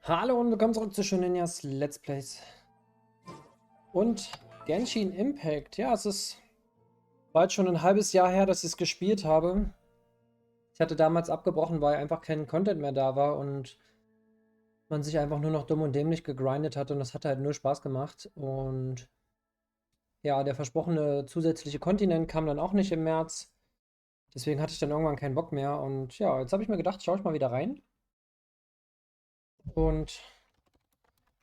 Hallo und willkommen zurück zu Shoninyas Let's Plays. Und Genshin Impact. Ja, es ist bald schon ein halbes Jahr her, dass ich es gespielt habe. Ich hatte damals abgebrochen, weil einfach kein Content mehr da war und man sich einfach nur noch dumm und dämlich gegrindet hat und das hat halt nur Spaß gemacht. Und ja, der versprochene zusätzliche Kontinent kam dann auch nicht im März. Deswegen hatte ich dann irgendwann keinen Bock mehr. Und ja, jetzt habe ich mir gedacht, schaue ich mal wieder rein. Und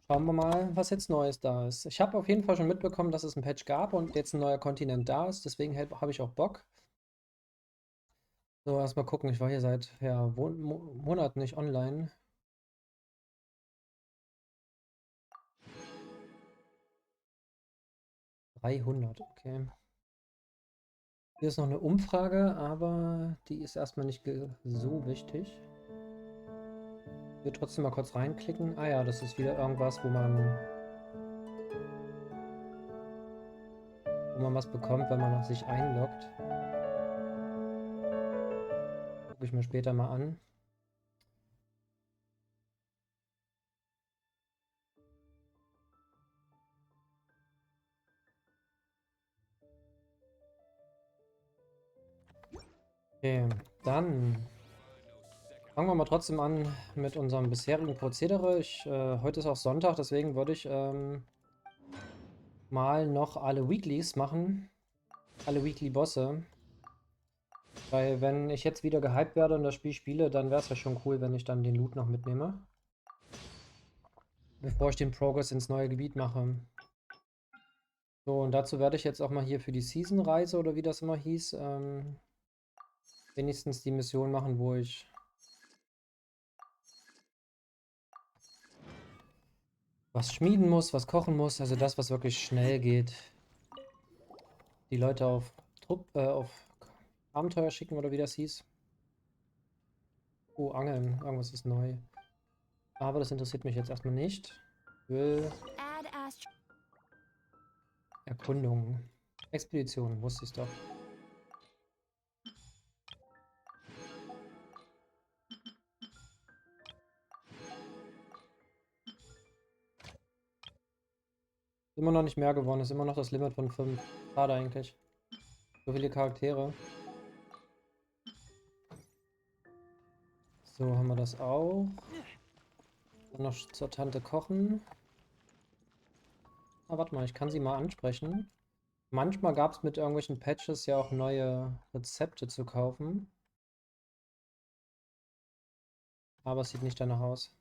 schauen wir mal, was jetzt Neues da ist. Ich habe auf jeden Fall schon mitbekommen, dass es ein Patch gab und jetzt ein neuer Kontinent da ist. Deswegen habe ich auch Bock. So, erstmal gucken. Ich war hier seit ja, Monaten nicht online. (300), okay. Hier ist noch eine Umfrage, aber die ist erstmal nicht so wichtig. Ich will trotzdem mal kurz reinklicken. Ah ja, das ist wieder irgendwas, wo man was bekommt, wenn man sich einloggt. Gucke ich mir später mal an. Okay, dann fangen wir mal trotzdem an mit unserem bisherigen Prozedere. Heute ist auch Sonntag, deswegen würde ich mal noch alle Weeklies machen. Alle Weekly-Bosse. Weil wenn ich jetzt wieder gehypt werde und das Spiel spiele, dann wäre es ja schon cool, wenn ich dann den Loot noch mitnehme. Bevor ich den Progress ins neue Gebiet mache. So, und dazu werde ich jetzt auch mal hier für die Season-Reise, oder wie das immer hieß, wenigstens die Mission machen, wo ich was schmieden muss, was kochen muss, also das, was wirklich schnell geht. Die Leute auf auf Abenteuer schicken, oder wie das hieß. Oh, Angeln, irgendwas ist neu. Aber das interessiert mich jetzt erstmal nicht. Ich will Erkundung. Expedition, wusste ich doch. Ist immer noch nicht mehr geworden, ist immer noch das Limit von 5. Schade eigentlich. So viele Charaktere. So, haben wir das auch. Dann noch zur Tante kochen. Ah, warte mal, ich kann sie mal ansprechen. Manchmal gab es mit irgendwelchen Patches ja auch neue Rezepte zu kaufen. Aber es sieht nicht danach aus.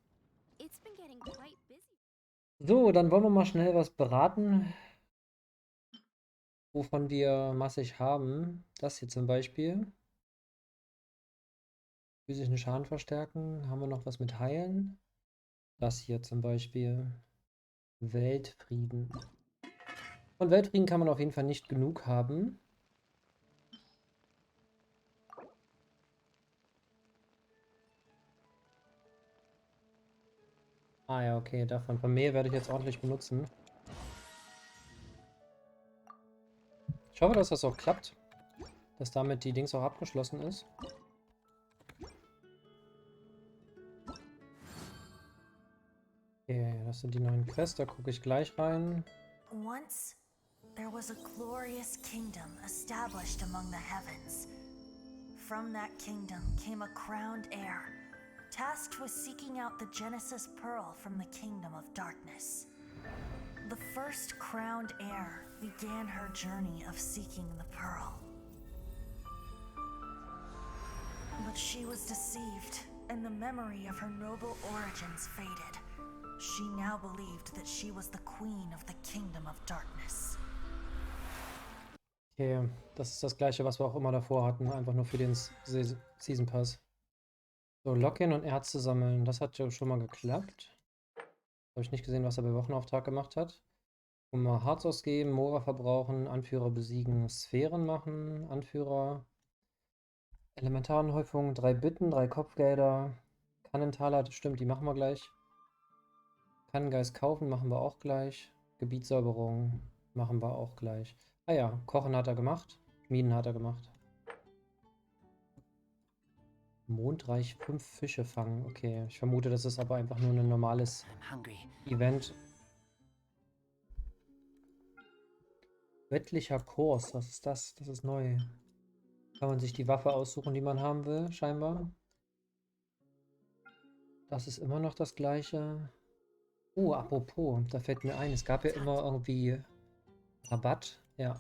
So, dann wollen wir mal schnell was beraten, wovon wir massig haben. Das hier zum Beispiel. Physischen Schaden verstärken. Haben wir noch was mit Heilen? Das hier zum Beispiel. Weltfrieden. Von Weltfrieden kann man auf jeden Fall nicht genug haben. Ah ja, okay, davon. Von Mehl werde ich jetzt ordentlich benutzen. Ich hoffe, dass das auch klappt. Dass damit die Dings auch abgeschlossen ist. Okay, das sind die neuen Quests, da gucke ich gleich rein. Once, there was a glorious kingdom established among the heavens. From that kingdom came a crowned heir, tasked with seeking out the Genesis Pearl from the kingdom of darkness. The first crowned heir began her journey of seeking the pearl. But she was deceived, and the memory of her noble origins faded. She now believed that she was the queen of the kingdom of darkness. Okay, das ist das gleiche, was wir auch immer davor hatten, einfach nur für den Season Pass. So, Login und Ärzte sammeln, das hat ja schon mal geklappt. Habe ich nicht gesehen, was er bei Wochenauftrag gemacht hat. Und mal Harz ausgeben, Mora verbrauchen, Anführer besiegen, Sphären machen, Anführer, Elementaranhäufung, 3 Bitten, 3 Kopfgelder, Kannentaler, das stimmt, die machen wir gleich. Kannengeist kaufen, machen wir auch gleich. Gebietssäuberung machen wir auch gleich. Ah ja, Kochen hat er gemacht, Schmieden hat er gemacht. Mondreich 5 Fische fangen. Okay, ich vermute, das ist aber einfach nur ein normales Event. Weltlicher Kurs, was ist das? Das ist neu. Kann man sich die Waffe aussuchen, die man haben will, scheinbar. Das ist immer noch das gleiche. Oh, apropos, da fällt mir ein, es gab ja immer irgendwie Rabatt. Ja.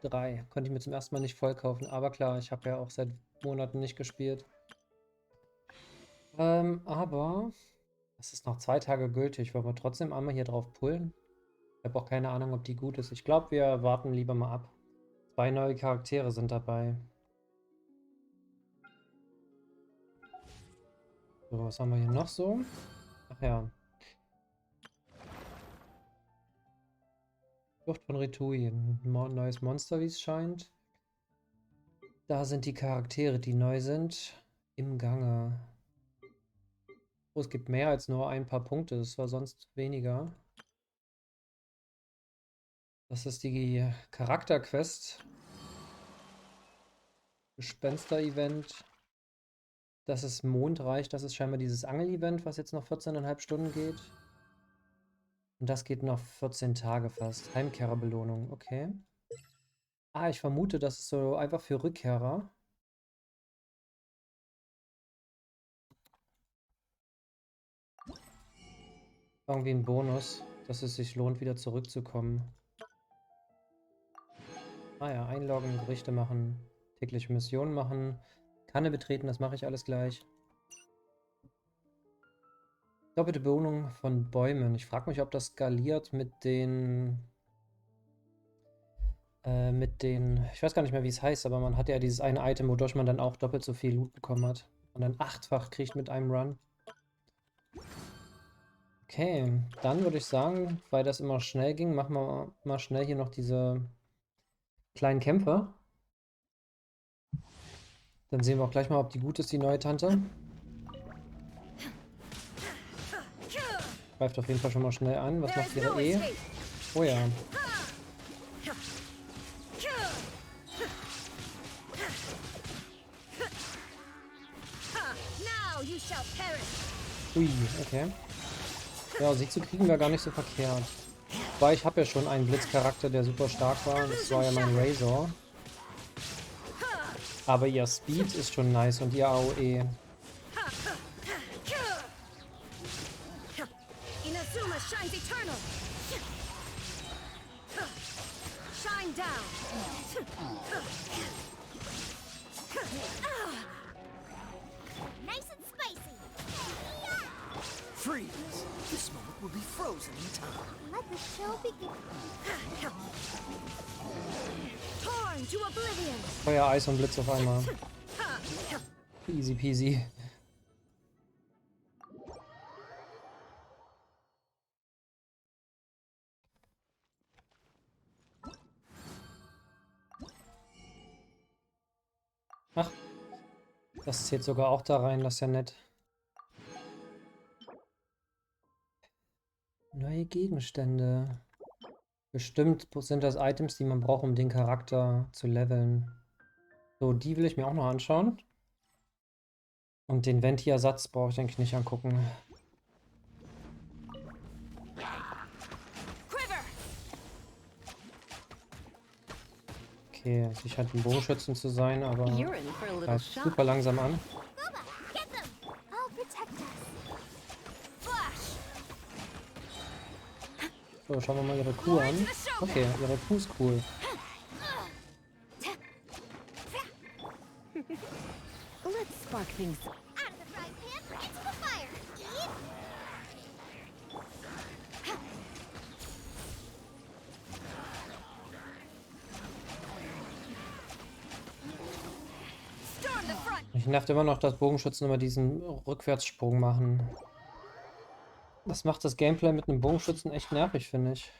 Drei. Konnte ich mir zum ersten Mal nicht voll kaufen. Aber klar, ich habe ja auch seit Monaten nicht gespielt. Aber das ist noch 2 Tage gültig. Wollen wir trotzdem einmal hier drauf pullen? Ich habe auch keine Ahnung, ob die gut ist. Ich glaube, wir warten lieber mal ab. 2 neue Charaktere sind dabei. So, was haben wir hier noch so? Ach ja. Flucht von Ritui. Ein neues Monster, wie es scheint. Da sind die Charaktere, die neu sind, im Gange. Oh, es gibt mehr als nur ein paar Punkte. Das war sonst weniger. Das ist die Charakterquest. Gespenster-Event. Das ist Mondreich. Das ist scheinbar dieses Angel-Event, was jetzt noch 14,5 Stunden geht. Und das geht noch 14 Tage fast. Heimkehrerbelohnung. Okay. Ah, ich vermute, das ist so einfach für Rückkehrer. Irgendwie ein Bonus, dass es sich lohnt, wieder zurückzukommen. Ah ja, einloggen, Berichte machen, tägliche Missionen machen, Kanne betreten, das mache ich alles gleich. Doppelte Belohnung von Bäumen. Ich frage mich, ob das skaliert mit den, ich weiß gar nicht mehr, wie es heißt, aber man hat ja dieses eine Item, wodurch man dann auch doppelt so viel Loot bekommen hat. Und dann 8-fach kriegt mit einem Run. Okay, dann würde ich sagen, weil das immer schnell ging, machen wir mal schnell hier noch diese kleinen Kämpfe. Dann sehen wir auch gleich mal, ob die gut ist, die neue Tante. Greift auf jeden Fall schon mal schnell an. Was macht ihre E? Oh ja. Ui, okay. Ja, sie zu kriegen wäre gar nicht so verkehrt. Weil ich habe ja schon einen Blitzcharakter, der super stark war. Das war ja mein Razor. Aber ihr Speed ist schon nice und ihr AOE. Freeze! This moment will be frozen in time. Let the show begin. Torn to oblivion. Feuer, Eis und Blitz auf einmal. Easy peasy. Ach, das zählt sogar auch da rein, das ist ja nett. Neue Gegenstände. Bestimmt sind das Items, die man braucht, um den Charakter zu leveln. So, die will ich mir auch noch anschauen. Und den Venti-Ersatz brauche ich eigentlich nicht angucken. Okay, sie scheint ein Bogenschützen zu sein, aber greift super langsam an. Bubba, get them. I'll protect us. So, schauen wir mal ihre Kuh an. Okay, ihre Kuh ist cool. Let's spark things. Out of the frying pan, into the fire. Eat. Storm the front. Mich nervt immer noch, dass Bogenschützen immer diesen Rückwärtssprung machen. Das macht das Gameplay mit einem Bogenschützen echt nervig, finde ich.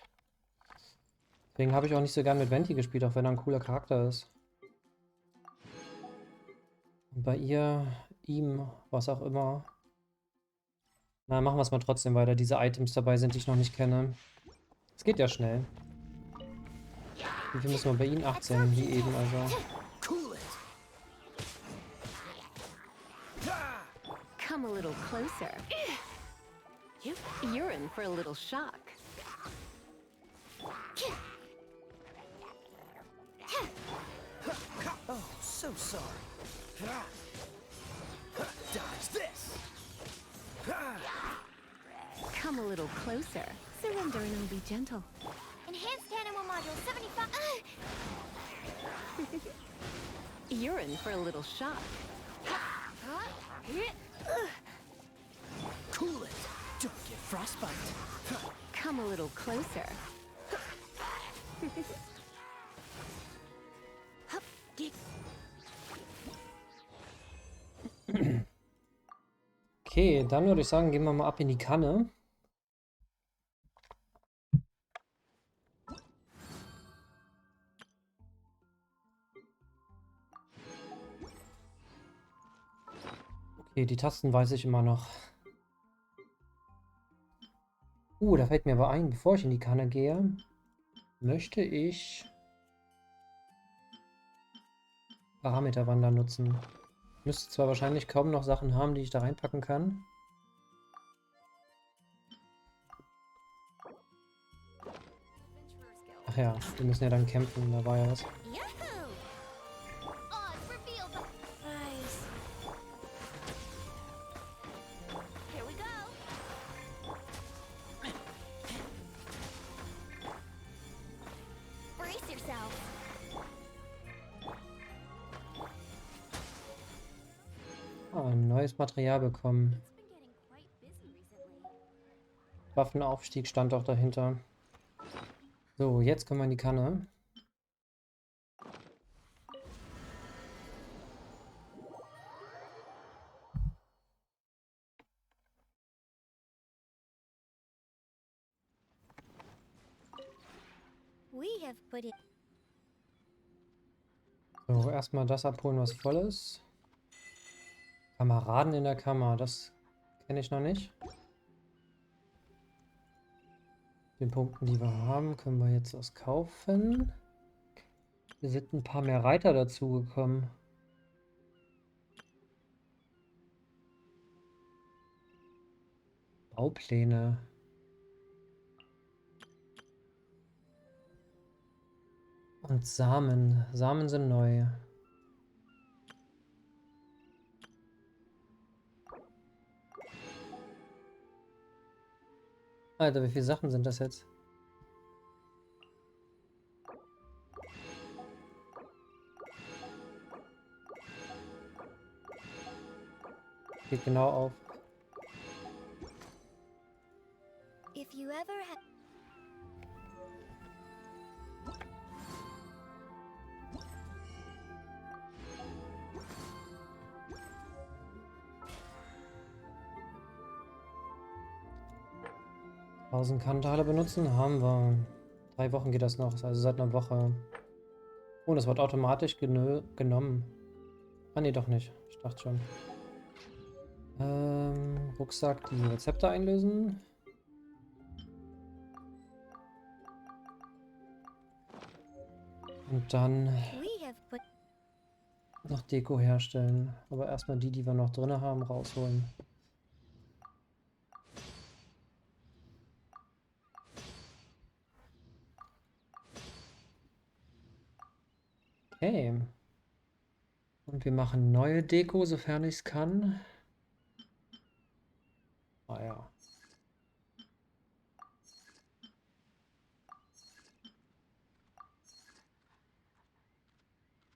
Deswegen habe ich auch nicht so gern mit Venti gespielt, auch wenn er ein cooler Charakter ist. Und bei ihr, ihm, was auch immer. Na, machen wir es mal trotzdem weiter. Diese Items dabei sind, die ich noch nicht kenne. Es geht ja schnell. Wie viel müssen wir bei Ihnen? 18, wie eben also. Cool it. Come a little closer. You're in for a little shock. Oh, so sorry. Dodge this. Come a little closer. Surrender and I'll be gentle. Enhanced animal module 75. You're in for a little shock. Cool it. Don't get frostbite. Come a little closer. Okay, dann würde ich sagen, gehen wir mal ab in die Kanne. Okay, die Tasten weiß ich immer noch. Da fällt mir aber ein, bevor ich in die Kanne gehe, möchte ich Parameterwander nutzen. Ich müsste zwar wahrscheinlich kaum noch Sachen haben, die ich da reinpacken kann. Ach ja, wir müssen ja dann kämpfen, da war ja was. Yahoo! Oz reveal the eyes. Here we go. Brace yourself. Ein neues Material bekommen. It's been getting quite busy recently. Waffenaufstieg stand auch dahinter. So, jetzt kommen wir in die Kanne. We have put it. So, erstmal das abholen, was voll ist. Kameraden in der Kammer, das kenne ich noch nicht. Den Punkten, die wir haben, können wir jetzt was kaufen. Hier sind ein paar mehr Reiter dazugekommen. Baupläne. Und Samen. Samen sind neu. Alter, wie viele Sachen sind das jetzt? Geht genau auf. If you ever have. Kantale benutzen haben wir. 3 Wochen geht das noch, also seit einer Woche. Oh, das wird automatisch genommen. Ah, nee, doch nicht. Ich dachte schon. Rucksack, die Rezepte einlösen. Und dann We have put. noch Deko herstellen. Aber erstmal die, die wir noch drin haben, rausholen. Okay. Und wir machen neue Deko, sofern ich es kann. Ah ja.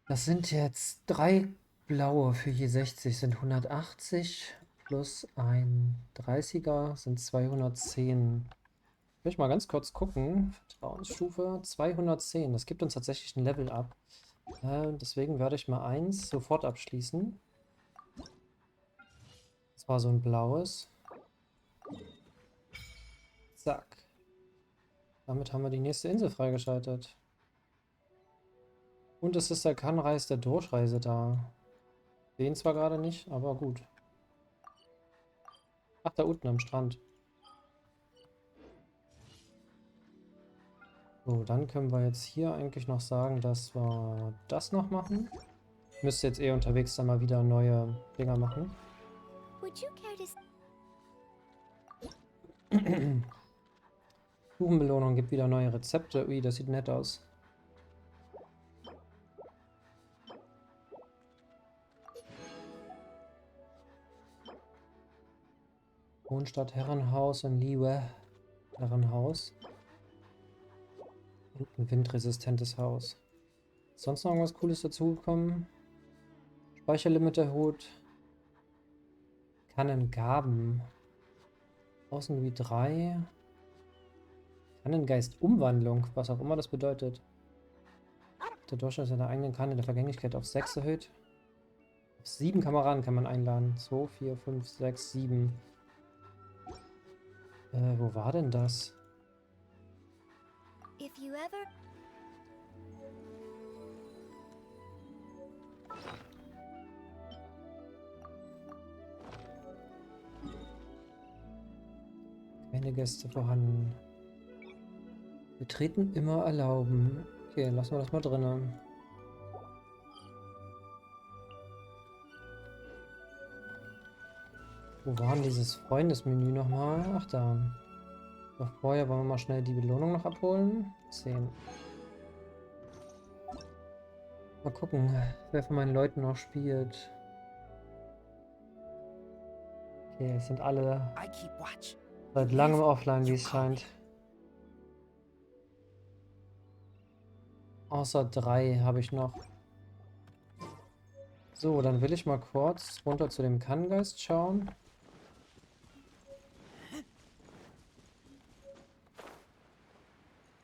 Das sind jetzt 3 blaue für je 60, sind 180 plus ein 30er sind 210. Will ich mal ganz kurz gucken. Vertrauensstufe 210. Das gibt uns tatsächlich ein Level up. Deswegen werde ich mal eins sofort abschließen. Das war so ein blaues. Zack. Damit haben wir die nächste Insel freigeschaltet. Und es ist der Kannreis der Durchreise da. Sehen zwar gerade nicht, aber gut. Ach, da unten am Strand. So, dann können wir jetzt hier eigentlich noch sagen, dass wir das noch machen. Ich müsste jetzt eh unterwegs dann mal wieder neue Dinger machen. Would you care to Kuchenbelohnung gibt wieder neue Rezepte. Ui, das sieht nett aus. Wohnstadt, Herrenhaus und Liebe. Herrenhaus. Und ein windresistentes Haus. Ist sonst noch irgendwas Cooles dazugekommen? Speicherlimit erhöht. Kannengaben. Außengebiet 3. Kannengeist-Umwandlung, was auch immer das bedeutet. Der Durchschnitt seiner eigenen Kanne der Vergänglichkeit auf 6 erhöht. Auf 7 Kameraden kann man einladen. 2, 4, 5, 6, 7. Wo war denn das? if you ever Keine Gäste vorhanden. Betreten immer erlauben. Okay, lassen wir das mal drinnen. Wo war denn dieses Freundesmenü nochmal? Ach da. Doch vorher wollen wir mal schnell die Belohnung noch abholen. 10. Mal gucken, wer von meinen Leuten noch spielt. Okay, es sind alle I keep watch. seit langem offline, wie es scheint. Außer 3 habe ich noch. So, dann will ich mal kurz runter zu dem Kannengeist schauen.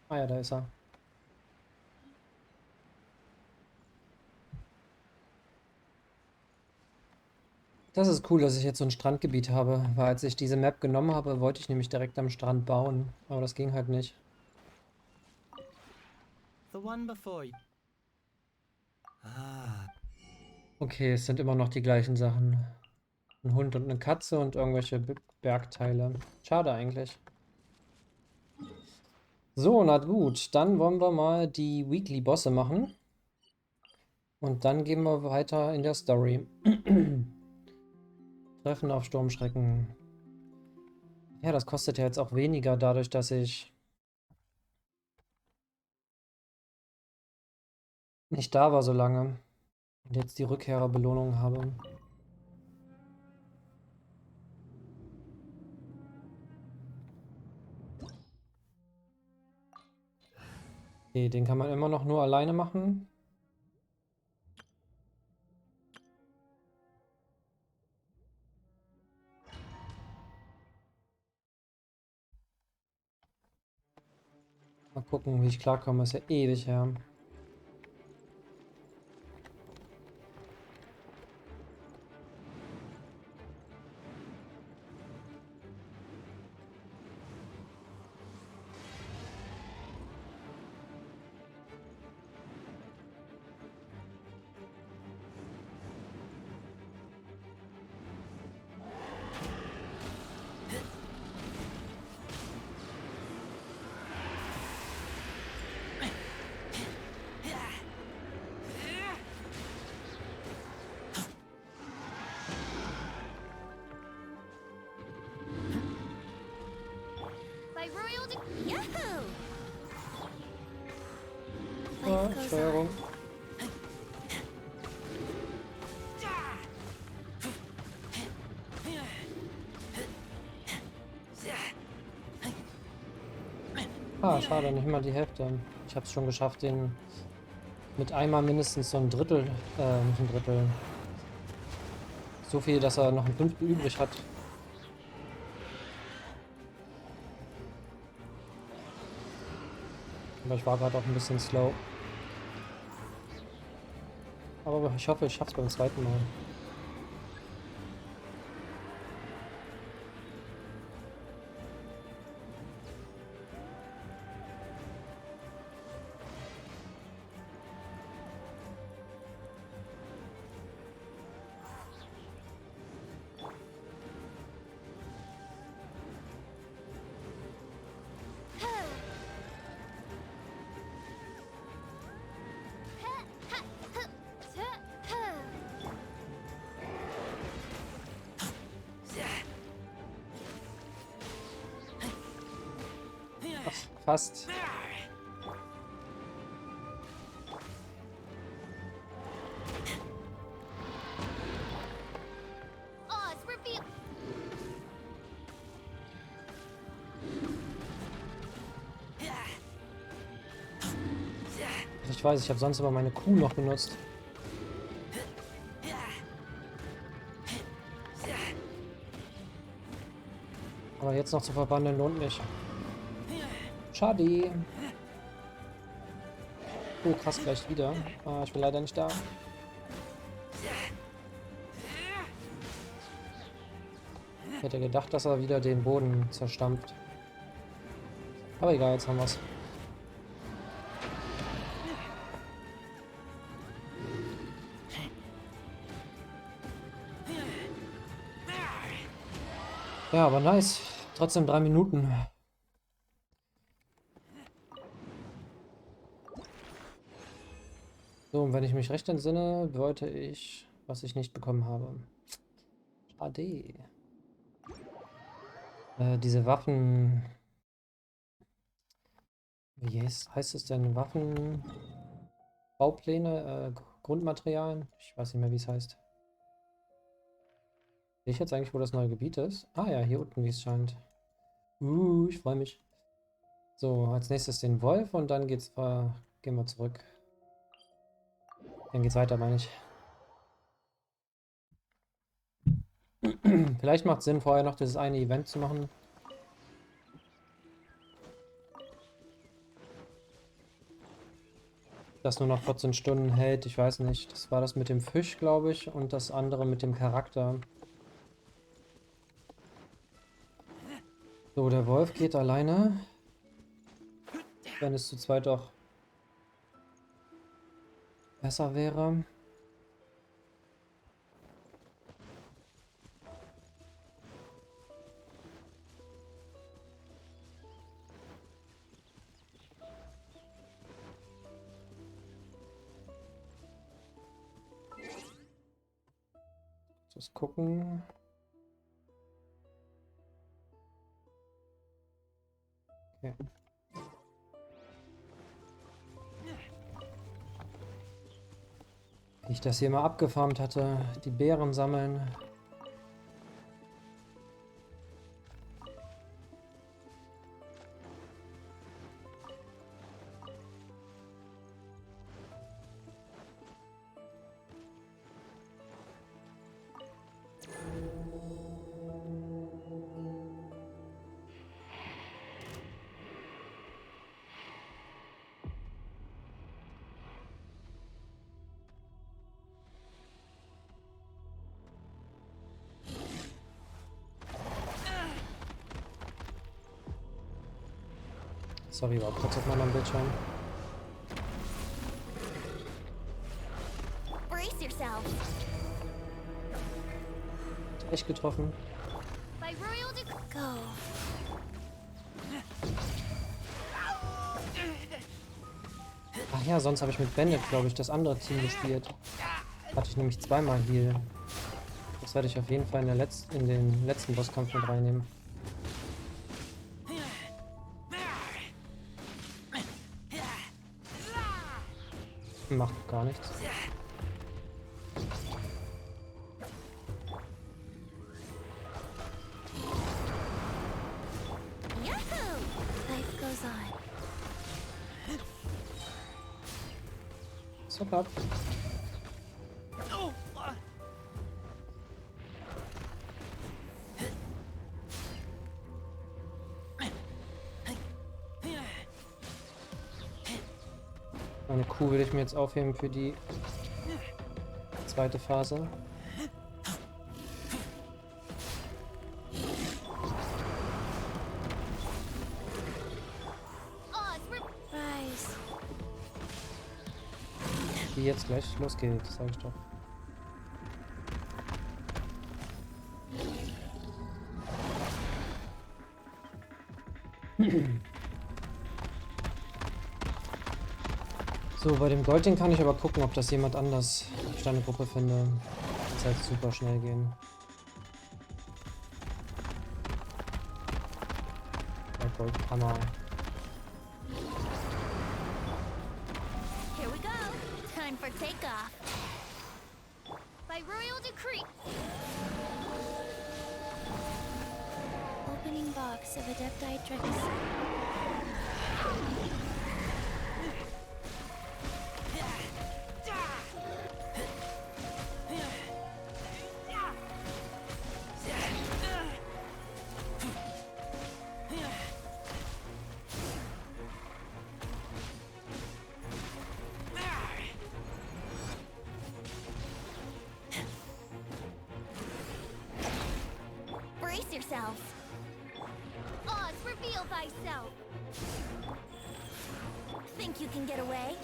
Ah ja, da ist er. Das ist cool, dass ich jetzt so ein Strandgebiet habe, weil als ich diese Map genommen habe, wollte ich nämlich direkt am Strand bauen, aber das ging halt nicht. The one before you. Ah, Okay, es sind immer noch die gleichen Sachen. Ein Hund und eine Katze und irgendwelche Bergteile. Schade eigentlich. So, na gut, dann wollen wir mal die Weekly Bosse machen. Und dann gehen wir weiter in der Story. Treffen auf Sturmschrecken. Ja, das kostet ja jetzt auch weniger, dadurch, dass ich nicht da war so lange. Und jetzt die Rückkehrerbelohnung habe. Okay, den kann man immer noch nur alleine machen. Mal gucken, wie ich klarkomme. Ist ja ewig her. by royal Yahoo! Ja, Life goes Steuerung. on. Ah, schade, nicht mal die Hälfte. Ich habe es schon geschafft, den mit einmal mindestens so ein Drittel, nicht ein Drittel. So viel, dass er noch ein Fünftel übrig hat. Aber ich war gerade auch ein bisschen slow. Aber ich hoffe, ich schaffe es beim zweiten Mal. Fast. Oz, reveal. Ich weiß, ich habe sonst immer meine Kuh noch benutzt. Aber jetzt noch zu verwandeln lohnt nicht. Schade. Oh, krass, gleich wieder. Ah, ich bin leider nicht da. Ich hätte gedacht, dass er wieder den Boden zerstampft. Aber egal, jetzt haben wir's. Ja, aber nice. Trotzdem 3 Minuten. So, und wenn ich mich recht entsinne, wollte ich, was ich nicht bekommen habe. Schade. Diese Waffen... Wie heißt es denn? Waffen... Baupläne? Grundmaterialien? Ich weiß nicht mehr, wie es heißt. Sehe ich jetzt eigentlich, wo das neue Gebiet ist? Ah ja, hier unten, wie es scheint. Ich freue mich. So, als nächstes den Wolf und dann geht's, gehen wir zurück. Dann geht's weiter, meine ich. Vielleicht macht es Sinn, vorher noch dieses eine Event zu machen. Das nur noch 14 Stunden hält, ich weiß nicht. Das war das mit dem Fisch, glaube ich, und das andere mit dem Charakter. So, der Wolf geht alleine. Wenn es zu zweit doch besser wäre. Das gucken. Okay. Wie ich das hier mal abgefarmt hatte, die Beeren sammeln. Sorry, war kurz auf meinem Bildschirm. Brace yourself. Echt getroffen. By royal go. Ach ja, sonst habe ich mit Bandit, glaube ich, das andere Team gespielt. Hatte ich nämlich zweimal Heal. Das werde ich auf jeden Fall in den letzten Bosskampf mit reinnehmen. Macht gar nichts. Yahoo! Life goes on. Super. Meine Kuh will ich mir jetzt aufheben für die zweite Phase. Die jetzt gleich losgeht, sag ich doch. So, bei dem Goldding kann ich aber gucken, ob das jemand anders ich eine Gruppe finde. Das heißt super schnell gehen. Der Goldhammer. for takeoff. By royal decree. Opening box of Adepti tricks. Brace yourselves. Oz, reveal thyself. Think you can get away?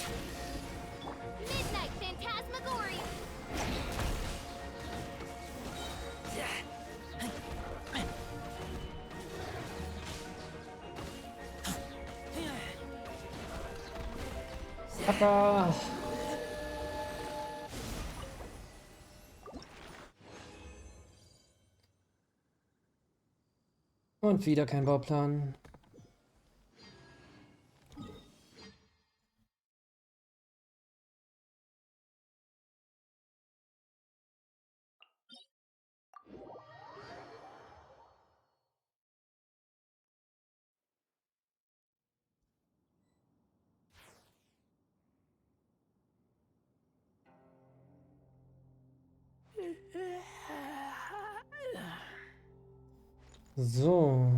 Midnight Phantasmagoria. Papa! Und wieder kein Bauplan. So.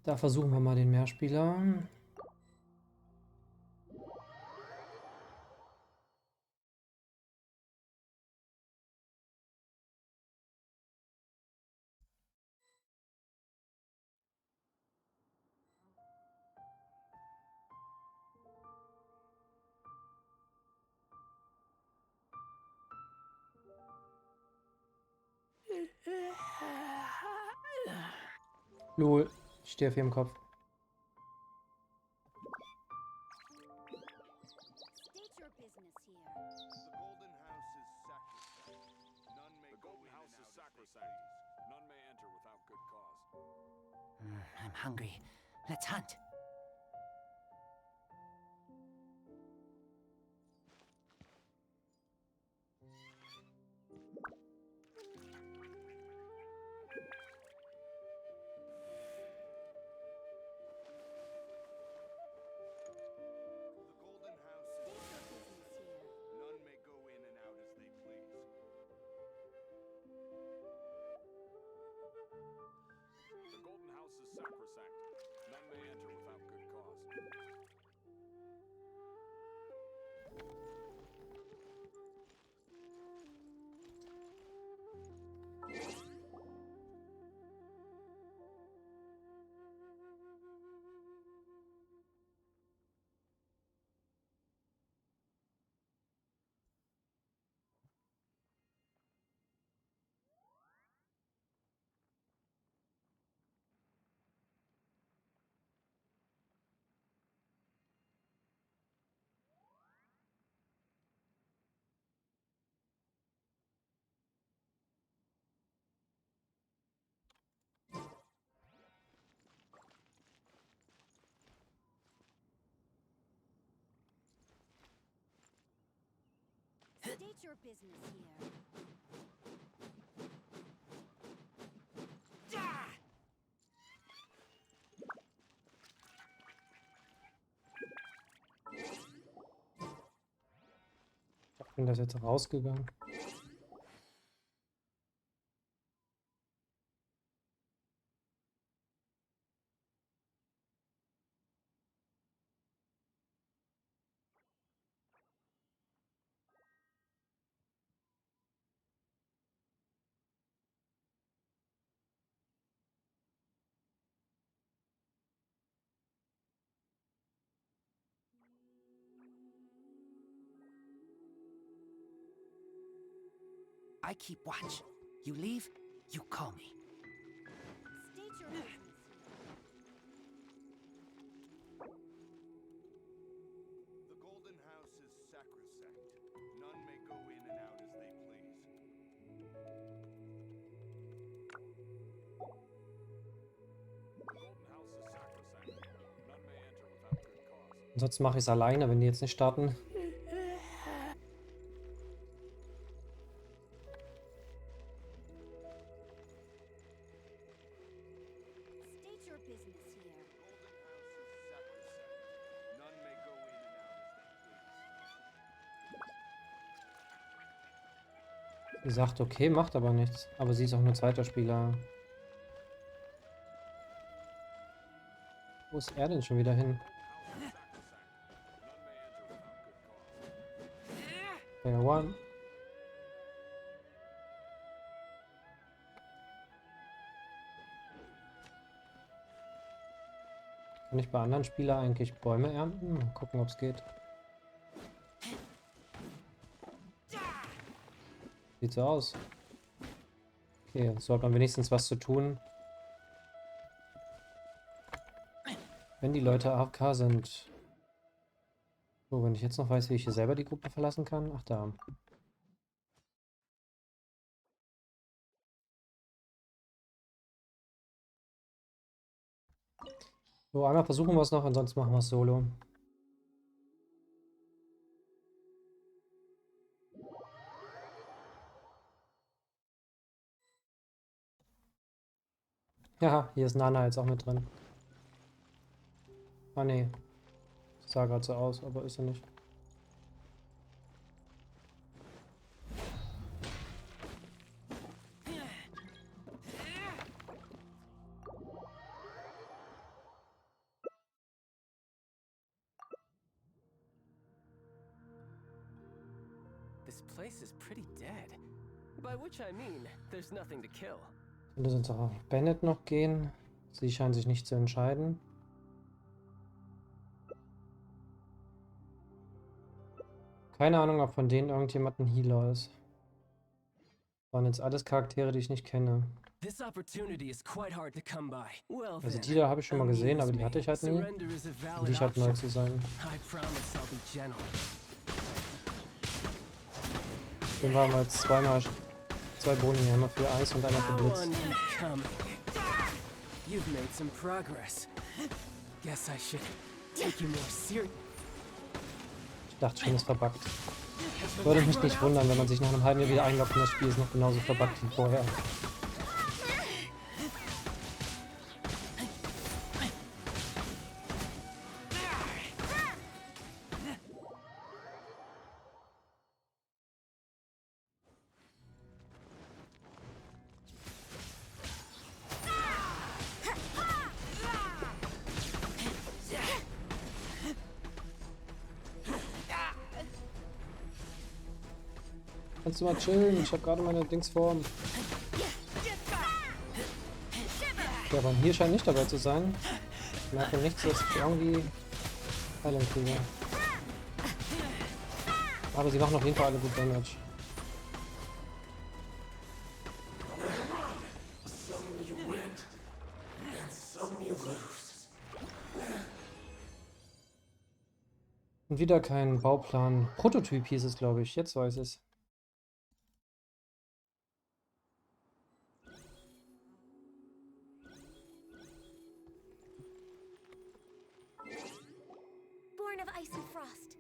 Da versuchen wir mal den Mehrspieler. Lol, ich stehe auf ihrem Kopf. State your business here. The Golden House is sacrosanct. None may enter without good cause. I'm hungry. Let's hunt. The Golden House State your business here. none may go in and out as they please. The Golden House is sacrosanct. None may enter without good cause. State your business here. Ich bin das jetzt rausgegangen. I keep watch. You leave, you call me. State your business here. The Golden House is sacrosanct. None may go in and out as they please. The Golden House is sacrosanct. None may enter without good cause. Ansonsten mache ich es alleine, wenn die jetzt nicht starten. State your business here. None may go in and out as they please. Sie sagt, okay, macht aber nichts. Aber sie ist auch nur zweiter Spieler. Wo ist er denn schon wieder hin? Player one. Kann ich bei anderen Spielern eigentlich Bäume ernten? Mal gucken, ob es geht. Sieht so aus. Okay, so hat man wenigstens was zu tun. Wenn die Leute AFK sind. So, wenn ich jetzt noch weiß, wie ich hier selber die Gruppe verlassen kann. Ach, da. So, einmal versuchen wir es noch, ansonsten machen wir es solo. Ja, hier ist Nana jetzt auch mit drin. Ah, nee. Sah gerade so aus, aber ist er nicht. This place is pretty dead. By which I mean, there's nothing to kill. Könnte sonst auch auf Bennett noch gehen. Sie scheint sich nicht zu entscheiden. Keine Ahnung, ob von denen irgendjemand ein Healer ist. Waren jetzt alles Charaktere, die ich nicht kenne. This opportunity is quite hard to come by. Well, Also then, die da habe ich schon mal gesehen, aber die amuse hatte ich me. halt nie. Surrender is a Und valid die scheint neu option. zu sein. I promise I'll be gentle. Den waren wir jetzt zweimal, zwei Boni, einmal für Eis und einmal für How Blitz. unbecoming. You've made some progress. Guess I should take you more serious. Ich dachte schon, es ist verbuggt. Würde mich nicht wundern, wenn man sich nach einem halben Jahr wieder einloggt und das Spiel ist noch genauso verbuggt wie vorher. Kannst du mal chillen? Ich habe gerade meine Dingsform. Ja, aber hier scheint nicht dabei zu sein. Ich merke nichts, dass ich irgendwie Heilung kriege. Aber sie machen auf jeden Fall alle gut Damage. Und wieder kein Bauplan. Prototyp hieß es, glaube ich. Jetzt weiß ich es. Born of ice and frost.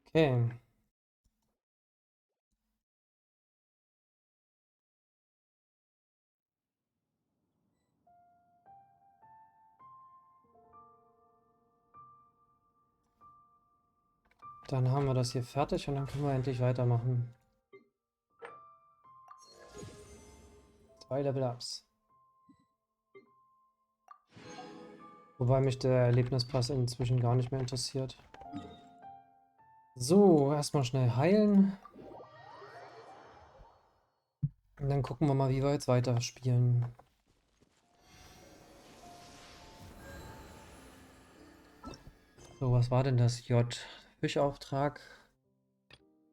Okay. Dann haben wir das hier fertig und dann können wir endlich weitermachen. 2 Level-Ups. Wobei mich der Erlebnispass inzwischen gar nicht mehr interessiert. So, erstmal schnell heilen. Und dann gucken wir mal, wie wir jetzt weiterspielen. So, was war denn das J? Fischauftrag.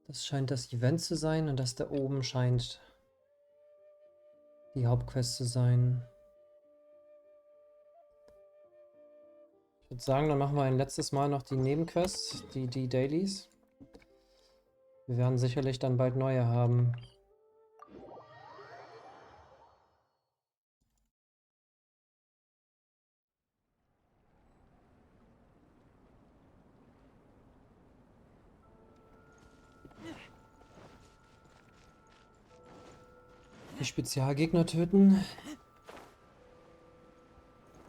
Das scheint das Event zu sein und das da oben scheint die Hauptquest zu sein. Ich würde sagen, dann machen wir ein letztes Mal noch die Nebenquests, die Dailies. Wir werden sicherlich dann bald neue haben. Die Spezialgegner töten.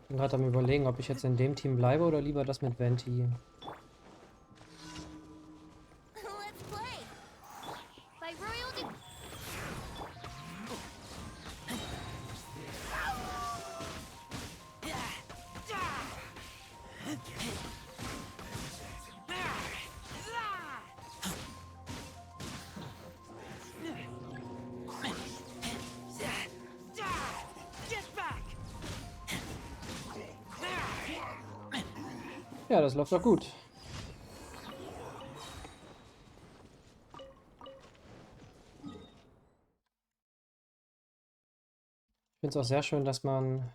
Ich bin gerade am Überlegen, ob ich jetzt in dem Team bleibe oder lieber das mit Venti. Let's play. By royal de Ja, das läuft doch gut. Ich finde es auch sehr schön, dass man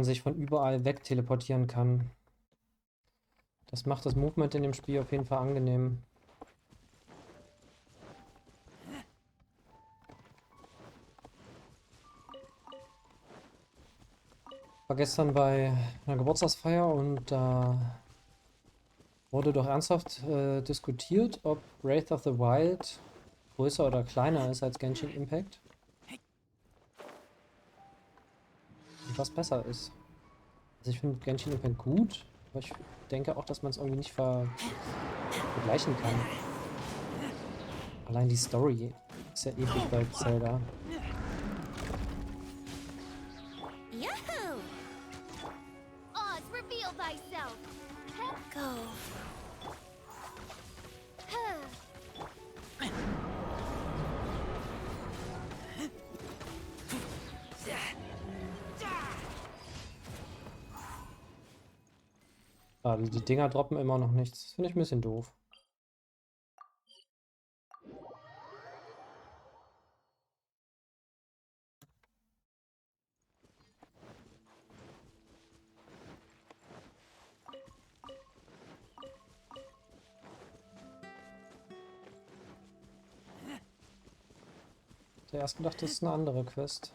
sich von überall weg teleportieren kann. Das macht das Movement in dem Spiel auf jeden Fall angenehm. War gestern bei einer Geburtstagsfeier und da wurde doch ernsthaft diskutiert, ob Breath of the Wild größer oder kleiner ist als Genshin Impact. Und was besser ist. Also ich finde Genshin Impact gut, aber ich denke auch, dass man es irgendwie nicht vergleichen kann. Allein die Story ist ja ewig bei Zelda. Yahoo! Oz, reveal thyself. Go. Ah, die Dinger droppen immer noch nichts. Das finde ich ein bisschen doof. Ich hätte erst gedacht, das ist eine andere Quest.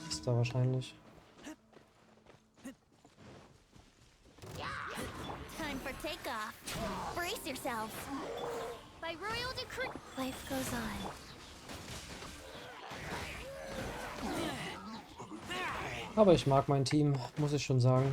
Ist da wahrscheinlich. Time for takeoff. Brace yourself. By royal decree, life goes on. Aber ich mag mein Team, muss ich schon sagen.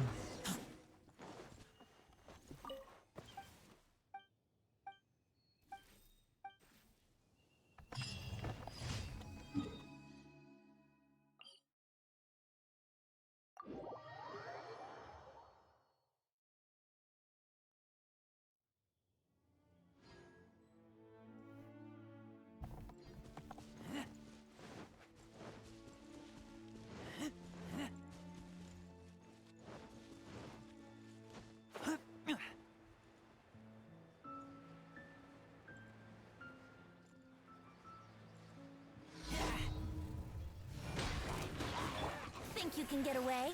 Think you can get away?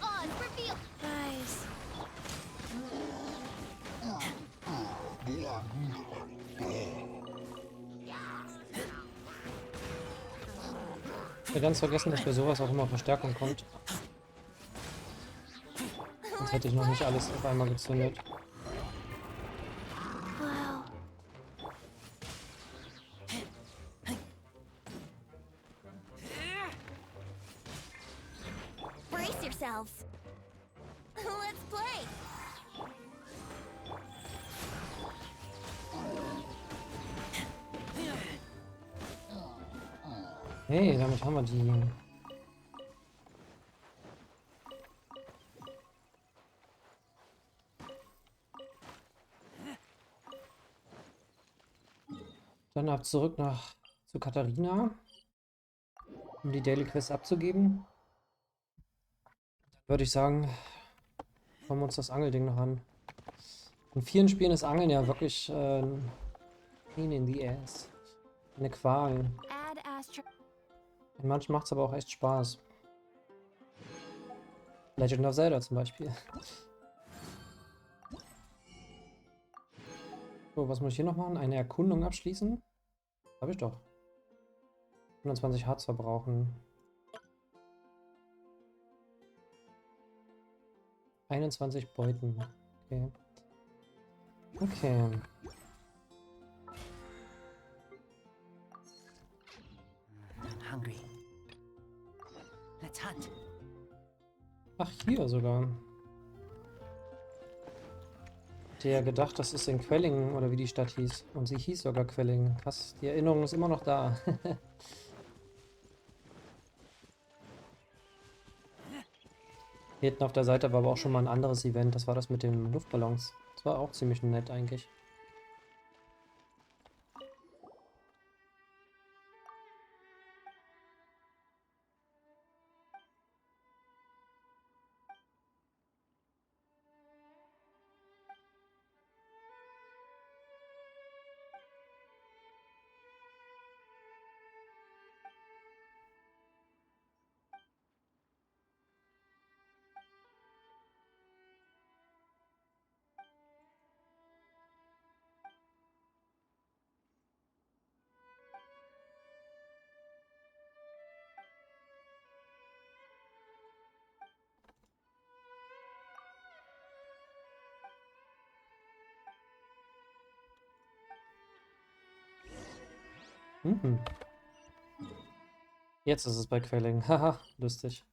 Oz, reveal. Guys. Ich habe ganz vergessen, dass für sowas auch immer Verstärkung kommt. Sonst hätte ich noch nicht alles auf einmal gezündet. Wow. Brace yourselves. Let's play. Hey, damit haben wir die. Dann ab zurück zu Katharina, um die Daily Quest abzugeben. Dann würde ich sagen, schauen wir uns das Angelding noch an. In vielen Spielen ist Angeln ja wirklich pain in the ass. Eine Qual. Add Astro. In manchen macht es aber auch echt Spaß. Legend of Zelda zum Beispiel. So, was muss ich hier noch machen? Eine Erkundung abschließen? Habe ich doch. 120 Harz verbrauchen. 21 Beuten. Okay. Okay. I'm hungry. Let's hunt. Ach, hier sogar. Hätte ja gedacht, das ist in Quellingen oder wie die Stadt hieß. Und sie hieß sogar Quellingen. Krass, die Erinnerung ist immer noch da. Hier hinten auf der Seite war aber auch schon mal ein anderes Event. Das war das mit den Luftballons. Das war auch ziemlich nett eigentlich. Mhm. Jetzt ist es bei Quellingen. Haha, lustig.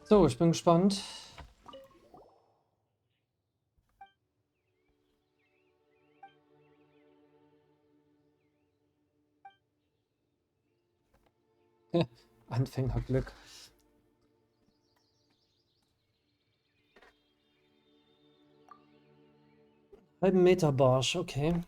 So, ich bin gespannt. Anfängerglück. Halben Meter Barsch, okay.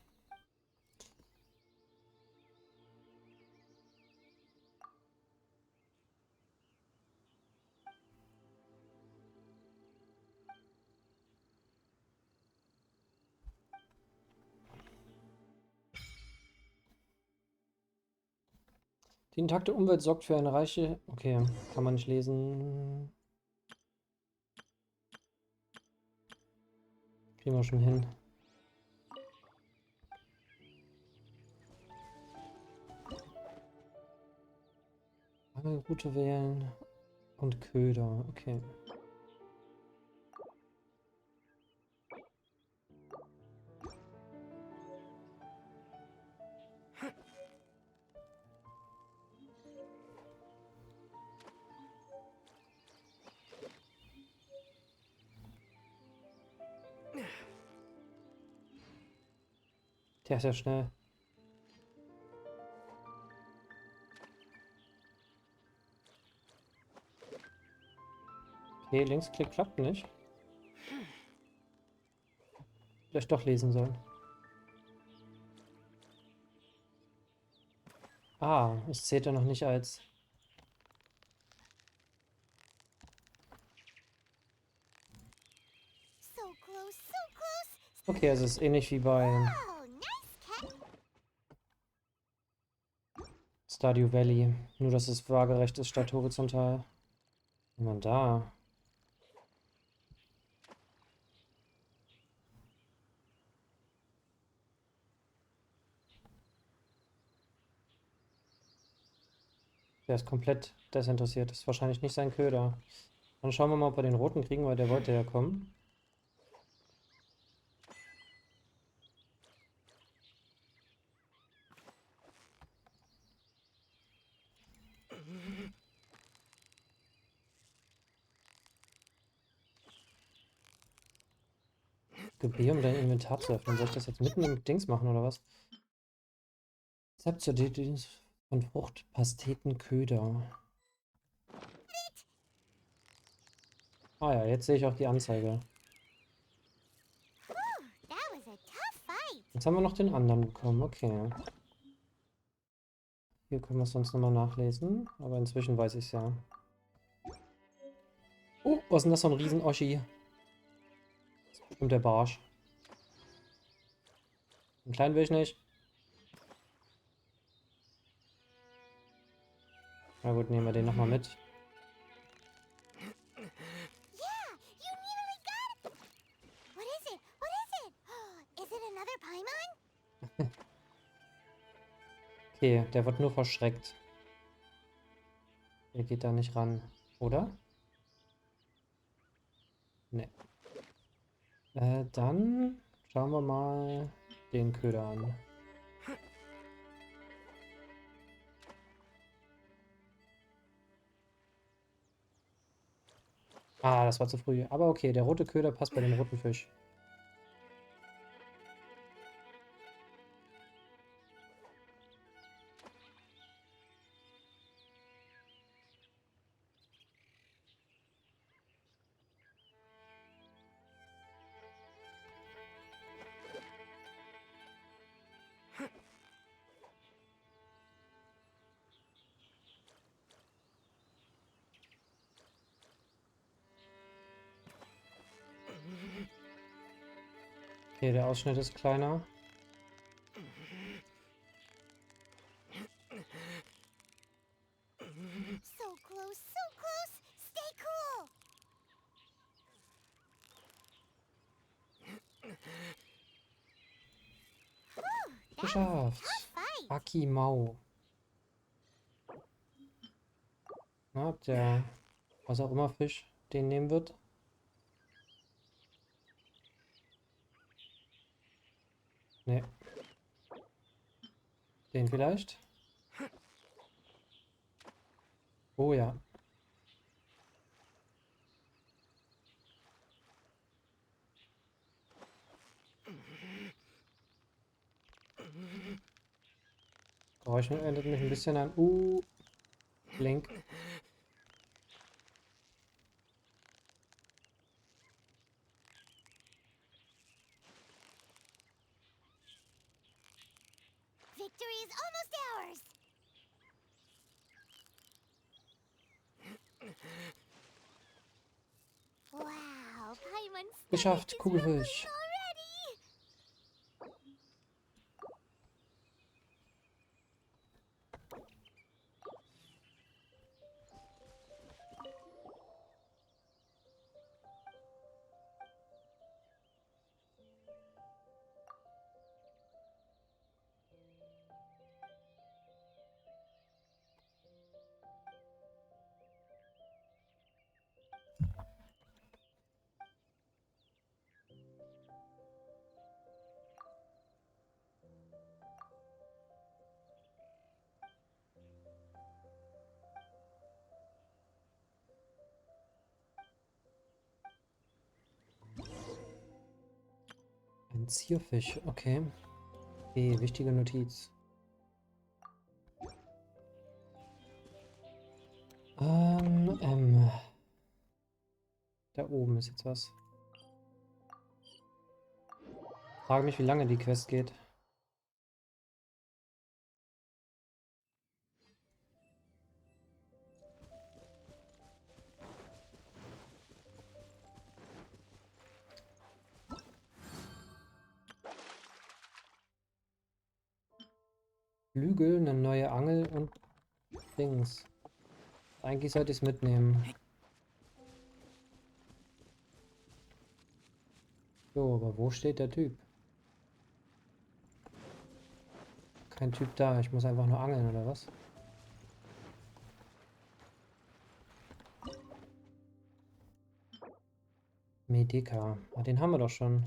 Die intakte Umwelt sorgt für eine reiche... Okay, kann man nicht lesen. Kriegen wir schon hin. Angelroute wählen und Köder, okay. Der ist ja schnell. Okay, Linksklick klappt nicht. Vielleicht doch lesen sollen. Ah, es zählt ja noch nicht als... So close, so close. Okay, also es ist ähnlich wie bei Oh, nice cat. Stardew Valley. Nur, dass es waagerecht ist statt horizontal. Jemand da. Der ist komplett desinteressiert. Das ist wahrscheinlich nicht sein Köder. Dann schauen wir mal, ob wir den roten kriegen, weil der wollte ja kommen. Gib B, um dein Inventar zu öffnen. Soll ich das jetzt mitten im Dings machen, oder was? Rezept zur Diät von Fruchtpasteten Köder. Ah ja, jetzt sehe ich auch die Anzeige. That was a tough fight. Jetzt haben wir noch den anderen bekommen, okay. Hier können wir es sonst nochmal nachlesen, aber inzwischen weiß ich es ja. Oh, was ist denn das für ein Riesen-Oschi? Das ist bestimmt der Barsch. Den kleinen will ich nicht. Na gut, nehmen wir den nochmal mit. Yeah, you nearly got it. What is it? What is it? Is it another Paimon? Okay, der wird nur verschreckt. Der geht da nicht ran, oder? Ne. Dann schauen wir mal den Köder an. Ah, das war zu früh. Aber okay, der rote Köder passt bei dem roten Fisch. Okay, der Ausschnitt ist kleiner. So close, so close. Stay cool. That was a Geschafft. tough fight. Aki Mau. Na, der, was auch immer Fisch den nehmen wird. Ne. Den vielleicht? Oh ja. Geräusch erinnert mich ein bisschen an Link. Victory is almost ours. Wow, Paimon's Geschafft, stomach is Kugelfisch. rumbling already. Ein Zierfisch, okay. Okay, wichtige Notiz. Da oben ist jetzt was. Frage mich, wie lange die Quest geht. Flügel, eine neue Angel und Dings. Eigentlich sollte ich es mitnehmen. So, aber wo steht der Typ? Kein Typ da, ich muss einfach nur angeln, oder was? Medeka. Ah, den haben wir doch schon.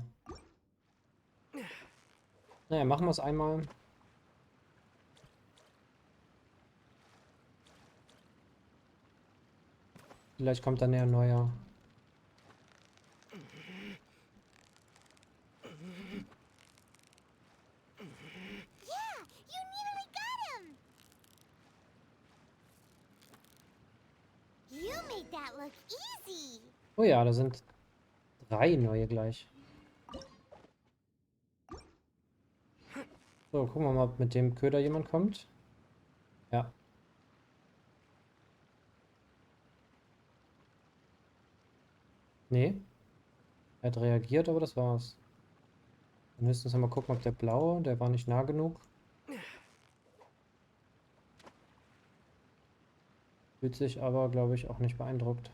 Naja, machen wir es einmal. Vielleicht kommt dann der Neuer. Yeah, you nearly got him. You made that look easy. Oh ja, da sind 3 neue gleich. So, gucken wir mal, ob mit dem Köder jemand kommt. Ja. Nee. Er hat reagiert, aber das war's. Wir müssen jetzt mal gucken, ob der blaue, der war nicht nah genug. Fühlt sich aber, glaube ich, auch nicht beeindruckt.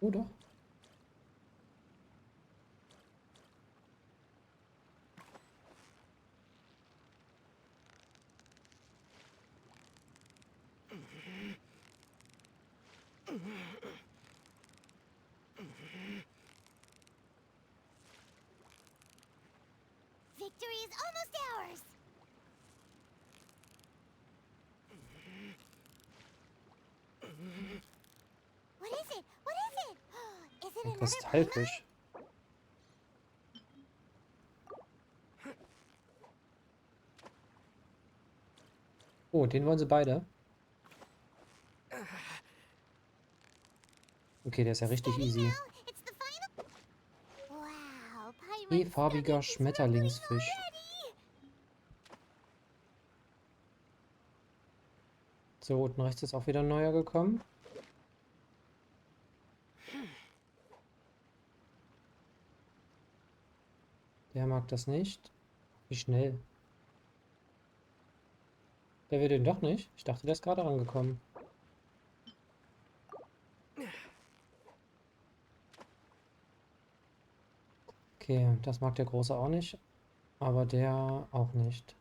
Oh doch. Victory is almost ours. What is it? What is it? Is it Ein another Paimon? Kristallfisch. Oh, den wollen sie beide. Okay, der ist ja richtig Steady easy. now, it's the final. Wow, Paimon E-farbiger studied this rumbling Schmetterlingsfisch. already. So, unten rechts ist auch wieder ein neuer gekommen. Der mag das nicht. Wie schnell. Der will den doch nicht. Ich dachte, der ist gerade rangekommen. Okay, das mag der Große auch nicht. Aber der auch nicht.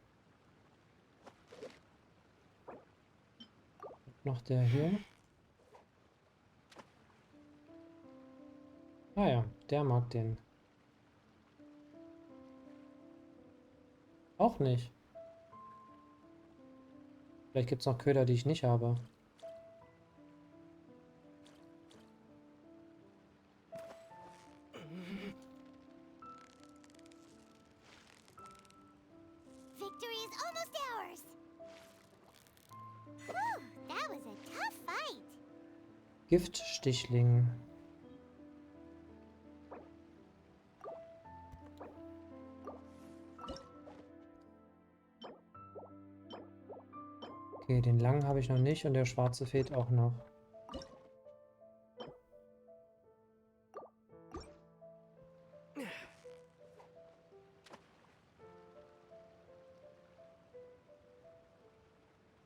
Noch der hier. Ah ja, der mag den. Auch nicht. Vielleicht gibt es noch Köder, die ich nicht habe. Victory is almost ours. Whew, that was a tough fight. Giftstichling. Okay, den langen habe ich noch nicht und der schwarze fehlt auch noch.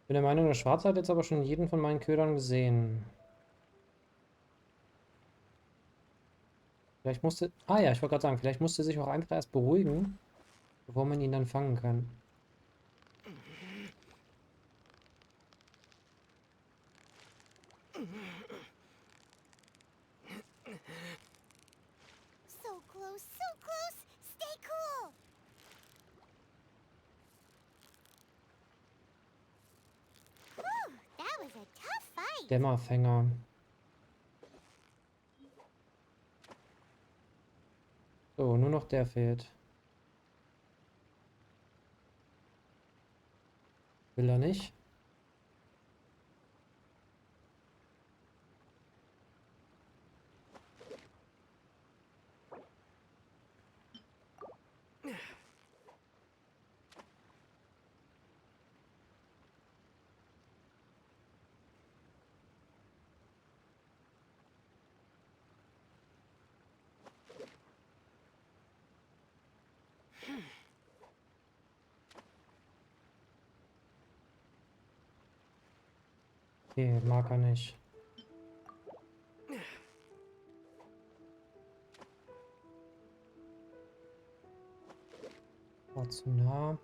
Ich bin der Meinung, der Schwarze hat jetzt aber schon jeden von meinen Ködern gesehen. Vielleicht musste... Ah ja, ich wollte gerade sagen, vielleicht musste er sich auch einfach erst beruhigen, bevor man ihn dann fangen kann. So close, so close. Stay cool. Whew, that was a tough fight. Dämmerfänger. So, nur noch der fehlt. Will er nicht? Okay, mag er nicht. War zu nah.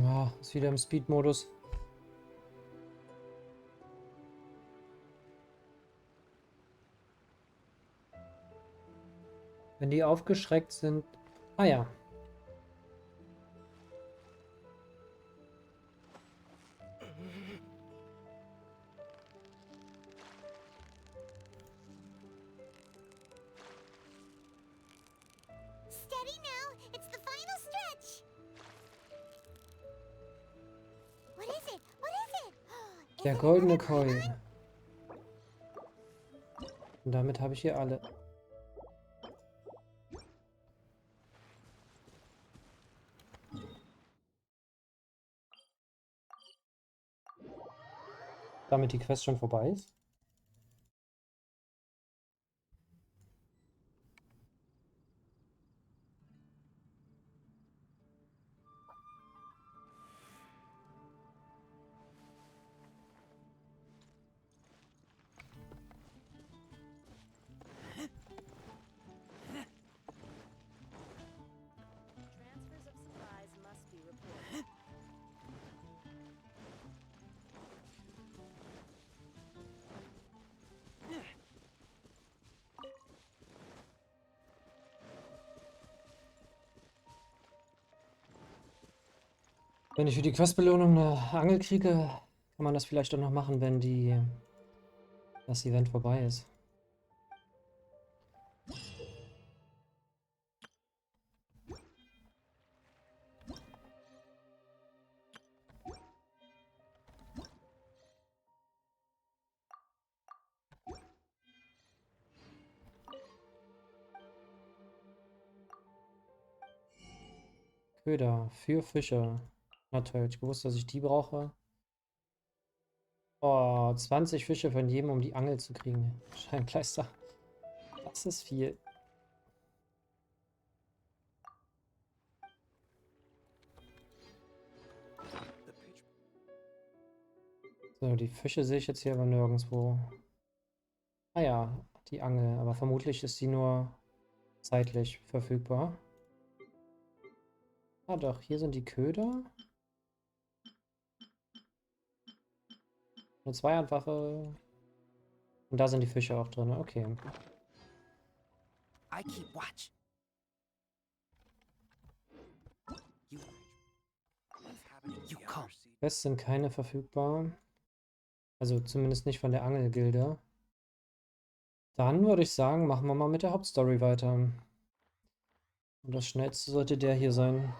Ah, ist wieder im Speed-Modus. Wenn die aufgeschreckt sind... Ah ja. Steady now, it's the final stretch. What is it? What is it? Is Der it goldene another Koi. Paimon? Und damit habe ich hier alle. damit die Quest schon vorbei ist. Transfers of supplies must be reported. Wenn ich für die Questbelohnung eine Angel kriege, kann man das vielleicht auch noch machen, wenn das Event vorbei ist. Köder für Fische. Na toll, ich gewusst, dass ich die brauche. Oh, 20 Fische von jedem, um die Angel zu kriegen. Scheinkleister. Das ist viel. So, die Fische sehe ich jetzt hier aber nirgendwo. Ah ja, die Angel. Aber vermutlich ist die nur zeitlich verfügbar. Ah doch, hier sind die Köder. Eine Zweihandwache. Und da sind die Fische auch drin. Okay. I keep watch. You come. Quests sind keine verfügbar. Also zumindest nicht von der Angelgilde. Dann würde ich sagen, machen wir mal mit der Hauptstory weiter. Und das schnellste sollte der hier sein.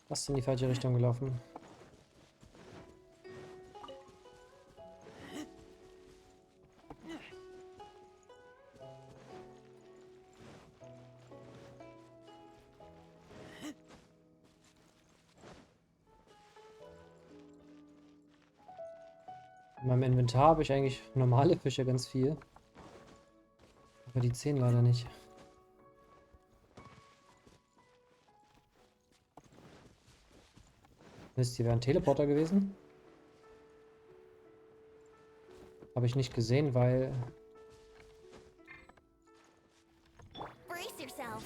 Fast in die falsche Richtung gelaufen. In meinem Inventar habe ich eigentlich normale Fische ganz viel. Aber die 10 leider nicht. Mist, hier wäre ein Teleporter gewesen. Habe ich nicht gesehen, weil Brace yourself.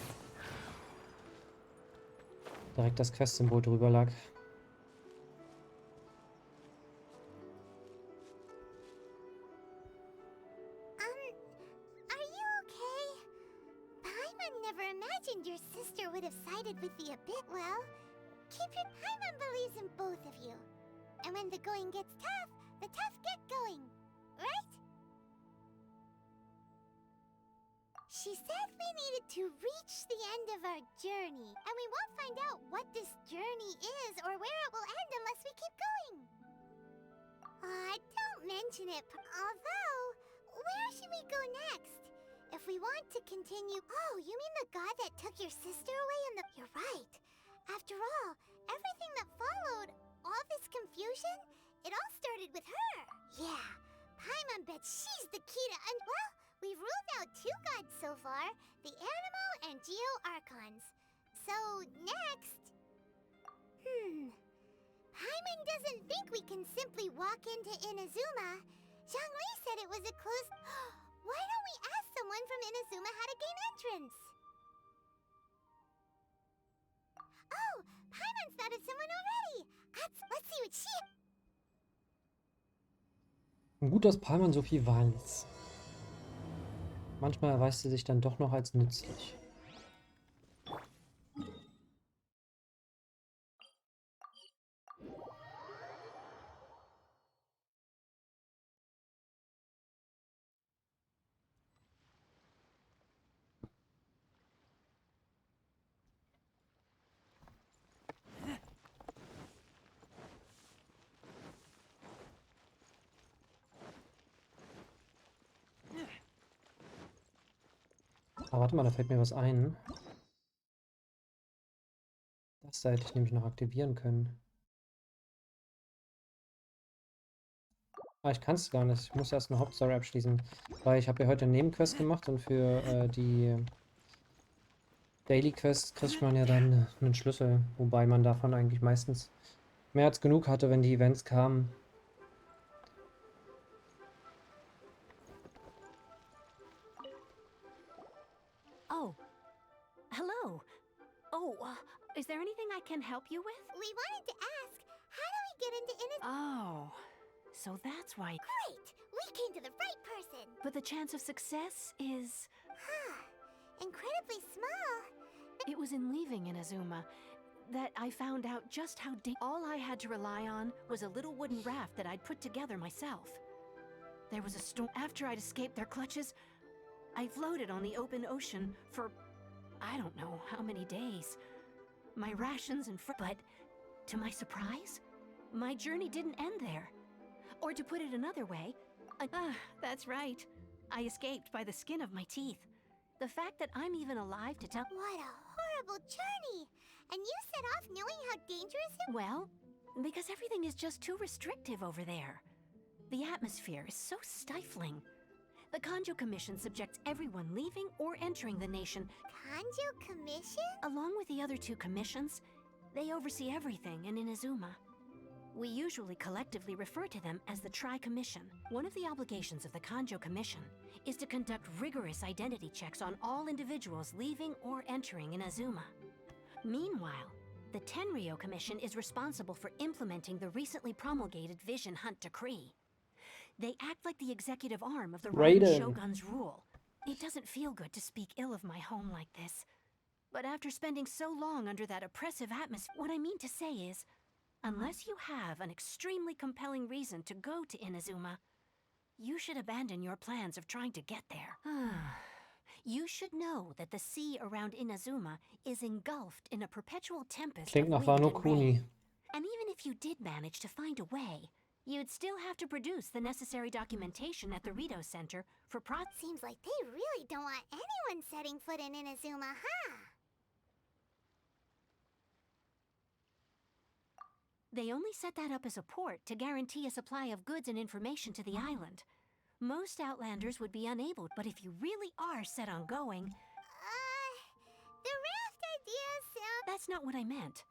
direkt das Quest-Symbol drüber lag. Are you okay? Paimon never imagined your sister would have sided with the Abyss. Well, keep your Paimon believes in both of you. And when the going gets tough, the tough get going. Right? She said we needed to reach the end of our journey, and we won't find out what this journey is or where it will end unless we keep going. Don't mention it. Although, where should we go next? If we want to continue... Oh, you mean the god that took your sister away in the... You're right. After all, everything that followed, all this confusion, it all started with her. Yeah, Paimon bets she's the key to... Well, we've ruled out 2 gods so far, the Animo and Geo Archons. So, next... Paimon doesn't think we can simply walk into Inazuma. Zhongli said it was a closed... Why don't we ask someone from Inazuma how to gain entrance? Oh, Paimon's thought of someone already. Let's see what she... Gut, dass Paimon so viel weiß. Manchmal erweist sie sich dann doch noch als nützlich. Ah, warte mal, da fällt mir was ein. Das da hätte ich nämlich noch aktivieren können. Ah, ich kann es gar nicht. Ich muss erst eine Hauptstory abschließen. Weil ich habe ja heute eine Nebenquest gemacht und für die Daily Quest kriegt man ja dann einen Schlüssel. Wobei man davon eigentlich meistens mehr als genug hatte, wenn die Events kamen. Oh, hello. Oh, is there anything I can help you with? We wanted to ask, how do we get into Oh, so that's why. Great! We came to the right person! But the chance of success is... Incredibly small. It was in leaving Inazuma that I found out just how all I had to rely on was a little wooden raft that I'd put together myself. There was a storm. After I'd escaped their clutches, I floated on the open ocean for I don't know how many days. My rations and but to my surprise, my journey didn't end there. Or to put it another way, that's right. I escaped by the skin of my teeth. The fact that I'm even alive to tell... What a horrible journey! And you set off knowing how dangerous it was? Well, because everything is just too restrictive over there. The atmosphere is so stifling. The Kanjo Commission subjects everyone leaving or entering the nation. Kanjo Commission? Along with the other two commissions, they oversee everything in Inazuma. We usually collectively refer to them as the Tri-Commission. One of the obligations of the Kanjo Commission is to conduct rigorous identity checks on all individuals leaving or entering Inazuma. Meanwhile, the Tenryo Commission is responsible for implementing the recently promulgated Vision Hunt Decree. They act like the executive arm of the Roman Shogun's rule. It doesn't feel good to speak ill of my home like this. But after spending so long under that oppressive atmosphere, what I mean to say is, unless you have an extremely compelling reason to go to Inazuma, you should abandon your plans of trying to get there. You should know that the sea around Inazuma is engulfed in a perpetual tempest Klingt nach of wind Wano and Kuni. rain. And even if you did manage to find a way, you'd still have to produce the necessary documentation at the Rito Center for Seems like they really don't want anyone setting foot in Inazuma, huh? They only set that up as a port to guarantee a supply of goods and information to the island. Most Outlanders would be unable, but if you really are set on going... The raft idea sounds... That's not what I meant.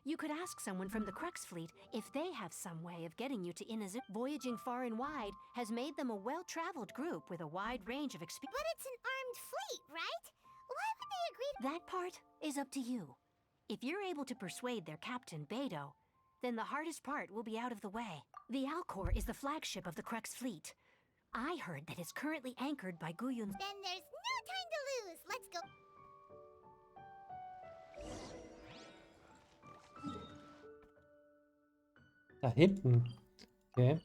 You could ask someone from the Crux Fleet if they have some way of getting you to Inazuma. Voyaging far and wide has made them a well-traveled group with a wide range of experience. But it's an armed fleet, right? Why would they agree to... That part is up to you. If you're able to persuade their captain, Beidou, then the hardest part will be out of the way. The Alcor is the flagship of the Crux Fleet. I heard that it's currently anchored by Guyun. Then there's no time to lose. Let's go. Da hinten. Okay.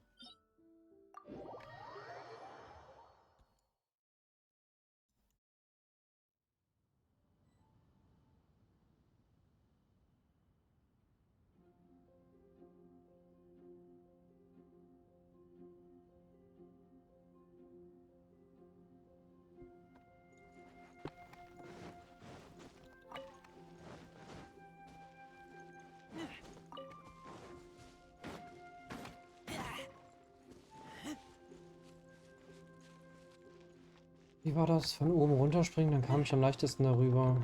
Wie war das? Von oben runterspringen, dann kam ich am leichtesten darüber.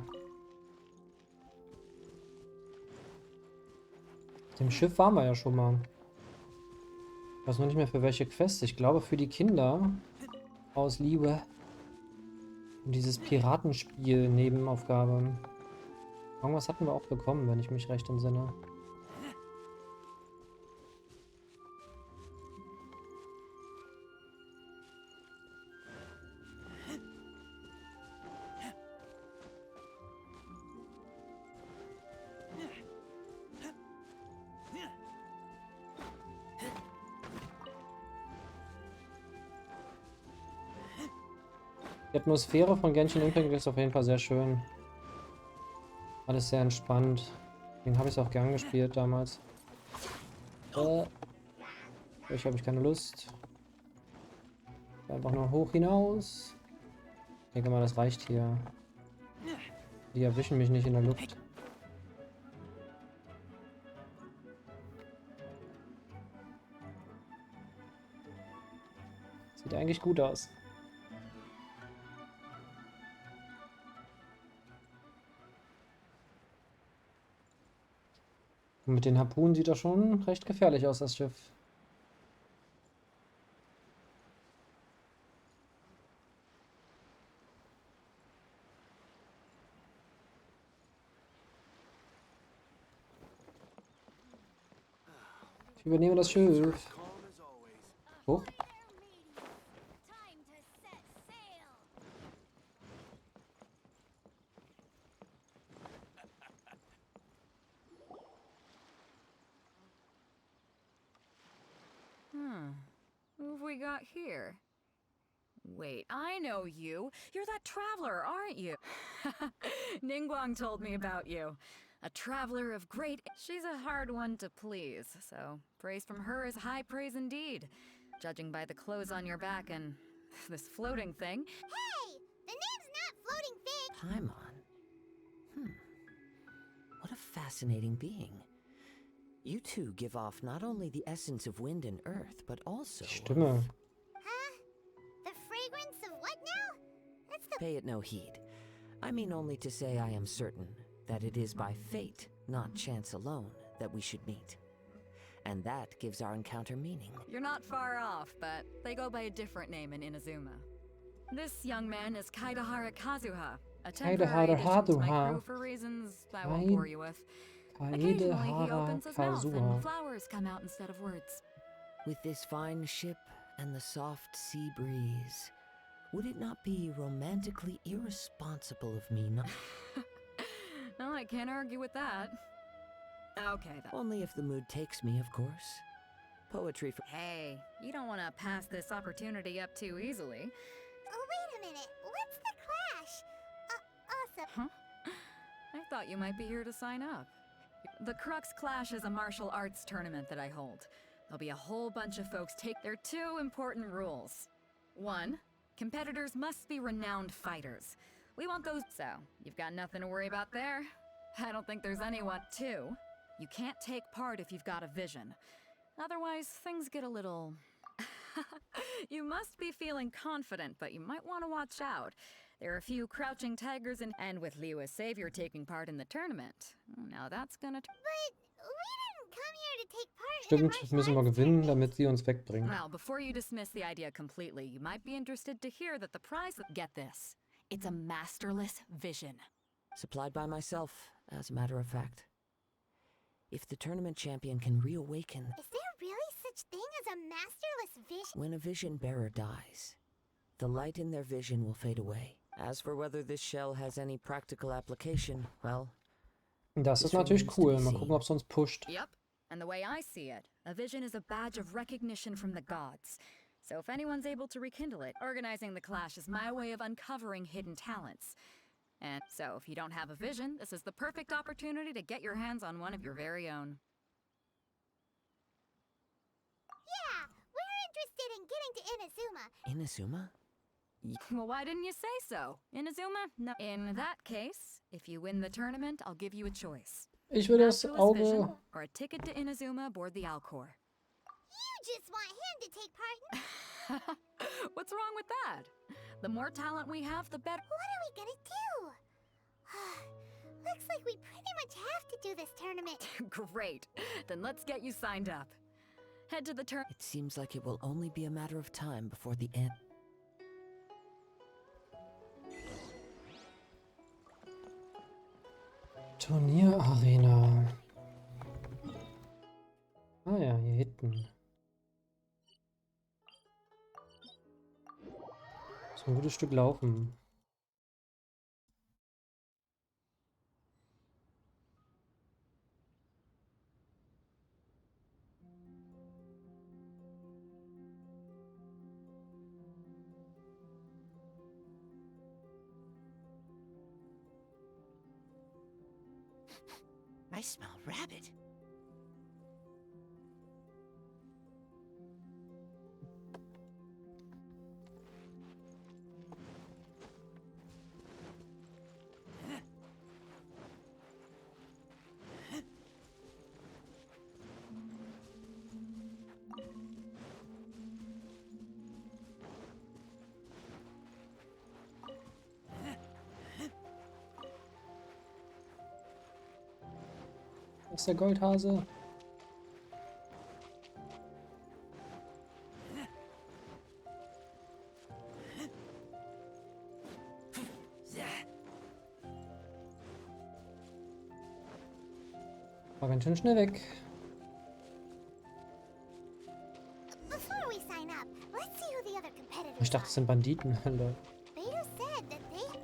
Auf dem Schiff waren wir ja schon mal. Ich weiß noch nicht mehr für welche Quest. Ich glaube für die Kinder aus Liebe. Und dieses Piratenspiel Nebenaufgabe. Irgendwas hatten wir auch bekommen, wenn ich mich recht entsinne. Die Atmosphäre von Genshin Impact ist auf jeden Fall sehr schön. Alles sehr entspannt. Deswegen habe ich es auch gern gespielt damals. Ich habe keine Lust. Einfach nur hoch hinaus. Ich denke mal, das reicht hier. Die erwischen mich nicht in der Luft. Sieht eigentlich gut aus. Und mit den Harpunen sieht das schon recht gefährlich aus, das Schiff. Ich übernehme das Schiff. Hoch. Time to set sail. Who have we got here? Wait, I know you. You're that traveler, aren't you? Ningguang told me about you. A traveler of great... She's a hard one to please, so praise from her is high praise indeed. Judging by the clothes on your back and this floating thing. Hey! The name's not Floating Fig! Paimon. What a fascinating being. You two give off not only the essence of wind and earth, but also... Stimme. Huh? The fragrance of what now? That's the... Pay it no heed. I mean only to say I am certain that it is by fate, not chance alone, that we should meet. And that gives our encounter meaning. You're not far off, but they go by a different name in Inazuma. This young man is Kaidahara Kazuha, a temporary addition to my crew for reasons I won't bore you with. Occasionally he opens his mouth and flowers come out instead of words. With this fine ship and the soft sea breeze, would it not be romantically irresponsible of me not... No, I can't argue with that. Okay, then. Only if the mood takes me, of course. Poetry for... Hey, you don't want to pass this opportunity up too easily. Oh, wait a minute. What's the clash? Also... Huh? I thought you might be here to sign up. The Crux Clash is a martial arts tournament that I hold. There'll be a whole bunch of folks take their two important rules. 1, competitors must be renowned fighters. We want those, so you've got nothing to worry about there. I don't think there's anyone. 2, you can't take part if you've got a vision. Otherwise, things get a little... You must be feeling confident, but you might want to watch out. There are a few crouching tigers and with Liu as savior taking part in the tournament. Now that's gonna... But we didn't come here to take part in a Stimmt, martial müssen wir arts gewinnen, tournament. damit sie uns wegbringen. Well, before you dismiss the idea completely, you might be interested to hear that the prize... Get this. It's a masterless vision. Supplied by myself, as a matter of fact. If the tournament champion can reawaken... Is there really such thing as a masterless vision? When a vision bearer dies, the light in their vision will fade away. As for whether this shell has any practical application, well... Das ist natürlich cool. Mal gucken, ob es uns pusht. Yep. And the way I see it, a vision is a badge of recognition from the gods. So if anyone's able to rekindle it, organizing the clash is my way of uncovering hidden talents. And so if you don't have a vision, this is the perfect opportunity to get your hands on one of your very own. Yeah, we're interested in getting to Inazuma. Inazuma? Well, why didn't you say so? Inazuma? No. In that case, if you win the tournament, I'll give you a choice. Ich will das Masterless vision Auge... or a ticket to Inazuma aboard the Alcor. You just want him to take part in... What's wrong with that? The more talent we have, the better. What are we gonna do? Looks like we pretty much have to do this tournament. Great. Then let's get you signed up. Head to the It seems like it will only be a matter of time before the end. Turnierarena. Ah ja, hier hinten. So ein gutes Stück laufen. I smell rabbit. Das ist der Goldhase. War ganz schön schnell weg. Before we sign up, let's see who the other competitors Ich dachte, das sind Banditen. Alter. Beto said that they...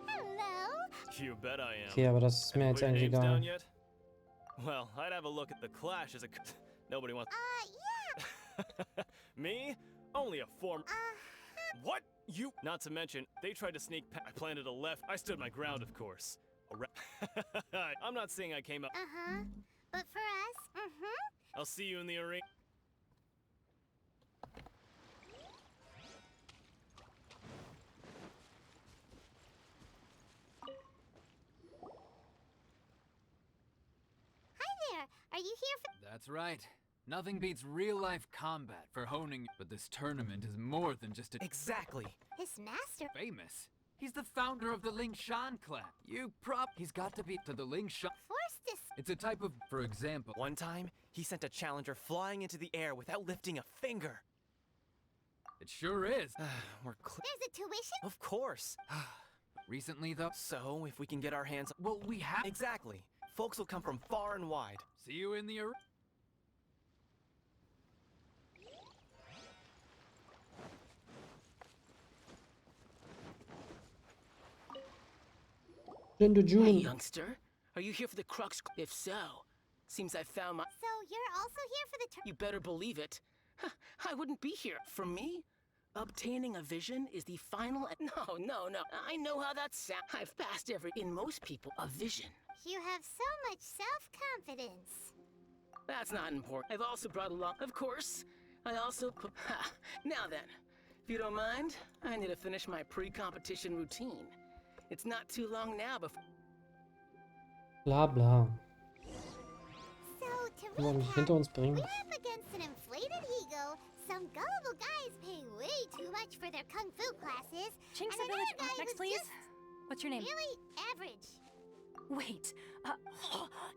Hello? You bet I am. Okay, aber das ist mir jetzt Put your eigentlich names down egal. yet? Well, I'd have a look at the Clash as a... Nobody wants... Yeah. Me? Only a form... What? You... Not to mention, they tried to sneak I planted a left. I stood my ground, of course. I'm not saying I came up... Uh-huh. But for us, I'll see you in the arena. Hi there. Are you here for... That's right. Nothing beats real-life combat for honing, but this tournament is more than just a— Exactly. His master? famous. He's the founder of the Ling Shan clan. He's got to be to the Ling Shan. Force this... It's a type of, for example— One time, he sent a challenger flying into the air without lifting a finger. It sure is. We're There's a tuition? Of course. Recently, though— So, if we can get our hands— Well, we have— Exactly. Folks will come from far and wide. See you in the arena. June. Hey, youngster. Are you here for the crux? If so, seems I found my— So you're also here for the You better believe it. I wouldn't be here. For me, obtaining a vision is the final— No. I know how that sounds. I've passed in most people, a vision. You have so much self-confidence. That's not important. I've also brought along— Of course. I also put— Now then, if you don't mind, I need to finish my pre-competition routine. It's not too long now before— Bla bla. So, to Wollen wir recap, hinter uns bringen. we're up against an inflated ego, some gullible guys paying way too much for their kung fu classes, Chinks and a Village. another guy Next, who's please. just What's your name? really average. Wait.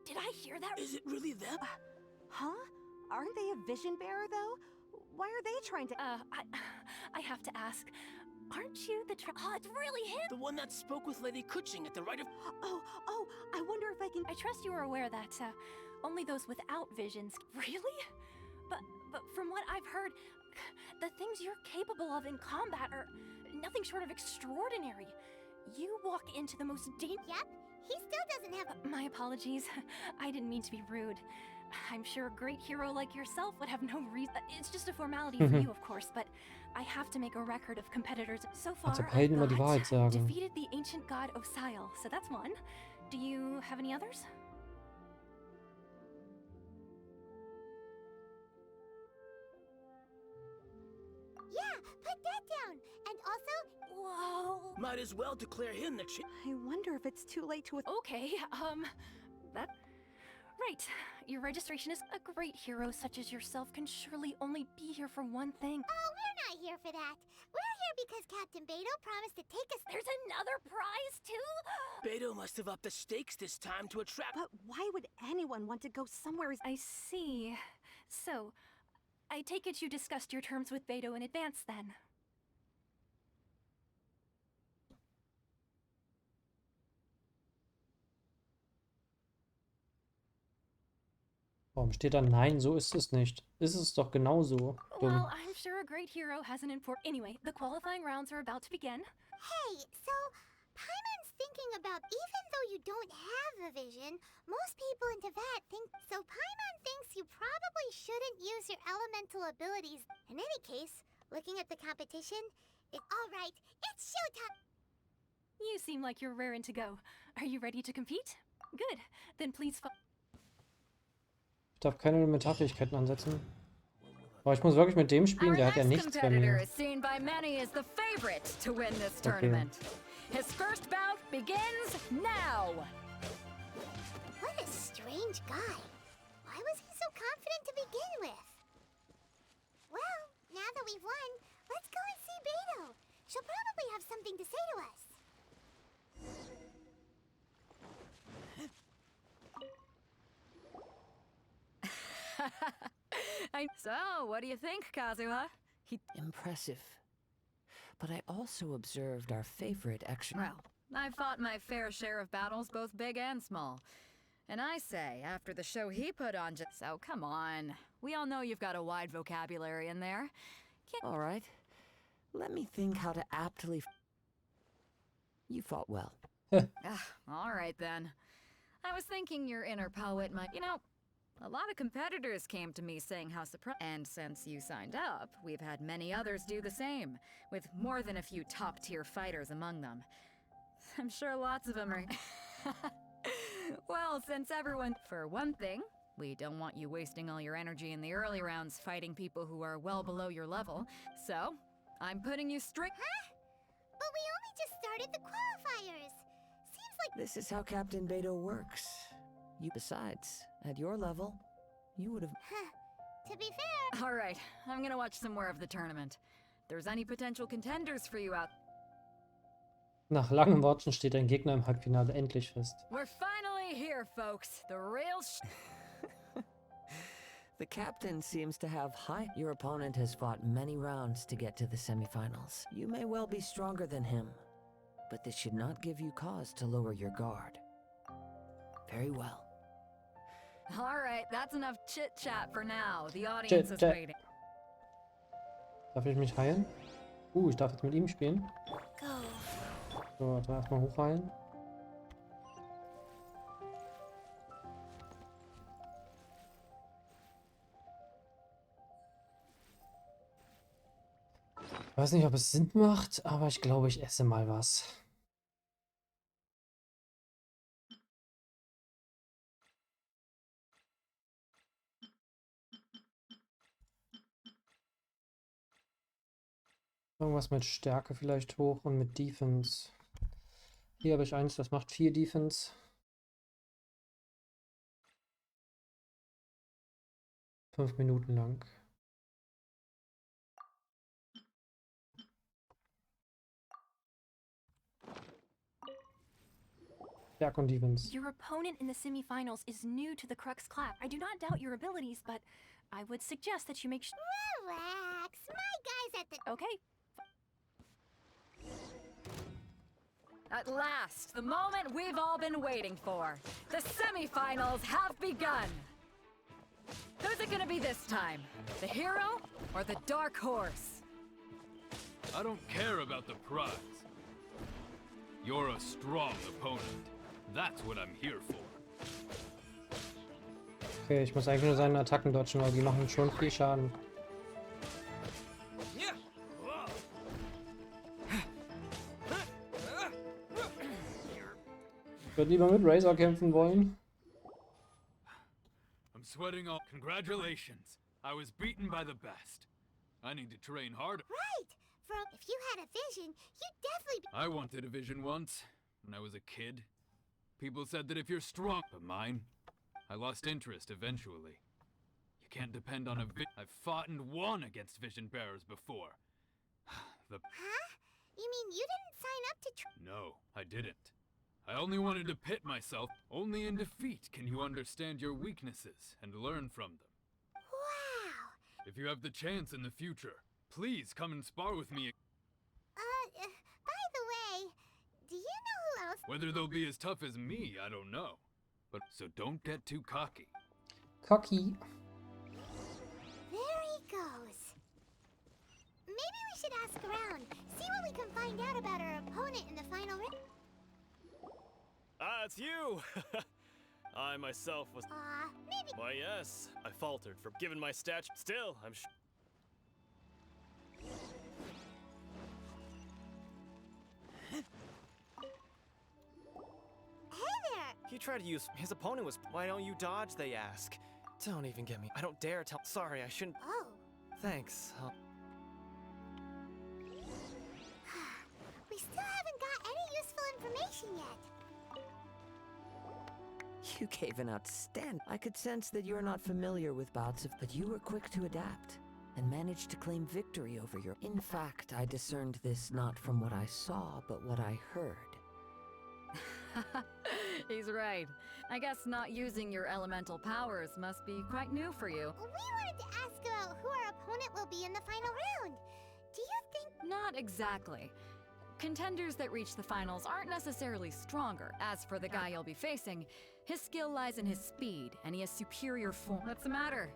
Did I hear that? Is it really them? Huh? Aren't they a vision bearer, though? Why are they trying to— I have to ask. Aren't you the Oh, it's really him! The one that spoke with Lady Kuching at the right of— Oh, I wonder if I can— I trust you are aware that, only those without visions— Really? But from what I've heard, the things you're capable of in combat are nothing short of extraordinary. You walk into the most dangerous— Yep, he still doesn't have— My apologies. I didn't mean to be rude. I'm sure a great hero like yourself would have no reason— It's just a formality for you, of course, but I have to make a record of competitors. So far, Als ob Helden immer die Wahrheit sagen. defeated the ancient god Osial, so that's one. Do you have any others? Yeah, put that down. And also... Whoa. Might as well declare him the I wonder if it's too late to— Okay, that... Right. Your registration is a great hero such as yourself can surely only be here for one thing. Oh, we're not here for that. We're here because Captain Beto promised to take us— There's another prize, too? Beto must have upped the stakes this time to attract— But why would anyone want to go somewhere I see. So, I take it you discussed your terms with Beto in advance, then? Warum steht da nein? So ist es nicht. Ist es doch genauso. Dumm. Well, I'm sure a great hero has an important— Anyway, the qualifying rounds are about to begin. Hey, so Paimon's thinking about even though you don't have a vision, most people in Teyvat think so. Paimon thinks you probably shouldn't use your elemental abilities. In any case, looking at the competition, all right, it's showtime. You seem like you're raring to go. Are you ready to compete? Good. Then please Ich darf keine Elementarfähigkeiten ansetzen. Aber ich muss wirklich mit dem spielen, der hat ja nichts bei competitor mir. is seen by many as the favorite to win this tournament. His first bout begins now. What a strange guy. Why was he so confident to begin with? Well, now that we've won, let's go and see Beto. She'll probably have something to say to us. So, what do you think, Kazuha? Impressive. But I also observed our favorite action. Well, I've fought my fair share of battles, both big and small. And I say, after the show he put on so come on. We all know you've got a wide vocabulary in there. All right. Let me think how to aptly... You fought well. All right then. I was thinking your inner poet might... You know, a lot of competitors came to me saying how surprised... And since you signed up, we've had many others do the same, with more than a few top-tier fighters among them. I'm sure lots of them are... Well, since everyone... For one thing, we don't want you wasting all your energy in the early rounds fighting people who are well below your level, so I'm putting you straight... Huh? But we only just started the qualifiers. Seems like... This is how Captain Beto works. Besides, at your level, you would have... To be fair... All right, I'm gonna watch some more of the tournament. If there's any potential contenders for you out... Nach langen Worten steht ein Gegner im Halbfinale endlich fest. We're finally here, folks. The real The captain seems to have high... Your opponent has fought many rounds to get to the semifinals. You may well be stronger than him, but this should not give you cause to lower your guard. Very well. All right, that's enough chit-chat for now. The audience is waiting. Darf ich mich heilen? Ich darf jetzt mit ihm spielen. So, warte, erstmal hochheilen. Ich weiß nicht, ob es Sinn macht, aber ich glaube, ich esse mal was. Irgendwas mit Stärke vielleicht hoch und mit Defense. Hier habe ich eins, das macht 4 Defense. 5 Minuten lang. Stärke und Defense. Your opponent in the semifinals is new to the Crux class. I do not doubt your abilities, but I would suggest that you make Relax. My guy's at the... Okay. At last, the moment we've all been waiting for. The semifinals have begun. Who's it gonna be this time? The hero or the dark horse? I don't care about the prize. You're a strong opponent. That's what I'm here for. Okay, ich muss eigentlich nur seine Attacken dodgen, weil die machen schon viel Schaden. Ich würde lieber mit Razor kämpfen wollen. I'm sweating all. Congratulations. I was beaten by the best. I need to train harder. Right! If you had a vision, you'd definitely... I wanted a vision once, when I was a kid. People said that if you're strong... But mine? I lost interest eventually. You can't depend on a I've fought and won against vision bearers before. Huh? You mean you didn't sign up to No, I didn't. I only wanted to pit myself. Only in defeat can you understand your weaknesses and learn from them. Wow! If you have the chance in the future, please come and spar with me. By the way, do you know who else? Whether they'll be as tough as me, I don't know. But so don't get too cocky. Cocky. There he goes. Maybe we should ask around, see what we can find out about our opponent in the final round. Ah, it's you! I myself was... maybe... Why, yes. I faltered for given my stature. Still, I'm Hey there! He tried to use... His opponent was... Why don't you dodge, they ask. Don't even get me... I don't dare tell... Sorry, I shouldn't... Oh. Thanks. We still haven't got any useful information yet. You gave an outstanding... I could sense that you're not familiar with bouts of... But you were quick to adapt, and managed to claim victory over your... In fact, I discerned this not from what I saw, but what I heard. He's right. I guess not using your elemental powers must be quite new for you. We wanted to ask about who our opponent will be in the final round. Do you think... Not exactly. Contenders that reach the finals aren't necessarily stronger. As for the guy you'll be facing, his skill lies in his speed, and he has superior form. What's the matter?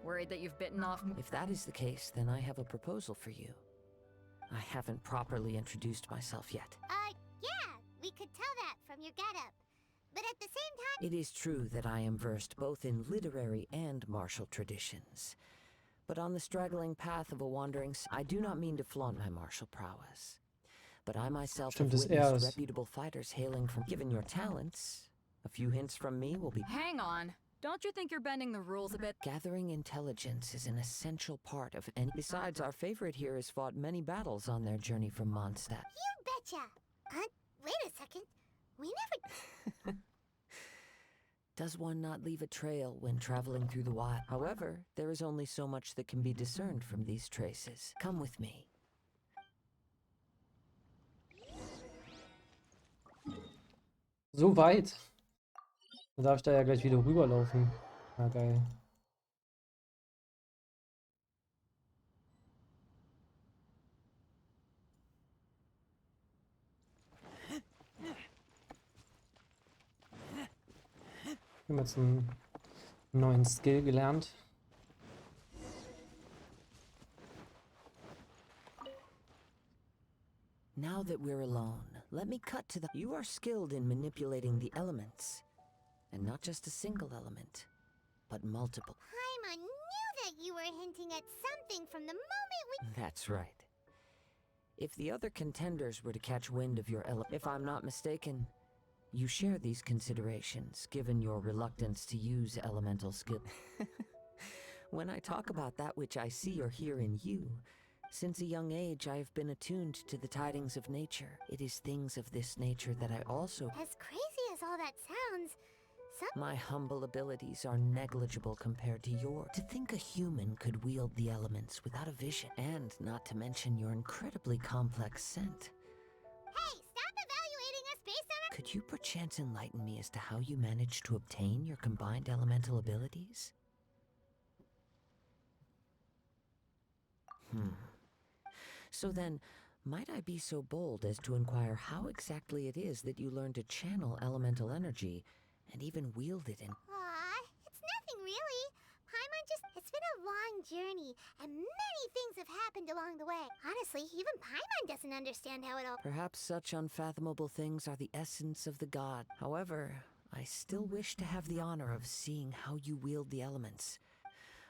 Worried that you've bitten off... If that is the case, then I have a proposal for you. I haven't properly introduced myself yet. Yeah, we could tell that from your getup. But at the same time... It is true that I am versed both in literary and martial traditions. But on the straggling path of a wandering... I do not mean to flaunt my martial prowess. But I myself have witnessed reputable fighters hailing from... Given your talents, a few hints from me will be... Hang on. Don't you think you're bending the rules a bit? Gathering intelligence is an essential part of any... Besides, our favorite here has fought many battles on their journey from Mondstadt. You betcha! Wait a second. We never... Does one not leave a trail when traveling through the wild? However, there is only so much that can be discerned from these traces. Come with me. So weit. Dann darf ich da ja gleich wieder rüberlaufen. Na geil. Ich habe jetzt einen neuen Skill gelernt. Now that we're alone, let me cut to the... You are skilled in manipulating the elements. And not just a single element, but multiple. Paimon knew that you were hinting at something from the moment we... That's right. If the other contenders were to catch wind of your if I'm not mistaken, you share these considerations, given your reluctance to use elemental skill. When I talk about that which I see or hear in you, since a young age I have been attuned to the tidings of nature. It is things of this nature that I also... As crazy as all that sounds... My humble abilities are negligible compared to yours. To think a human could wield the elements without a vision, and not to mention your incredibly complex scent. Hey, stop evaluating us based on our... Could you perchance enlighten me as to how you managed to obtain your combined elemental abilities? So then, might I be so bold as to inquire how exactly it is that you learned to channel elemental energy and even wield it in... Aw, it's nothing really. Paimon just... It's been a long journey, and many things have happened along the way. Honestly, even Paimon doesn't understand how it all... Perhaps such unfathomable things are the essence of the god. However, I still wish to have the honor of seeing how you wield the elements.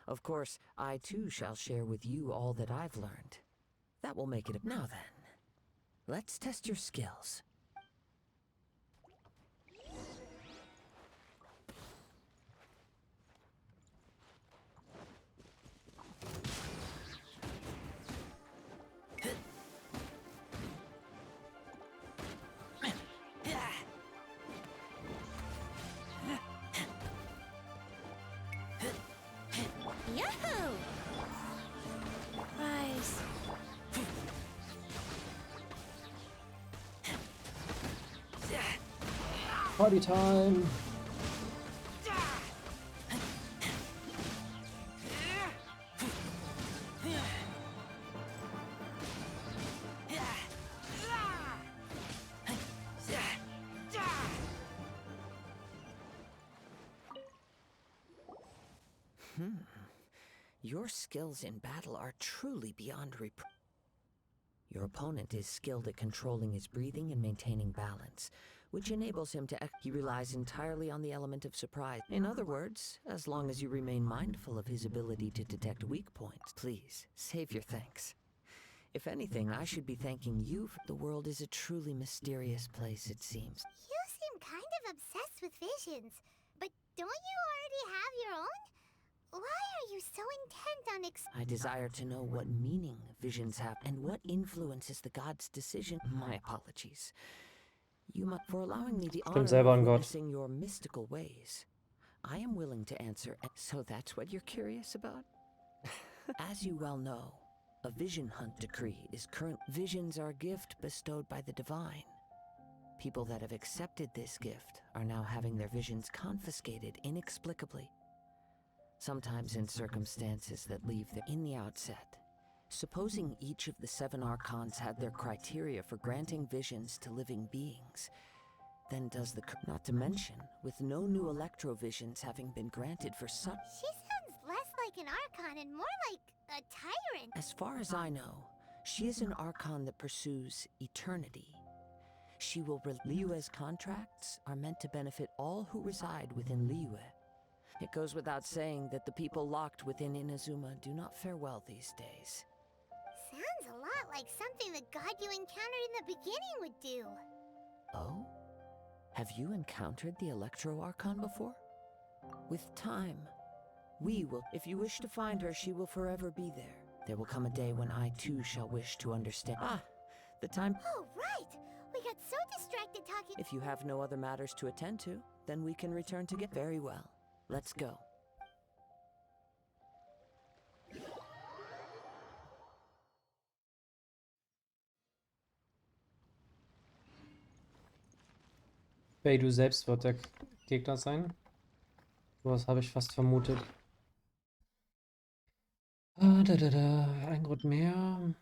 Of course, I too shall share with you all that I've learned. That will make it up. Now then, let's test your skills. Yahoo! Rise. Party time! Your skills in battle are truly beyond Your opponent is skilled at controlling his breathing and maintaining balance, which enables him to he relies entirely on the element of surprise. In other words, as long as you remain mindful of his ability to detect weak points, please, save your thanks. If anything, I should be thanking you for the world is a truly mysterious place, it seems. You seem kind of obsessed with visions, but don't you already have your own? Why are you so intent on I desire to know what meaning visions have and what influences the god's decision. My apologies. You must for allowing me the honor of witnessing your mystical ways. I am willing to answer. So that's what you're curious about? As you well know, a vision hunt decree is current. Visions are a gift bestowed by the divine. People that have accepted this gift are now having their visions confiscated inexplicably. sometimes in circumstances that leave them in the outset. Supposing each of the 7 archons had their criteria for granting visions to living beings, then does the... Not to mention, with no new electrovisions having been granted for such... She sounds less like an Archon and more like a tyrant. As far as I know, she is an Archon that pursues eternity. She will... Liyue's contracts are meant to benefit all who reside within Liyue. It goes without saying that the people locked within Inazuma do not fare well these days. Sounds a lot like something the god you encountered in the beginning would do. Oh? Have you encountered the Electro Archon before? With time, we will... If you wish to find her, she will forever be there. There will come a day when I too shall wish to understand... Ah! The time... Oh, right! We got so distracted talking... If you have no other matters to attend to, then we can return to get... Very well. Let's go. Beidou selbst wird der Gegner sein. Was habe ich fast vermutet. Ein Grund mehr.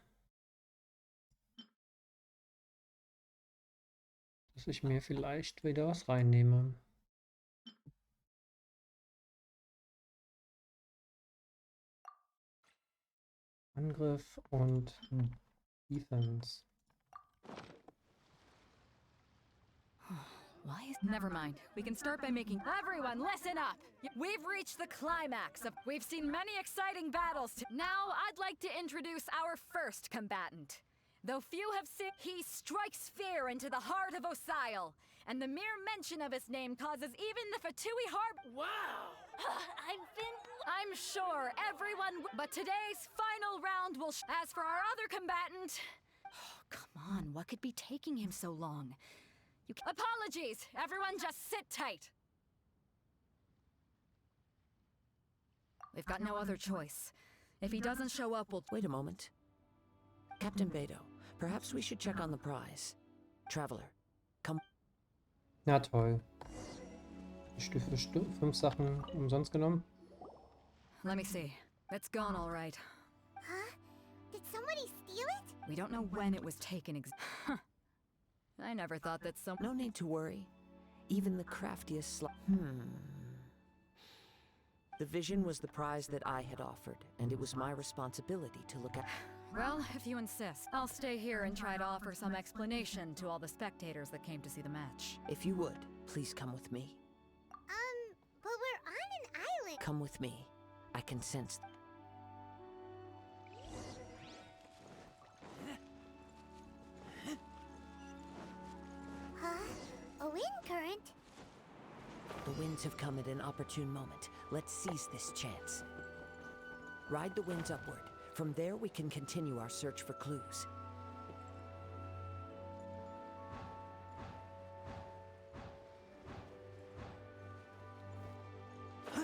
Dass ich mir vielleicht wieder was reinnehme. Angriff und Defense. Why is... Never mind. We can start by making... Everyone, listen up! We've reached the climax of... We've seen many exciting battles. Now, I'd like to introduce our first combatant. Though few have seen... He strikes fear into the heart of Osile, and the mere mention of his name causes even the Fatui Harp... Wow! I'm sure everyone... But today's final round will... As for our other combatant... Oh, come on, what could be taking him so long? Apologies! Everyone just sit tight! We've got no other choice. If he doesn't show up, we'll... Wait a moment. Captain Beidou, perhaps we should check on the prize. Traveler, come... Na toll. Stück für Stück 5 Sachen umsonst genommen. Let me see. It's gone all right. Huh? Did somebody steal it? We don't know when it was taken I never thought that some... No need to worry. Even the craftiest The vision was the prize that I had offered, and it was my responsibility to look at... Well, if you insist, I'll stay here and try to offer some explanation to all the spectators that came to see the match. If you would, please come with me. But we're on an island. Come with me. I can sense... Huh? A wind current? The winds have come at an opportune moment. Let's seize this chance. Ride the winds upward. From there, we can continue our search for clues. By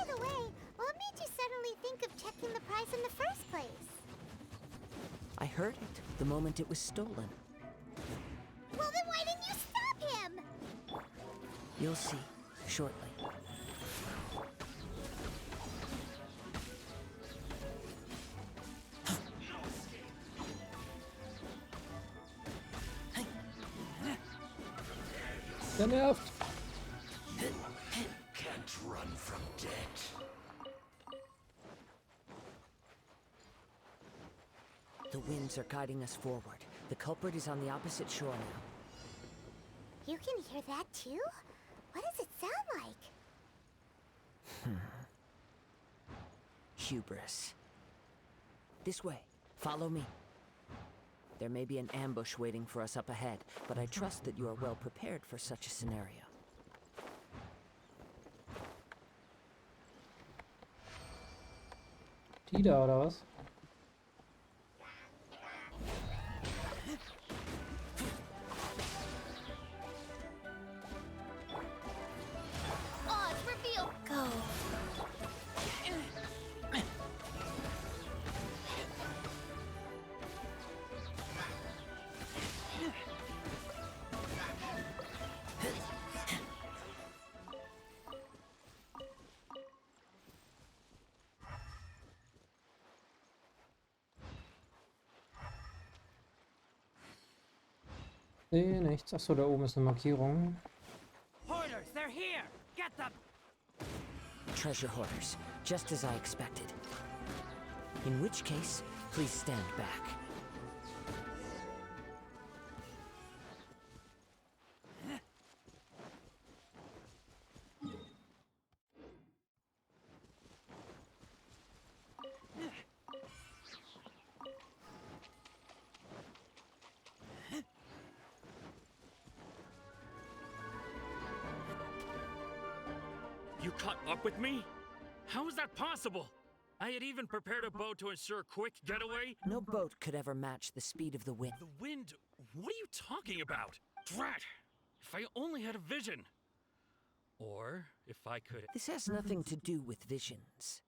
the way, what made you suddenly think of checking the prize in the first place? I heard it the moment it was stolen. Well, then why didn't you stop him? You'll see, shortly. Der nervt. Can't run from death. The winds are guiding us forward. The culprit is on the opposite shore now. You can hear that too? What does it sound like? Hubris. This way. Follow me. There may be an ambush waiting for us up ahead, but I trust that you are well prepared for such a scenario. Die da, oder was? Odds reveal. Go. Nee, nichts. Achso, da oben ist eine Markierung. Hoarders, they're here! Get them! Treasure hoarders, just as I expected. In which case, please stand back. You caught up with me? How is that possible? I had even prepared a boat to ensure a quick getaway. No boat could ever match the speed of the wind. The wind? What are you talking about? Drat! If I only had a vision. Or if I could... This has nothing to do with visions.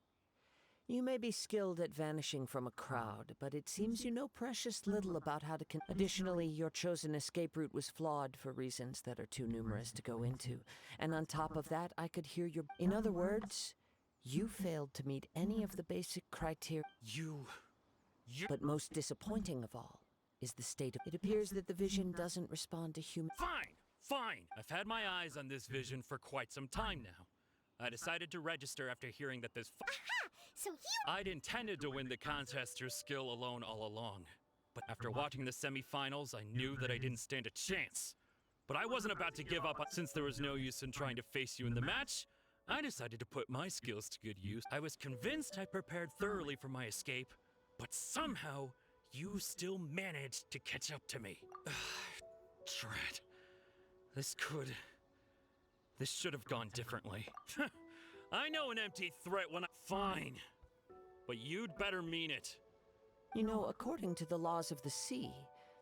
You may be skilled at vanishing from a crowd, but it seems you know precious little about how to Additionally, your chosen escape route was flawed for reasons that are too numerous to go into. And on top of that, I could hear your... In other words, you failed to meet any of the basic criteria. You... But most disappointing of all is the state of... It appears that the vision doesn't respond to human... Fine! Fine! I've had my eyes on this vision for quite some time now. I decided to register after hearing that this... So you... I'd intended to win the contest through skill alone all along. But after watching the semi-finals, I knew that I didn't stand a chance. But I wasn't about to give up since there was no use in trying to face you in the match. I decided to put my skills to good use. I was convinced I prepared thoroughly for my escape, but somehow, you still managed to catch up to me. Drat. This should have gone differently. I know an empty threat when Fine. But you'd better mean it. You know, according to the laws of the sea,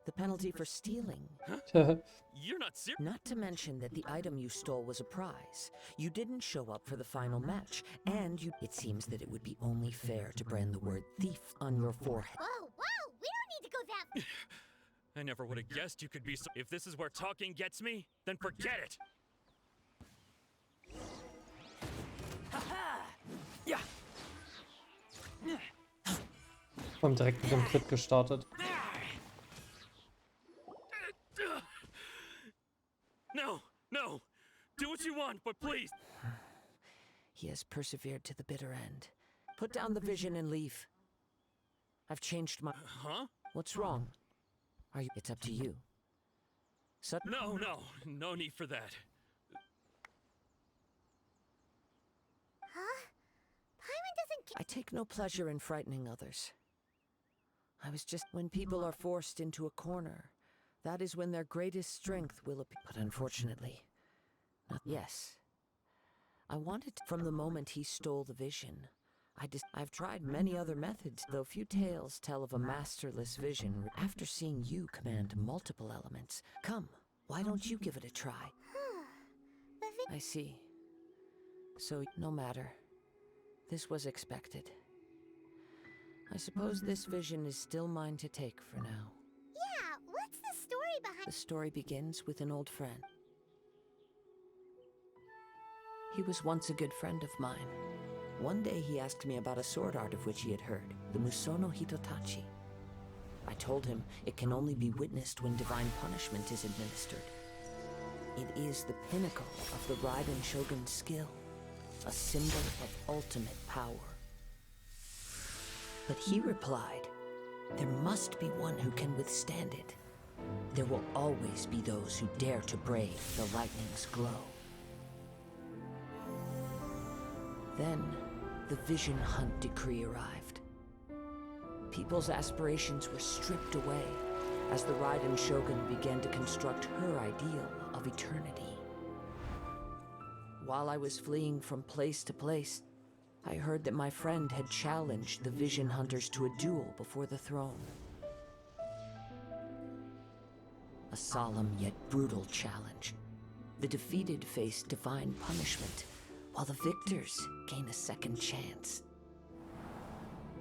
the penalty for stealing... You're not serious? Not to mention that the item you stole was a prize. You didn't show up for the final match, and you... It seems that it would be only fair to brand the word thief on your forehead. Whoa, whoa! We don't need to go that... I never would have guessed you could be so... If this is where talking gets me, then forget it! Wir haben direkt mit dem Crit gestartet. No, no! Do what you want, but please! He has persevered to the bitter end. Put down the vision and leave. I've changed my... Huh? What's wrong? Are you... It's up to you. No, no need for that. Huh? Paimon doesn't... I take no pleasure in frightening others. I was just... When people are forced into a corner, that is when their greatest strength will appear. But unfortunately, not... Yes. I wanted to... From the moment he stole the vision, I've tried many other methods, though few tales tell of a masterless vision after seeing you command multiple elements. Come, why don't you give it a try? I see. So, no matter. This was expected. I suppose this vision is still mine to take for now. Yeah, what's the story behind... The story begins with an old friend. He was once a good friend of mine. One day he asked me about a sword art of which he had heard, the Musono Hitotachi. I told him it can only be witnessed when divine punishment is administered. It is the pinnacle of the Raiden Shogun's skill, a symbol of ultimate power. But he replied, there must be one who can withstand it. There will always be those who dare to brave the lightning's glow. Then, the Vision Hunt decree arrived. People's aspirations were stripped away as the Raiden Shogun began to construct her ideal of eternity. While I was fleeing from place to place, I heard that my friend had challenged the Vision Hunters to a duel before the throne. A solemn yet brutal challenge. The defeated face divine punishment, while the victors gain a second chance.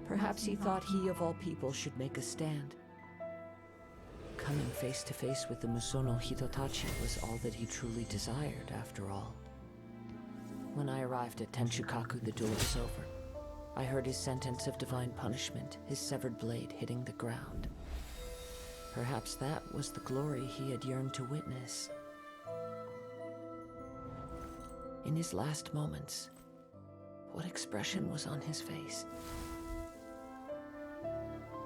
Perhaps he thought he of all people should make a stand. Coming face to face with the Musono Hitotachi was all that he truly desired, after all. When I arrived at Tenshukaku, the duel was over. I heard his sentence of divine punishment, his severed blade hitting the ground. Perhaps that was the glory he had yearned to witness. In his last moments, what expression was on his face?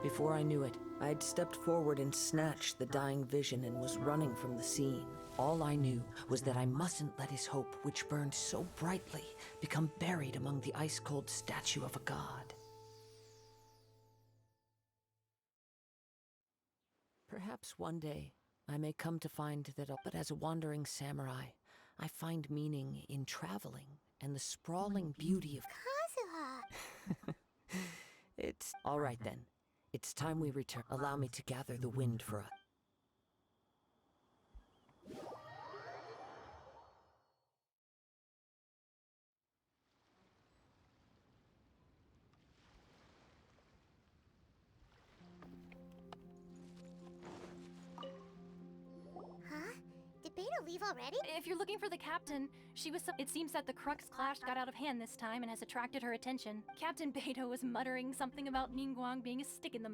Before I knew it, I had stepped forward and snatched the dying vision and was running from the scene. All I knew was that I mustn't let his hope, which burned so brightly, become buried among the ice-cold statue of a god. Perhaps one day, I may come to find that, but as a wandering samurai, I find meaning in traveling and the sprawling beauty of Kazuha! It's all right then. It's time we return. Allow me to gather the wind for us. Huh? Did Beta leave already? If you're looking for the captain, it seems that the Crux clash got out of hand this time and has attracted her attention. Captain Beto was muttering something about Ningguang being a stick in the...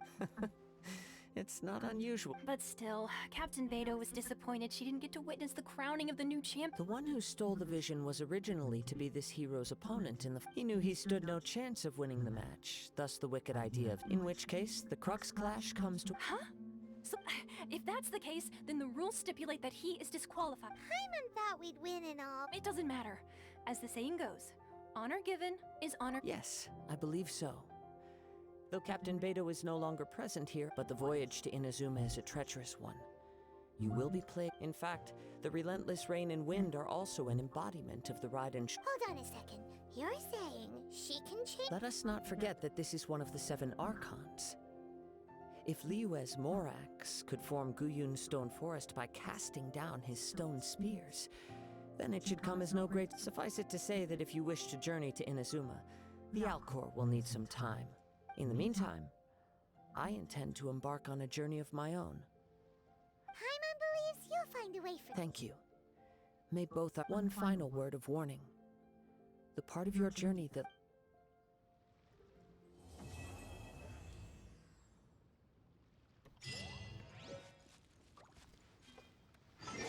It's not unusual. But still, Captain Beto was disappointed she didn't get to witness the crowning of the new champ. The one who stole the vision was originally to be this hero's opponent in the... He knew he stood no chance of winning the match, thus the wicked idea of... In which case, the Crux clash comes to... Huh? So, if that's the case, then the rules stipulate that he is disqualified. Paimon thought we'd win and all. It doesn't matter. As the saying goes, honor given is honor... Yes, I believe so. Though Captain Beto is no longer present here, but the voyage to Inazuma is a treacherous one. You will be plagued. In fact, the relentless rain and wind are also an embodiment of the ride and... Hold on a second. You're saying she can change... Let us not forget that this is one of the 7 Archons. If Liyue's Morax could form Guyun's stone forest by casting down his stone spears, then it should come as no great... Suffice it to say that if you wish to journey to Inazuma, the Alcor will need some time. In the meantime, I intend to embark on a journey of my own. Paimon believes you'll find a way for... Thank you. May both... One final word of warning. The part of your journey that...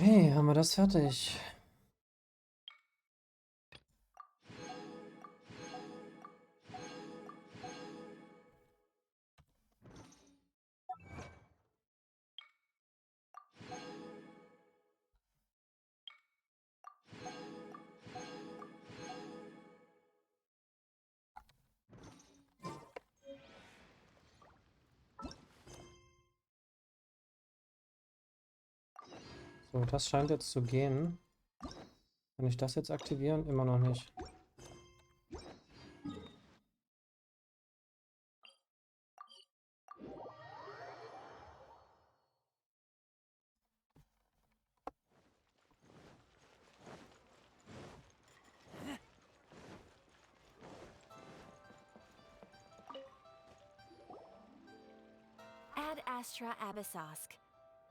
Okay, haben wir das fertig. So, das scheint jetzt zu gehen. Kann ich das jetzt aktivieren? Immer noch nicht. Ad Astra Abyssosk.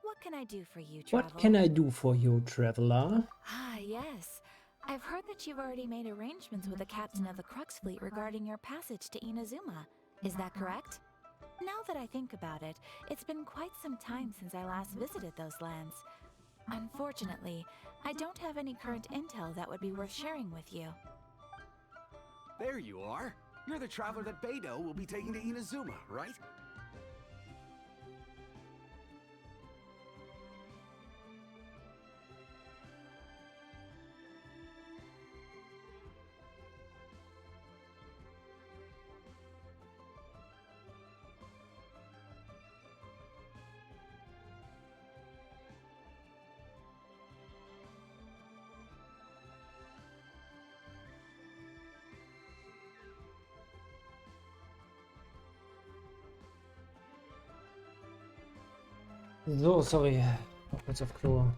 What can I do for you, traveler? What can I do for you, traveler? Ah, yes. I've heard that you've already made arrangements with the captain of the Crux fleet regarding your passage to Inazuma. Is that correct? Now that I think about it, it's been quite some time since I last visited those lands. Unfortunately, I don't have any current intel that would be worth sharing with you. There you are. You're the traveler that Beto will be taking to Inazuma, right? So, sorry. Noch kurz auf Klo.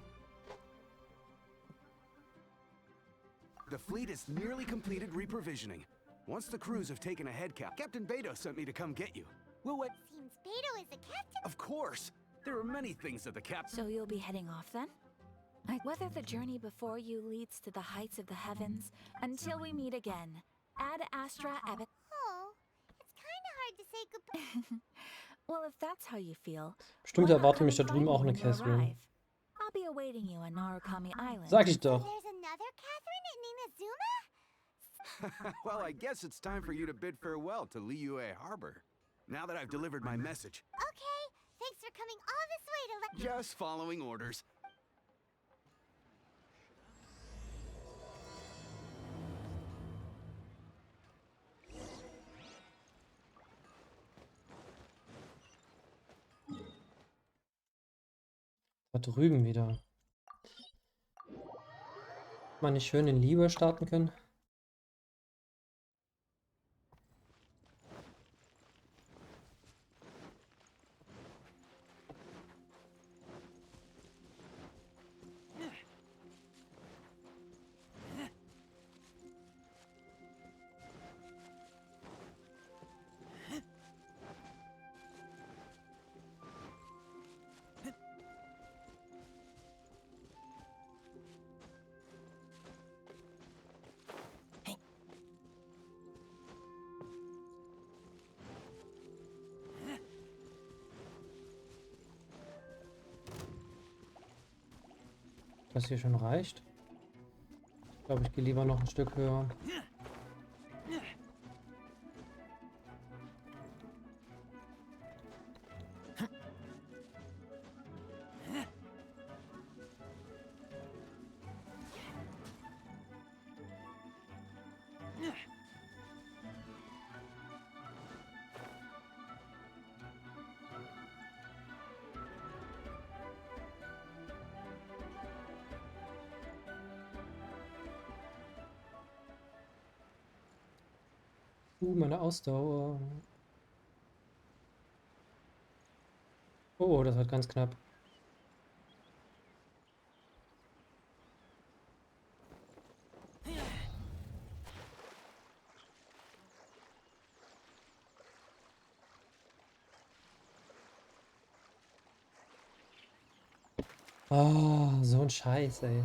The fleet is nearly completed reprovisioning. Once the crews have taken a head count, Captain Beto sent me to come get you. We'll wait. Seems Beto is the captain. Of course. There are many things that the captain... So you'll be heading off then? Whether the journey before you leads to the heights of the heavens, until we meet again, Ad Astra Abbot... Oh, it's kind of hard to say goodbye. Well, if that's how you feel, Bestimmt why not erwartet come mich da and drüben find auch me eine when you Catherine. arrive? I'll be awaiting you on Narukami Island. Sag ich doch. There's another Catherine at Ninazuma? Well, I guess it's time for you to bid farewell to Liyue Harbor. Now that I've delivered my message. Okay, thanks for coming all this way to let... Just following orders. Da drüben wieder. Man nicht schön in Liebe starten können? Das hier schon reicht. Ich glaube, ich gehe lieber noch ein Stück höher. Meine Ausdauer. Oh, das wird ganz knapp. Ah, so ein Scheiß, ey.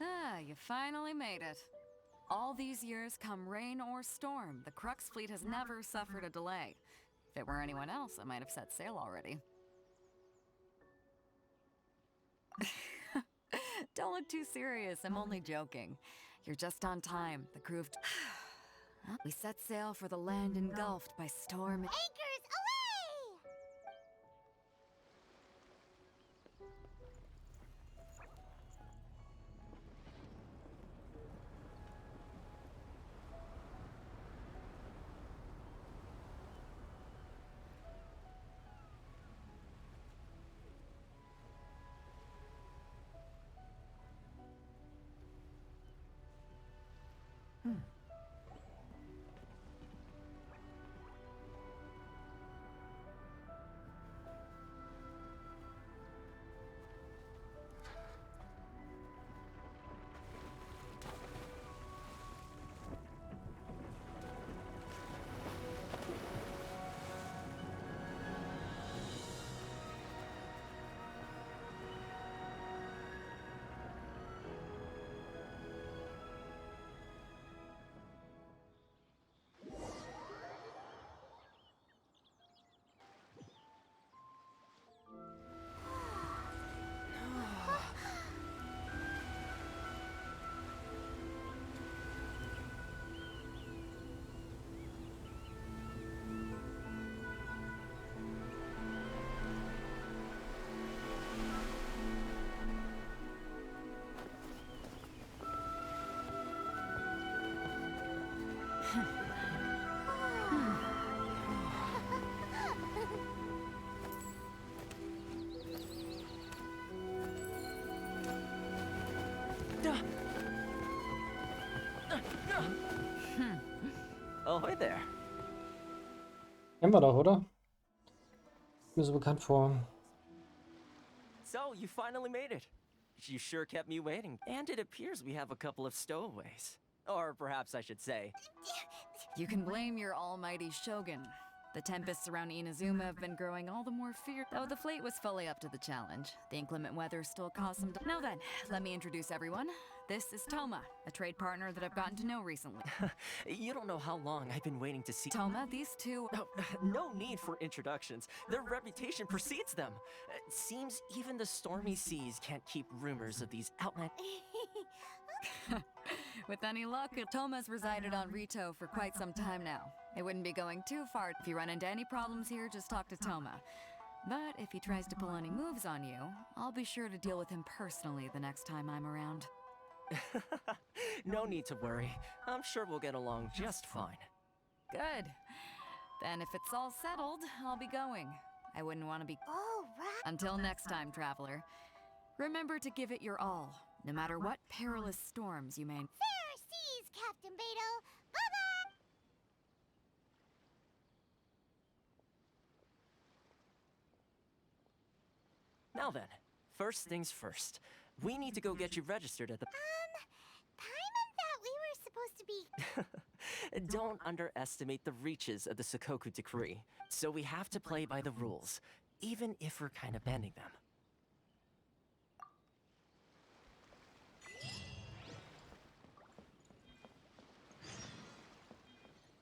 Ah, you finally made it. All these years, come rain or storm, the Crux fleet has never suffered a delay. If it were anyone else, I might have set sail already. Don't look too serious, I'm only joking. You're just on time. The crew of... We set sail for the land engulfed by storm... Anchors, away! Oh, hey there. Kennen wir doch, oder? Mir so bekannt vor. So, you finally made it. You sure kept me waiting. And it appears we have a couple of stowaways. Or perhaps I should say... You can blame your almighty shogun. The tempests around Inazuma have been growing all the more fierce. Though the fleet was fully up to the challenge, the inclement weather still caused some... Now then, let me introduce everyone. This is Toma, a trade partner that I've gotten to know recently. You don't know how long I've been waiting to see... Toma, these two... No need for introductions. Their reputation precedes them. It seems even the stormy seas can't keep rumors of these outland... With any luck, Toma's resided on Rito for quite some time now. It wouldn't be going too far. If you run into any problems here, just talk to Toma. But if he tries to pull any moves on you, I'll be sure to deal with him personally the next time I'm around. No need to worry. I'm sure we'll get along just fine. Good. Then if it's all settled, I'll be going. I wouldn't want to be... All right. Until next time, traveler. Remember to give it your all, no matter what perilous storms you may... Fair seas, Captain Beto. Bye-bye. Now then, first things first. We need to go get you registered at the... Paimon thought we were supposed to be... Don't underestimate the reaches of the Sakoku Decree. So we have to play by the rules, even if we're kind of bending them.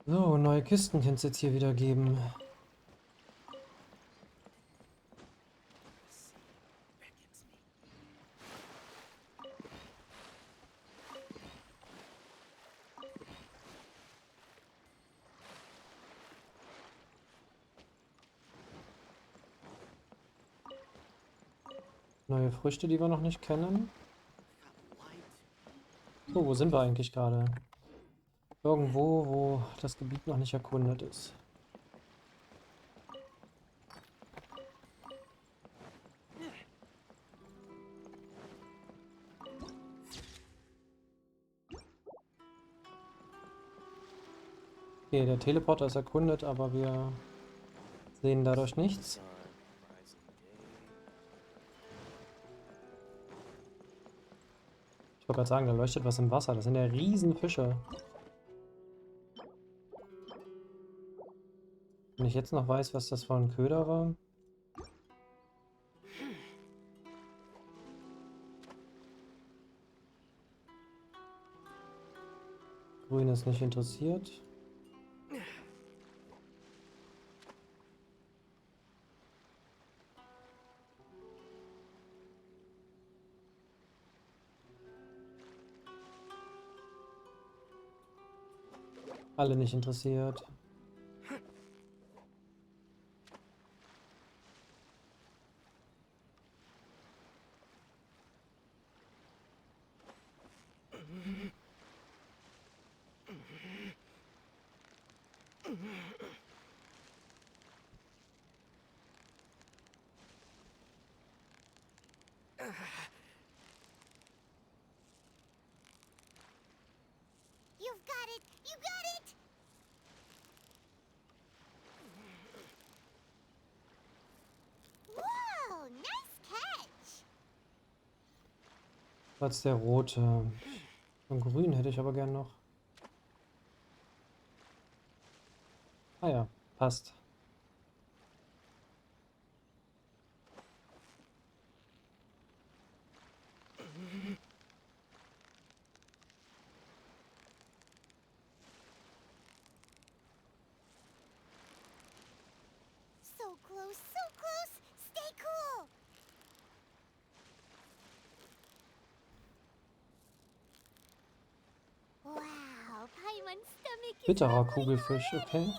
So, neue Kisten kann es jetzt hier wieder geben. Neue Früchte, die wir noch nicht kennen. So, wo sind wir eigentlich gerade? Irgendwo, wo das Gebiet noch nicht erkundet ist. Okay, der Teleporter ist erkundet, aber wir sehen dadurch nichts. Ich wollte gerade sagen, da leuchtet was im Wasser. Das sind ja Riesenfische. Wenn ich jetzt noch weiß, was das für ein Köder war. Grün ist nicht interessiert. Alle nicht interessiert. You've got it! You got it! Whoa! Nice catch! Was der rote? Und grün hätte ich aber gern noch. Ah ja, passt. So close, so close! Stay cool! Wow, Paimon's stomach is Bitterer Kugelfisch, okay.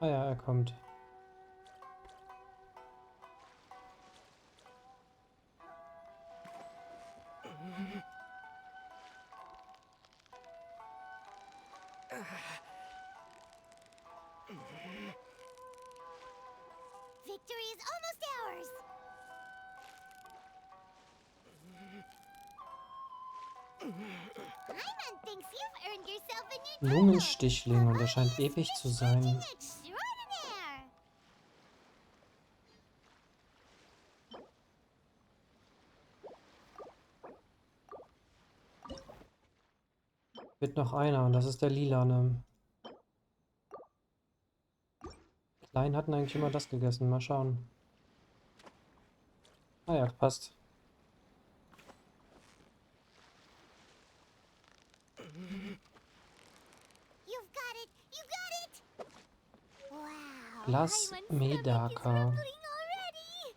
Ah ja, er kommt. Victory is almost ours. Paimon thinks you've earned yourself a new Blumenstichling und er scheint ewig zu sein. extraordinaire. Wird noch einer und das ist der lilane. Klein hatten eigentlich immer das gegessen. Mal schauen. Ah ja, passt. You've got it. You got it. Wow. Glas Paimon's Medaka. stomach is rumbling already.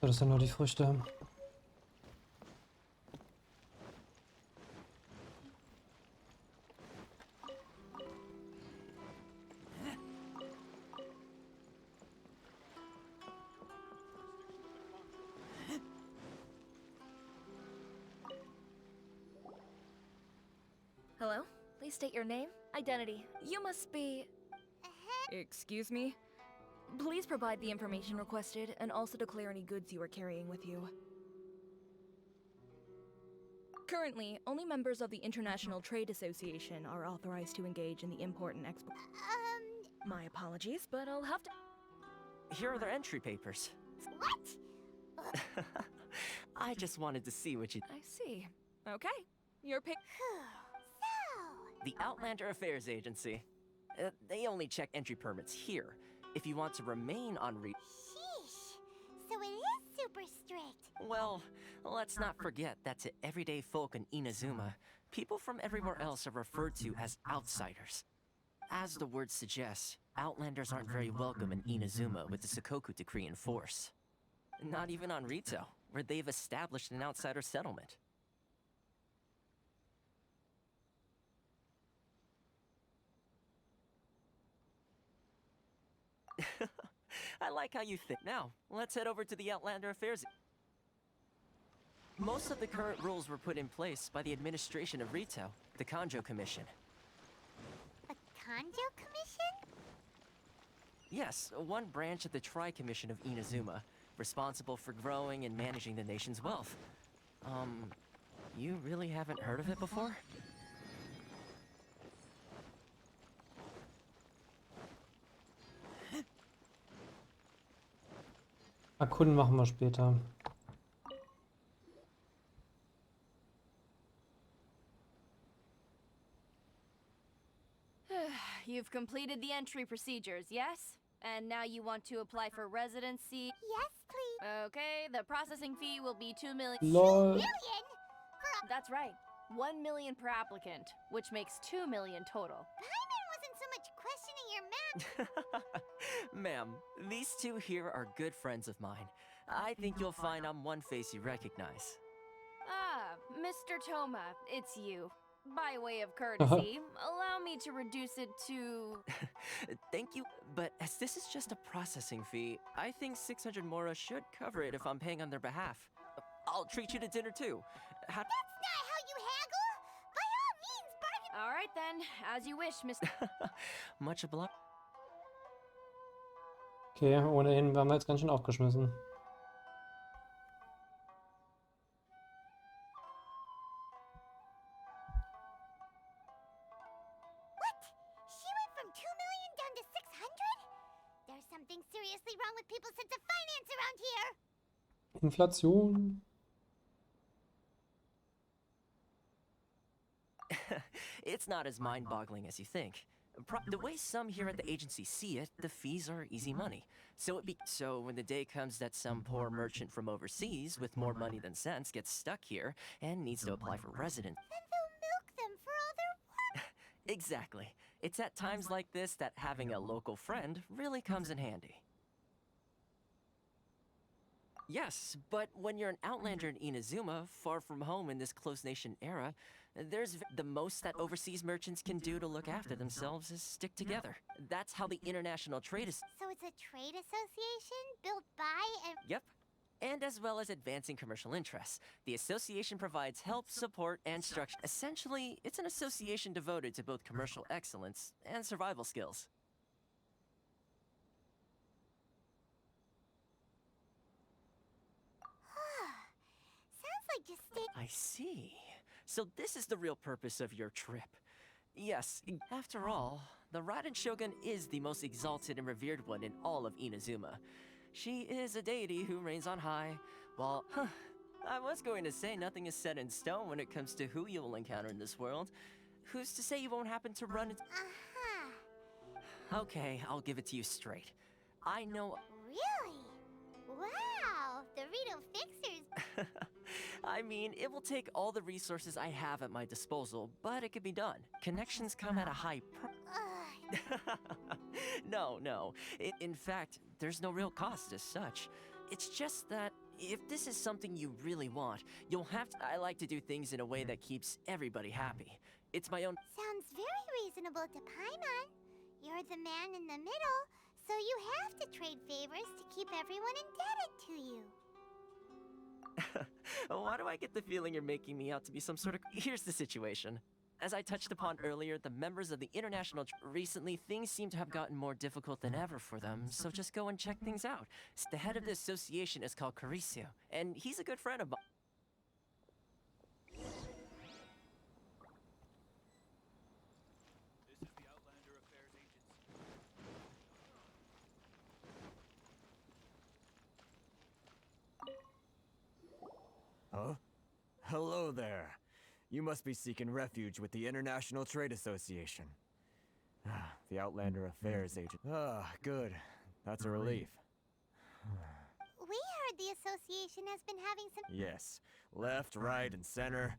So, das sind nur die Früchte. Hello? Please state your name, identity. You must be... Excuse me? Please provide the information requested and also declare any goods you are carrying with you. Currently, only members of the International Trade Association are authorized to engage in the import and export. My apologies, but I'll have to... Here are their entry papers. What? I just wanted to see what you... I see. Okay. Your pick... The Outlander Affairs Agency. They only check entry permits here. If you want to remain on Sheesh. So it is super strict. Well, let's not forget that to everyday folk in Inazuma, people from everywhere else are referred to as outsiders. As the word suggests, Outlanders aren't very welcome in Inazuma with the Sakoku Decree in force. Not even on Rito, where they've established an outsider settlement. I like how you think. Now, let's head over to the Outlander Affairs. Most of the current rules were put in place by the administration of Rito, the Kanjo Commission. The Kanjo Commission? Yes, one branch of the Tri-Commission of Inazuma, responsible for growing and managing the nation's wealth. You really haven't heard of it before? Erkunden machen wir später. You've completed the entry procedures, yes? And now you want to apply for residency? Yes, please. Okay, the processing fee will be 2 million. Lol. 2 million? That's right. 1 million per applicant, which makes 2 million total. Paimon wasn't so much questioning your math. Ma'am, these two here are good friends of mine. I think you'll find I'm one face you recognize. Ah, Mr. Toma, it's you. By way of courtesy, allow me to reduce it to... Thank you, but as this is just a processing fee, I think 600 Mora should cover it if I'm paying on their behalf. I'll treat you to dinner too. That's not how you haggle! By all means, bargain! Alright then, as you wish, Mr. Much obliged. Okay, ohnehin werden wir jetzt ganz schön aufgeschmissen. What? She went from 2 million down to 600? There's something seriously wrong with people's sense of finance around here! Inflation. It's not as mind-boggling as you think. The way some here at the agency see it, the fees are easy money. So when the day comes that some poor merchant from overseas with more money than sense gets stuck here and needs to apply for residence, Then they'll milk them for all their work. Exactly. It's at times like this that having a local friend really comes in handy. Yes, but when you're an outlander in Inazuma, far from home in this close nation era, the most that overseas merchants can do to look after themselves is stick together. That's how the international trade is. So it's a trade association built by and... Yep. And as well as advancing commercial interests. The association provides help, support, and structure. Essentially, it's an association devoted to both commercial excellence and survival skills. Sounds like just stay... I see. So this is the real purpose of your trip. Yes, after all, the Raiden Shogun is the most exalted and revered one in all of Inazuma. She is a deity who reigns on high, while, I was going to say nothing is set in stone when it comes to who you will encounter in this world. Who's to say you won't happen to run into... Okay, I'll give it to you straight. I know... Really? Wow, the Rito Fixers... I mean, it will take all the resources I have at my disposal, but it can be done. Connections come at a high No. In fact, there's no real cost as such. It's just that if this is something you really want, you'll have to... I like to do things in a way that keeps everybody happy. It's my own... Sounds very reasonable to Paimon. You're the man in the middle, so you have to trade favors to keep everyone indebted to you. Why do I get the feeling you're making me out to be some sort of... Here's the situation. As I touched upon earlier, the members of the international... Recently, things seem to have gotten more difficult than ever for them, so just go and check things out. The head of the association is called Carisio, and he's a good friend of mine. This is the Outlander Affairs Agency. Huh? Hello there. You must be seeking refuge with the International Trade Association. The Outlander Affairs Agent. Good. That's a relief. We heard the association has been having some... Yes. Left, right, and center.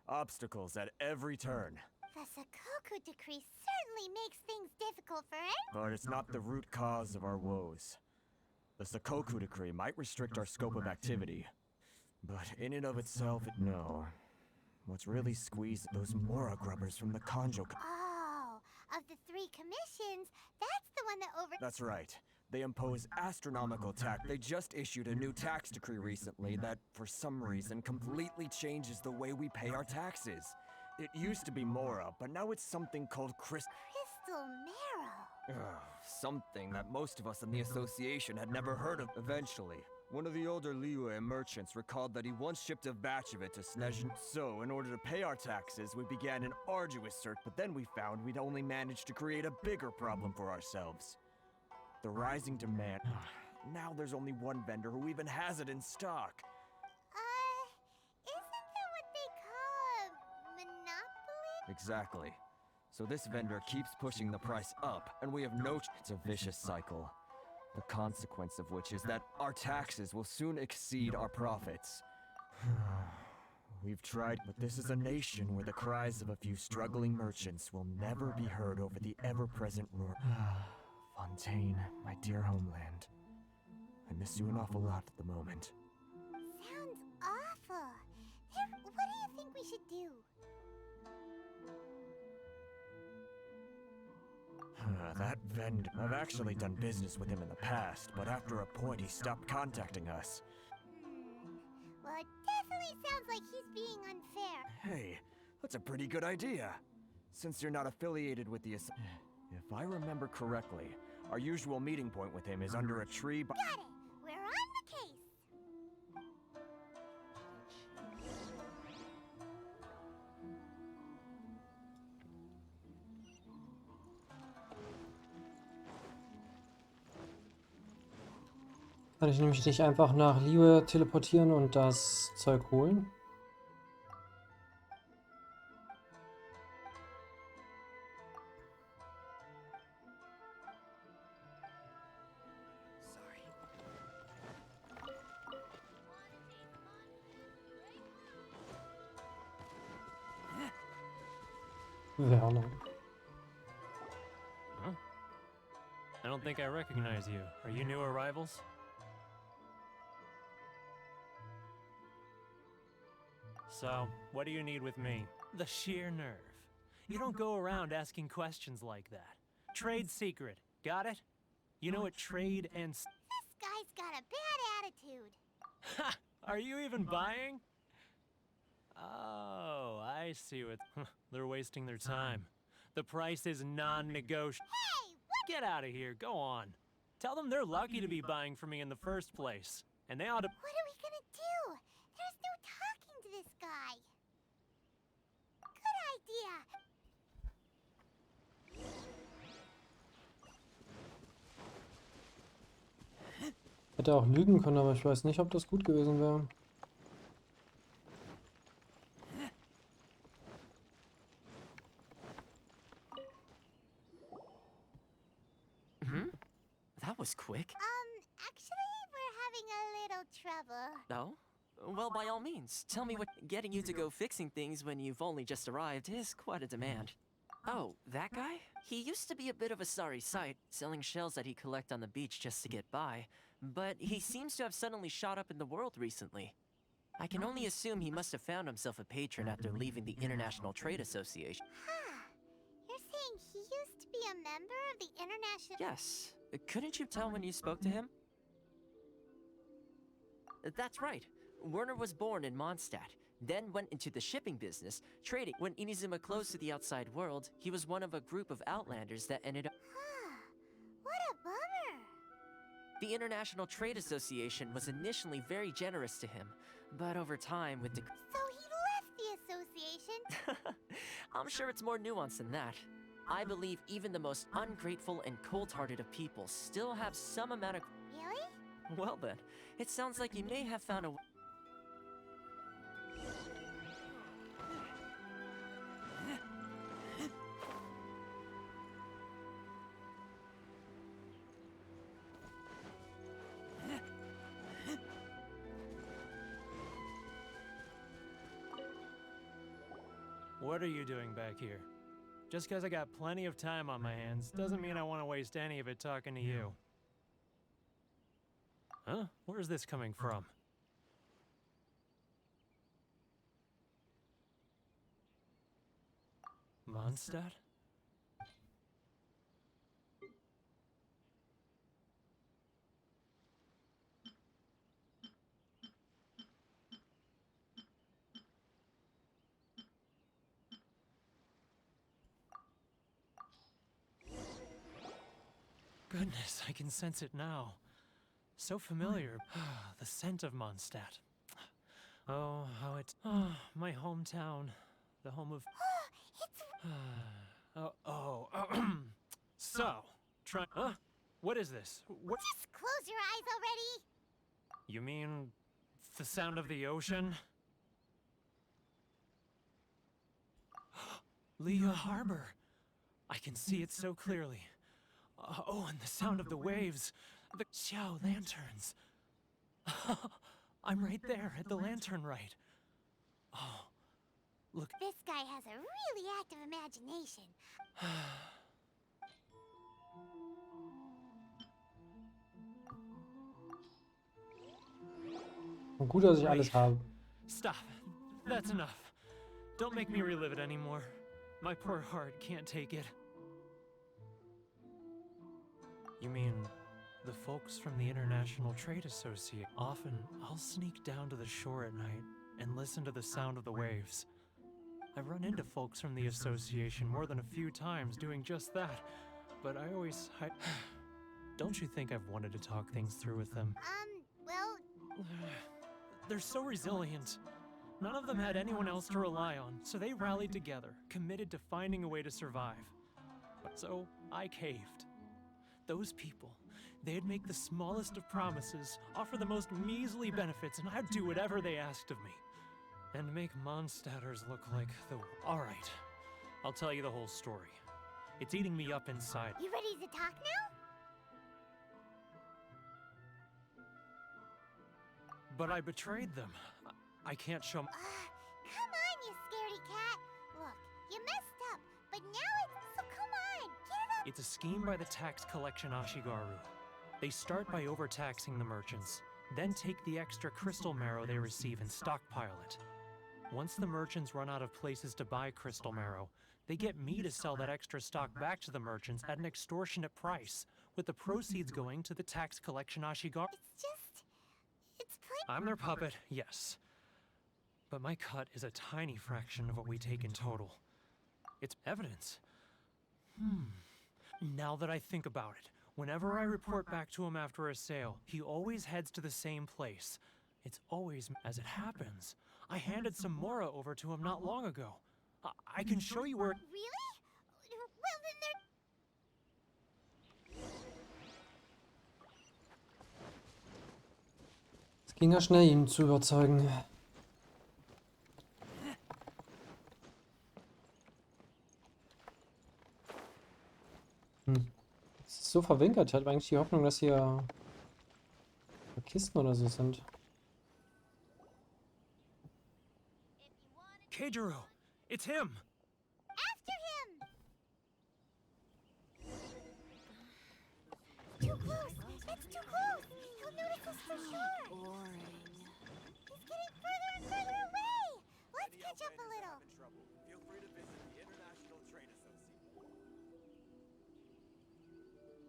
Obstacles at every turn. The Sakoku Decree certainly makes things difficult for anyone. But it's not the root cause of our woes. The Sakoku Decree might restrict our scope of activity. But in and of itself, no. What's really squeezed those Mora grubbers from the Kanjo... Oh, of the 3 commissions, that's the one that That's right. They impose astronomical tax. They just issued a new tax decree recently that, for some reason, completely changes the way we pay our taxes. It used to be Mora, but now it's something called Crystal Marrow. Something that most of us in the association had never heard of. Eventually, one of the older Liyue merchants recalled that he once shipped a batch of it to Snezhin. So, in order to pay our taxes, we began an arduous search, but then we found we'd only managed to create a bigger problem for ourselves. The rising demand. Now there's only one vendor who even has it in stock. Isn't that what they call a monopoly? Exactly. So this vendor keeps pushing the price up, and we have no... It's a vicious cycle. The consequence of which is that our taxes will soon exceed our profits. We've tried, but this is a nation where the cries of a few struggling merchants will never be heard over the ever-present roar. Fontaine, my dear homeland. I miss you an awful lot at the moment. Sounds awful. What do you think we should do? That vendor... I've actually done business with him in the past, but after a point he stopped contacting us. Well, it definitely sounds like he's being unfair. Hey, that's a pretty good idea. Since you're not affiliated with the... If I remember correctly, our usual meeting point with him is under a tree by... Got it! We're on the case! Kann ich nämlich dich einfach nach Liyue teleportieren und das Zeug holen? Werner. Huh? I don't think I recognize you. Are you new arrivals? So, what do you need with me? The sheer nerve. You don't go around asking questions like that. Trade secret. Got it? You know what trade and... This guy's got a bad attitude. Ha! Are you even buying? Oh, I see what... They're wasting their time. The price is non-negotiable. Hey, what? Get out of here. Go on. Tell them they're lucky to be buying from me in the first place. And they ought to... What are we gonna do? There's no talking to this guy. Good idea. Hätte auch lügen können, aber ich weiß nicht, ob das gut gewesen wäre. That was quick. Actually, we're having a little trouble. No? Well, by all means, tell me what... Getting you to go fixing things when you've only just arrived is quite a demand. Oh, that guy? He used to be a bit of a sorry sight, selling shells that he collect on the beach just to get by. But he seems to have suddenly shot up in the world recently. I can only assume he must have found himself a patron after leaving the International Trade Association. Huh. You're saying he used to be a member of the International... Yes. Couldn't you tell when you spoke to him? That's right. Werner was born in Mondstadt, then went into the shipping business, trading. When Inazuma closed to the outside world, he was one of a group of outlanders that ended up... What a bummer. The International Trade Association was initially very generous to him, but over time with the... So he left the association? I'm sure it's more nuanced than that. I believe even the most ungrateful and cold-hearted of people still have some amount of... Really? Well then, it sounds like you may have found a... What are you doing back here? Just because I got plenty of time on my hands doesn't mean I want to waste any of it talking to you. Huh? Where's this coming from? Mondstadt? Goodness, I can sense it now. So familiar. The scent of Mondstadt. Oh, how it... Oh, my hometown. The home of... So, try... Huh? What is this? What... Just close your eyes already. You mean... the sound of the ocean? Miha Harbor. I can see it so clearly. Oh, and the sound of the waves. The Xiao lanterns. I'm right there at the lantern right. Oh, look. This guy has a really active imagination. Gut, dass ich alles habe. Stop. That's enough. Don't make me relive it anymore. My poor heart can't take it. You mean the folks from the International Trade Association? Often, I'll sneak down to the shore at night and listen to the sound of the waves. I've run into folks from the association more than a few times doing just that, but I always... Don't you think I've wanted to talk things through with them? Well... They're so resilient. None of them had anyone else to rely on, so they rallied together, committed to finding a way to survive. So, I caved. Those people, they'd make the smallest of promises, offer the most measly benefits, and I'd do whatever they asked of me. And make Mondstadters look like the... Alright, I'll tell you the whole story. It's eating me up inside. You ready to talk now? But I betrayed them. I can't show... Come on, you scaredy cat. Look, you messed up, but It's a scheme by the tax collection Ashigaru. They start by overtaxing the merchants, then take the extra crystal marrow they receive and stockpile it. Once the merchants run out of places to buy crystal marrow, they get me to sell that extra stock back to the merchants at an extortionate price, with the proceeds going to the tax collection Ashigaru. It's plain. I'm their puppet, yes. But my cut is a tiny fraction of what we take in total. It's evidence. Now that I think about it, whenever I report back to him after a sale, he always heads to the same place. It's always as it happens. I handed some Mora over to him not long ago. I can show you where... Really? Well, then they're... Es ging ja schnell, ihn zu überzeugen. Es ist so verwinkert. Ich hatte eigentlich die Hoffnung, dass hier Kisten oder so sind. Keijiro! It's him! After him! Too close! That's too close! He'll notice us for sure! Boring. He's getting further and further away! Let's catch up a little! Feel free to visit the International Trade Association.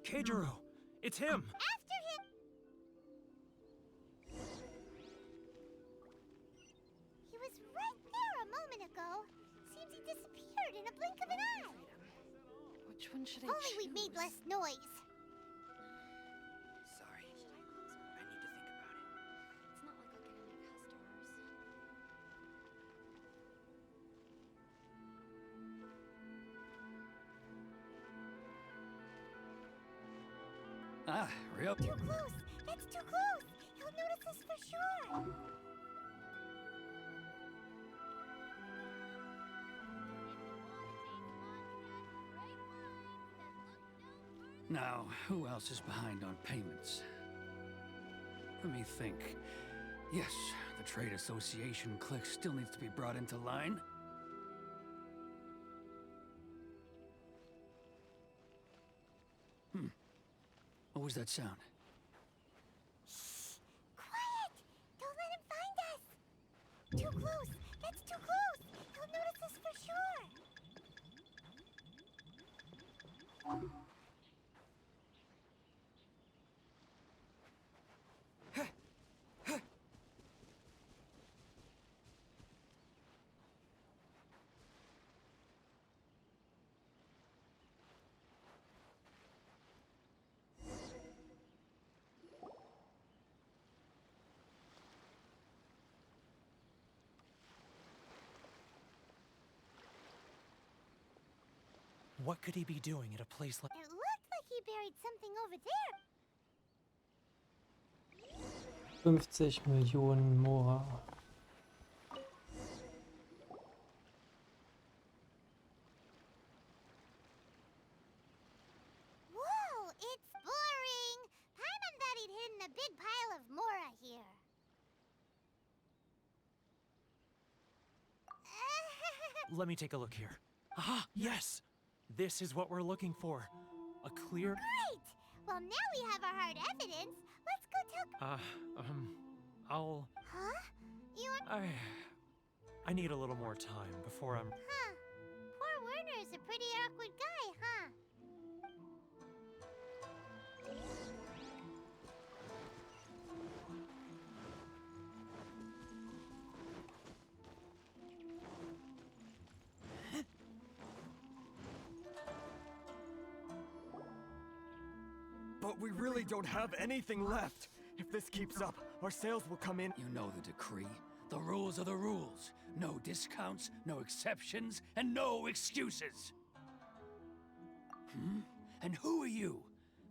Keijiro! It's him! After him! He was right there a moment ago. Seems he disappeared in a blink of an eye. Which one should I Only choose? we made less noise. Sorry. I need to think about it. It's not like I'll get any customers. Ah, real. Too close! That's too close! He'll notice us for sure! Now, who else is behind on payments? Let me think. Yes, the Trade Association clique still needs to be brought into line. What was that sound? Quiet! Don't let him find us! Too close! That's too close! He'll notice us for sure! What could he be doing at a place like... It looked like he buried something over there. 50 Millionen Mora. Whoa, it's boring! Paimon thought he'd hidden a big pile of Mora here. Let me take a look here. Aha! Yes! This is what we're looking for. A clear... Great! Well, now we have our hard evidence. Let's go tell... I'll... Huh? You want... I need a little more time before I'm... Huh. Poor Werner's a pretty awkward guy, huh? But we really don't have anything left. If this keeps up, our sales will come in. You know the decree. The rules are the rules. No discounts, no exceptions, and no excuses. And who are you?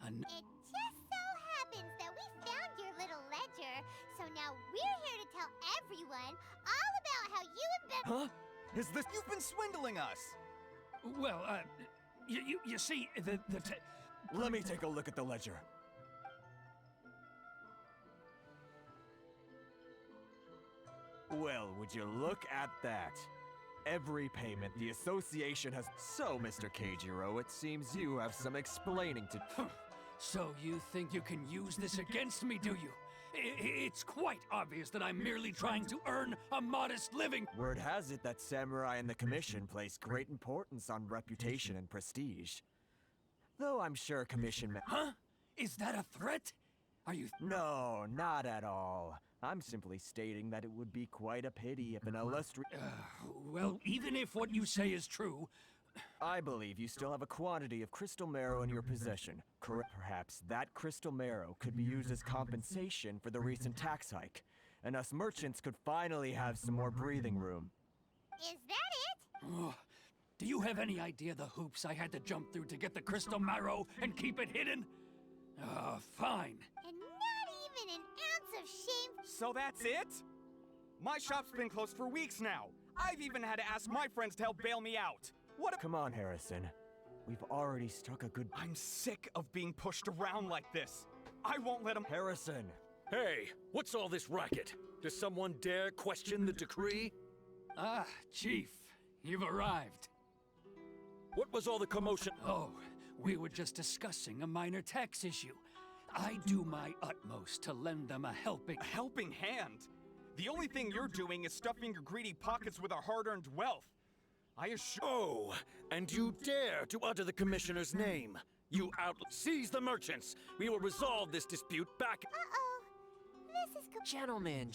It just so happens that we found your little ledger, so now we're here to tell everyone all about how you and Ben... Huh? Is this... You've been swindling us! Well, you see, Let me take a look at the ledger. Well, would you look at that? every payment the association has. So, Mr. Keijiro, it seems you have some explaining to. So you think you can use this against me, do you? It's quite obvious that I'm merely trying to earn a modest living. Word has it that samurai in the commission place great importance on reputation and prestige. Though I'm sure commission Huh? Is that a threat? Are you... No, not at all. I'm simply stating that it would be quite a pity if an illustrious... well, even if what you say is true... I believe you still have a quantity of crystal marrow in your possession. Correct. Perhaps that crystal marrow could be used as compensation for the recent tax hike, and us merchants could finally have some more breathing room. Is that it? Ugh. Do you have any idea the hoops I had to jump through to get the crystal marrow and keep it hidden? Fine. And not even an ounce of shame. So that's it? My shop's been closed for weeks now. I've even had to ask my friends to help bail me out. Come on, Harrison. We've already struck a good... I'm sick of being pushed around like this. I won't let him... Harrison! Hey, what's all this racket? Does someone dare question the decree? Ah, Chief, you've arrived. What was all the commotion? Oh, we were just discussing a minor tax issue. I do my utmost to lend them a helping... A helping hand? The only thing you're doing is stuffing your greedy pockets with our hard-earned wealth. I assure... Oh, and you dare to utter the commissioner's name. You seize the merchants. We will resolve this dispute back... Uh-oh. This is... Gentlemen,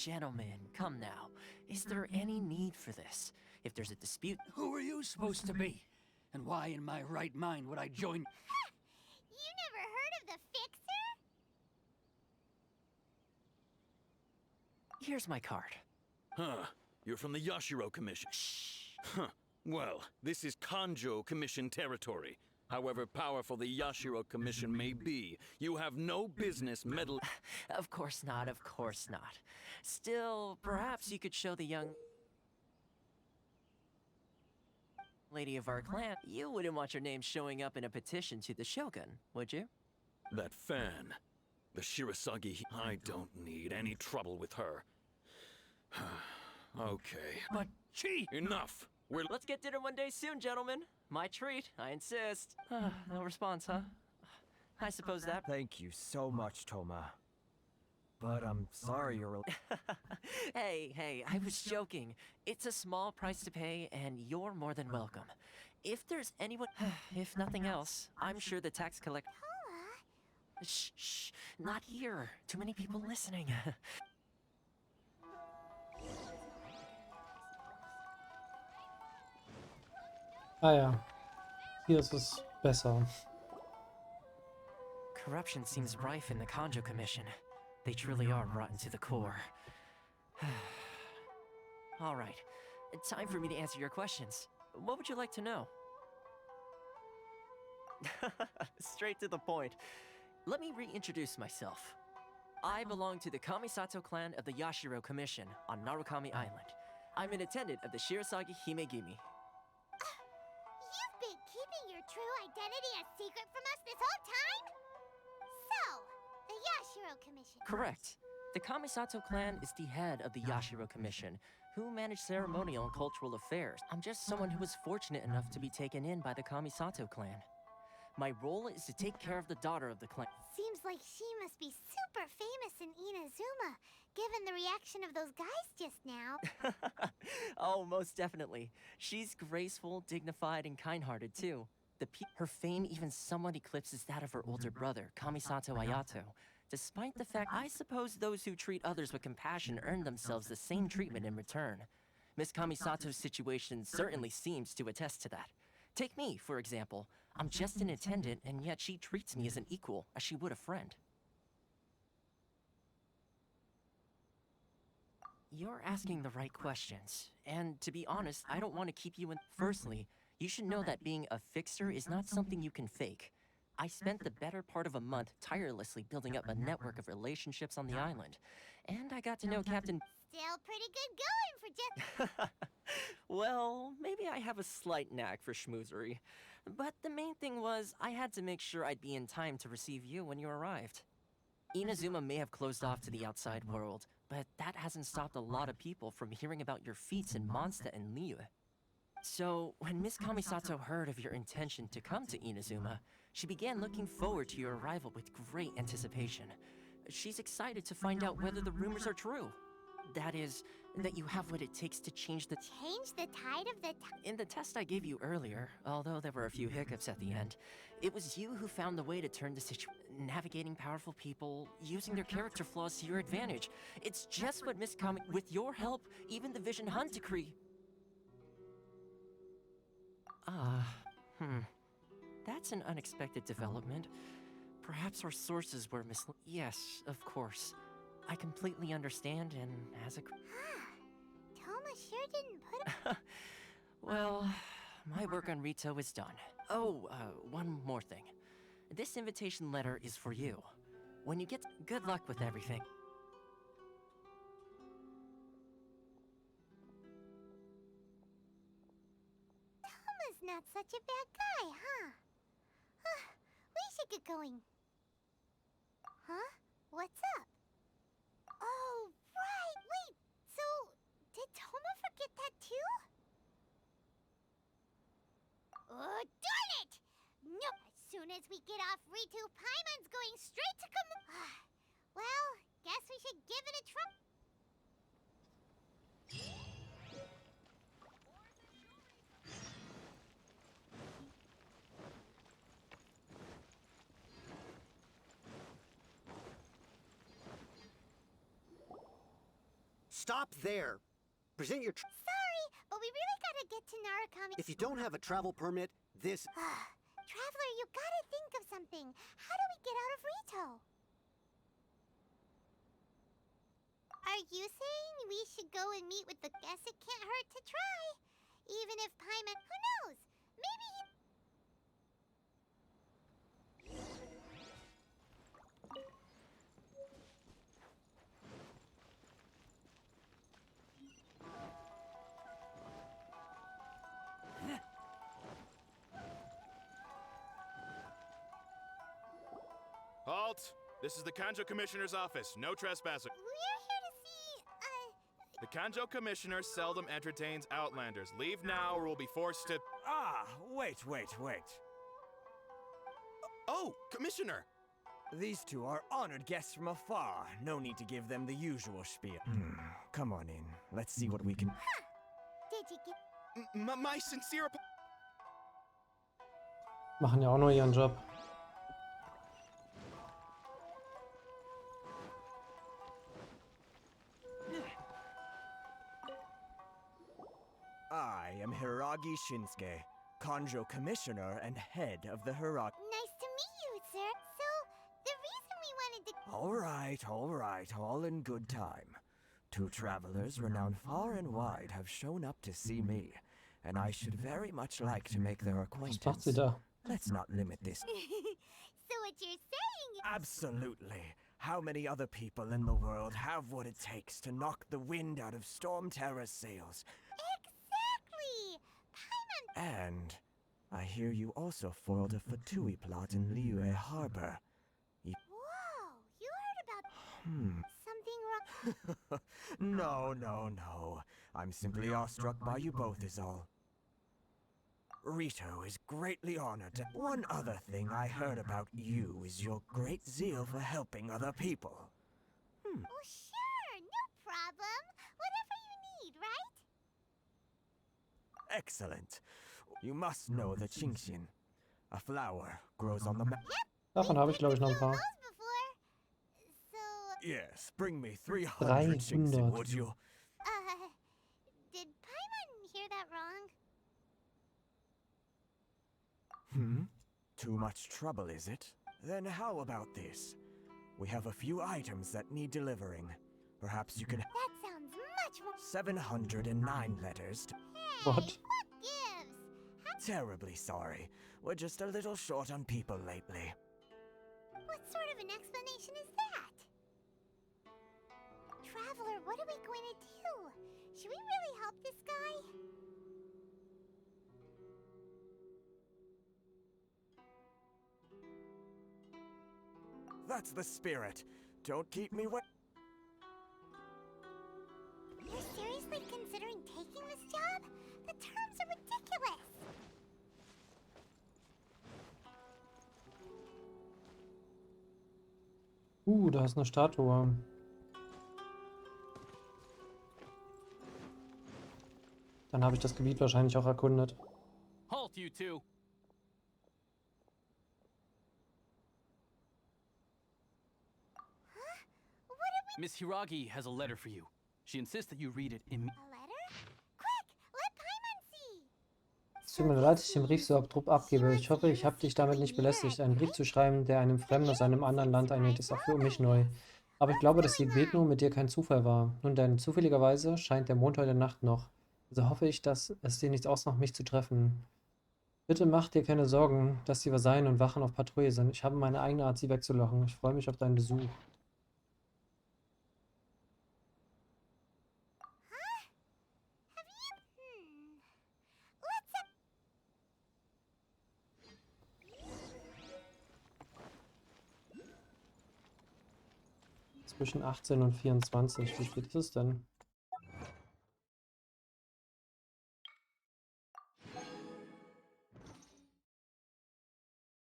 come now. Is there any need for this? If there's a dispute... Who are you supposed to be? And why in my right mind would I join... You never heard of the Fixer? Here's my card. Huh. You're from the Yashiro Commission. Shh. Huh. Well, this is Kanjo Commission territory. However powerful the Yashiro Commission may be, you have no business meddling... Of course not, of course not. Still, perhaps you could show the young... lady of our clan. You wouldn't want your name showing up in a petition to the Shogun, would you? That fan. The Shirasagi... I don't need any trouble with her. Okay. But, Chief... Enough! Let's get dinner one day soon, gentlemen. My treat, I insist. No response, huh? I suppose that... Thank you so much, Toma. But I'm sorry you're... Hey, I was joking. It's a small price to pay, and you're more than welcome. If there's anyone... if nothing else, I'm sure the tax collector... Shh, not here. Too many people listening. Ah ja, hier ist es besser. Corruption seems rife in the Kanjo Commission. They truly are rotten to the core. All right, time for me to answer your questions. What would you like to know? Straight to the point. Let me reintroduce myself. I belong to the Kamisato clan of the Yashiro Commission on Narukami Island. I'm an attendant of the Shirasagi Himegimi. You've been keeping your true identity a secret from us this whole time? So, the Yashiro Commission. Correct. The Kamisato clan is the head of the Yashiro Commission, who manage ceremonial and cultural affairs. I'm just someone who was fortunate enough to be taken in by the Kamisato clan. My role is to take care of the daughter of the clan. Seems like she must be super famous in Inazuma, given the reaction of those guys just now. Oh, most definitely. She's graceful, dignified, and kind-hearted, too. Her fame even somewhat eclipses that of her older brother, Kamisato Ayato. Despite the fact, I suppose those who treat others with compassion earn themselves the same treatment in return. Miss Kamisato's situation certainly seems to attest to that. Take me, for example. I'm just an attendant, and yet she treats me as an equal, as she would a friend. You're asking the right questions, and to be honest, I don't want to keep you in... Firstly, you should know that being a fixer is not something you can fake. I spent the better part of a month tirelessly building up a network of relationships on the island, and I got to know Captain... Still pretty good going for just... Well, maybe I have a slight knack for schmoozery. But the main thing was, I had to make sure I'd be in time to receive you when you arrived. Inazuma may have closed off to the outside world, but that hasn't stopped a lot of people from hearing about your feats in Mondstadt and Liyue. So, when Miss Kamisato heard of your intention to come to Inazuma, she began looking forward to your arrival with great anticipation. She's excited to find out whether the rumors are true. That is, that you have what it takes to change the tide of the In the test I gave you earlier, although there were a few hiccups at the end, it was you who found the way to turn the situation. Navigating powerful people, using their character flaws to your advantage. It's just what Miss Kami. With your help, even the Vision Hunt decree. That's an unexpected development. Perhaps our sources were misled. Yes, of course. I completely understand, and as a... Toma sure didn't put... Well, my work on Rito is done. Oh, one more thing. This invitation letter is for you. When you get... Good luck with everything. Toma's not such a bad guy, huh? We should get going. Huh? What's up? Oh, right! Wait, so... Did Toma forget that too? Oh, darn it! Nope! As soon as we get off Ritu, Paimon's going straight to Well, guess we should give it a try. Stop there. Present your... Sorry, but we really gotta get to Narukami. If you don't have a travel permit, this... Traveler, you gotta think of something. How do we get out of Rito? Are you saying we should go and meet with the... Guess it can't hurt to try. Even if Paimon... Who knows? Maybe he... Halt! This is the Kanjo Commissioner's office. No trespassing. We're here to see, The Kanjo Commissioner seldom entertains Outlanders. Leave now or we'll be forced to... Wait. Oh, Commissioner! These two are honored guests from afar. No need to give them the usual spiel. Come on in. Let's see what we can... Did you get... My sincere... Machen ja auch nur ihren Job. I am Hiragi Shinsuke, Kanjo Commissioner and head of the Hiragi... Nice to meet you, sir. So, the reason we wanted to... All right, all in good time. Two travelers renowned far and wide have shown up to see me, and I should very much like to make their acquaintance. Was macht sie da? Let's not limit this. So what you're saying... Absolutely. How many other people in the world have what it takes to knock the wind out of Storm Terra's sails? Exactly! Paimon... And I hear you also foiled a Fatui plot in Liyue Harbor. Whoa! You heard about... Something wrong... No. I'm simply awestruck by you both is all. Rito is greatly honored. One other thing I heard about you is your great zeal for helping other people. Oh, sure! No problem! Whatever you need, right? Excellent. You must know the Qingshin. A flower grows on the map. Davon habe ich, glaube ich, noch ein paar. Yes, bring me 300 Qingshin, would you? Did Paimon hear that wrong? Too much trouble, is it? Then how about this? We have a few items that need delivering. Perhaps you could... That sounds much more... 709 letters. Hey, what gives? Terribly sorry. We're just a little short on people lately. What sort of an explanation is that? Traveler, what are we going to do? Should we really help this guy? That's the spirit. Don't keep me wait. You're seriously considering taking this job? The terms are ridiculous. ridiculous! Da ist eine Statue. Dann habe ich das Gebiet wahrscheinlich auch erkundet. Halt, you two! Miss Hiragi has a letter for you. She insists that you read it in. A letter? Quick, let Paimon see! Es tut mir leid, dass ich den Brief so abrupt abgebe. Ich hoffe, ich habe dich damit nicht belästigt, einen Brief zu schreiben, der einem Fremden aus einem anderen Land einlädt, ist auch für mich neu. Aber ich glaube, dass die Begegnung mit dir kein Zufall war. Nun denn, zufälligerweise scheint der Mond heute Nacht noch. Also hoffe ich, dass es dir nichts ausmacht, mich zu treffen. Bitte mach dir keine Sorgen, dass die Vasallen und Wachen auf Patrouille sind. Ich habe meine eigene Art, sie wegzulocken. Ich freue mich auf deinen Besuch. Zwischen 18 und 24. Wie spät ist es denn?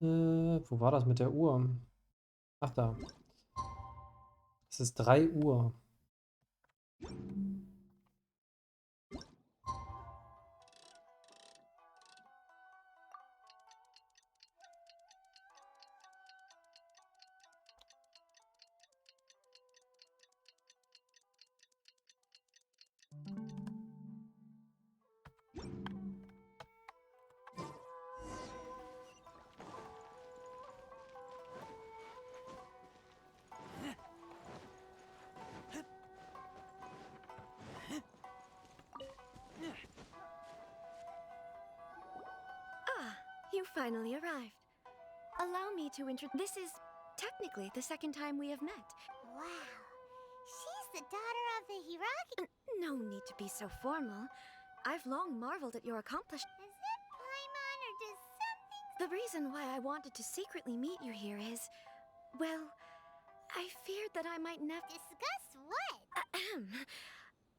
Wo war das mit der Uhr? Ach da. Es ist 3 Uhr. You finally arrived. Allow me to This is technically the second time we have met. Wow. She's the daughter of the Hiragi. No need to be so formal. I've long marveled at your accomplishment. Is it Paimon or does something... The reason why I wanted to secretly meet you here is... Well, I feared that I might never... Discuss what?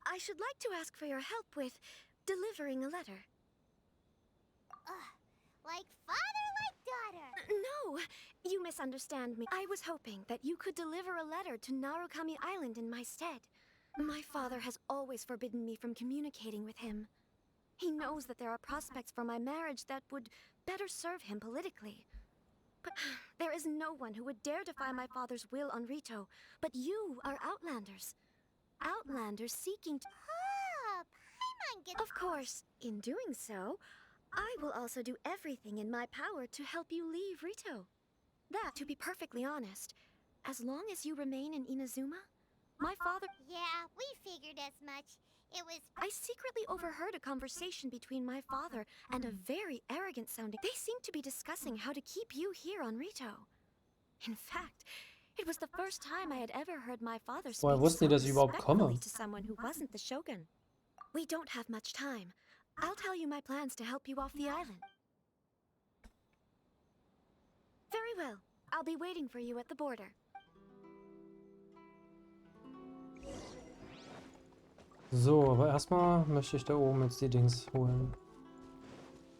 I should like to ask for your help with delivering a letter. Like father, like daughter. No, you misunderstand me. I was hoping that you could deliver a letter to Narukami Island in my stead. My father has always forbidden me from communicating with him. He knows that there are prospects for my marriage that would better serve him politically. But there is no one who would dare defy my father's will on Rito. But you are Outlanders. Outlanders seeking to... Paimon gets... Of course, in doing so... I will also do everything in my power to help you leave Rito. That, to be perfectly honest, as long as you remain in Inazuma, my father... Yeah, we figured as much. It was... I secretly overheard a conversation between my father and a very arrogant sounding... They seemed to be discussing how to keep you here on Rito. In fact, it was the first time I had ever heard my father speak Woher wussten die, dass ich überhaupt komme? to someone who wasn't the Shogun. We don't have much time. I'll tell you my plans to help you off the island. Very well. I'll be waiting for you at the border. So, aber erstmal möchte ich da oben jetzt die Dings holen.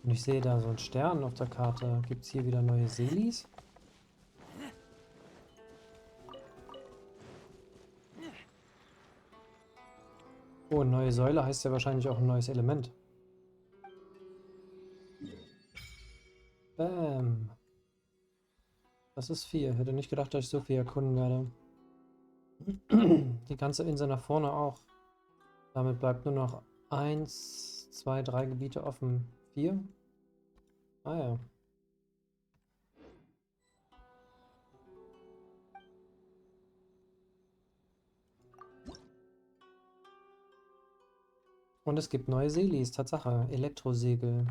Und ich sehe da so einen Stern auf der Karte. Gibt es hier wieder neue Seelis? Oh, neue Säule heißt ja wahrscheinlich auch ein neues Element. Bam. Das ist 4. Hätte nicht gedacht, dass ich so viel erkunden werde. Die ganze Insel nach vorne auch. Damit bleibt nur noch 1, 2, 3 Gebiete offen. 4? Ah ja. Und es gibt neue Seelis, Tatsache. Elektrosegel.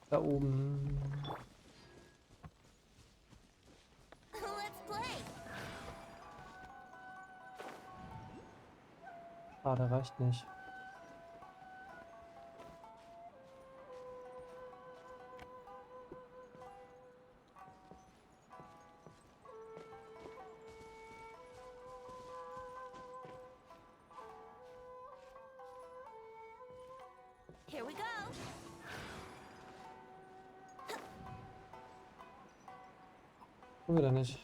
Da oben. Let's play. Schade, reicht nicht. Oder nicht?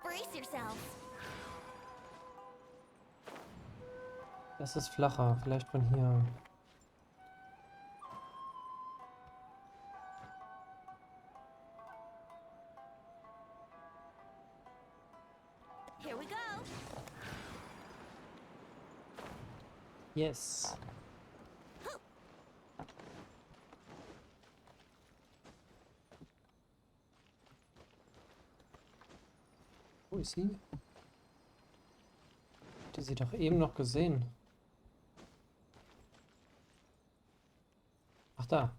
Brace yourself. Das ist flacher, vielleicht von hier. Here we go. Yes. Wo ist sie? Hatte sie doch eben noch gesehen. Ach da.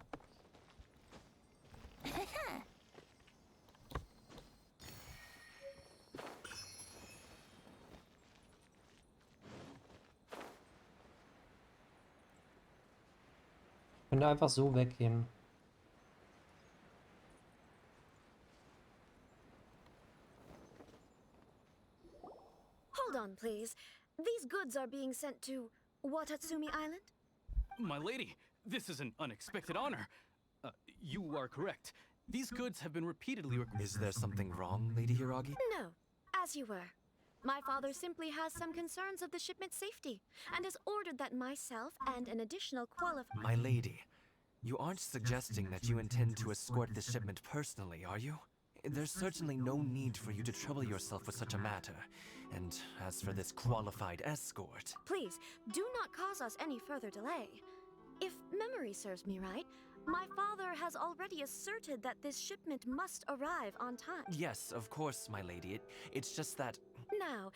Ich könnte einfach so weggehen. Hold on, please. These goods are being sent to Watatsumi Island? My lady, this is an unexpected honor. You are correct. These goods have been repeatedly Is there something wrong, Lady Hiragi? No, as you were. My father simply has some concerns of the shipment's safety, and has ordered that myself and an additional My lady, you aren't suggesting that you intend to escort this shipment personally, are you? There's certainly no need for you to trouble yourself with such a matter. And as for this qualified escort... Please, do not cause us any further delay. If memory serves me right, my father has already asserted that this shipment must arrive on time. Yes, of course, my lady. It's just that... Now,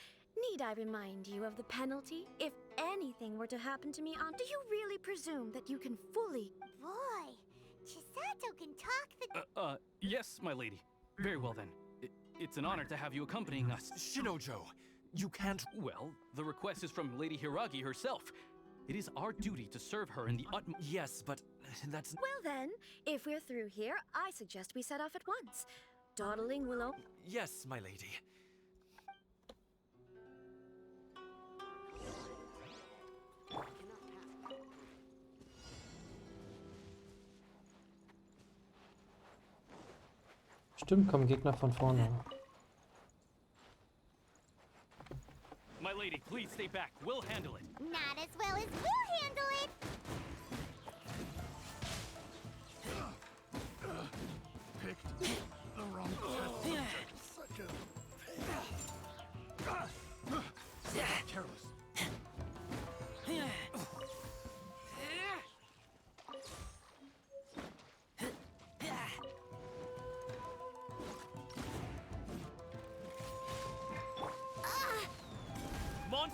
need I remind you of the penalty if anything were to happen to me on... Do you really presume that you can fully... Boy, Chisato can talk the... Yes, my lady. Very well then. It's an honor to have you accompanying us. Shinojo, you can't... Well, the request is from Lady Hiragi herself. It is our duty to serve her in the utmost... Yes, but that's... Well then, if we're through here, I suggest we set off at once. Dawdling will open... Yes, my lady. Stimmt, kommen Gegner von vorne. My lady, please stay back. We'll handle it. Not as well as we'll handle it! Picked the wrong test. Careless.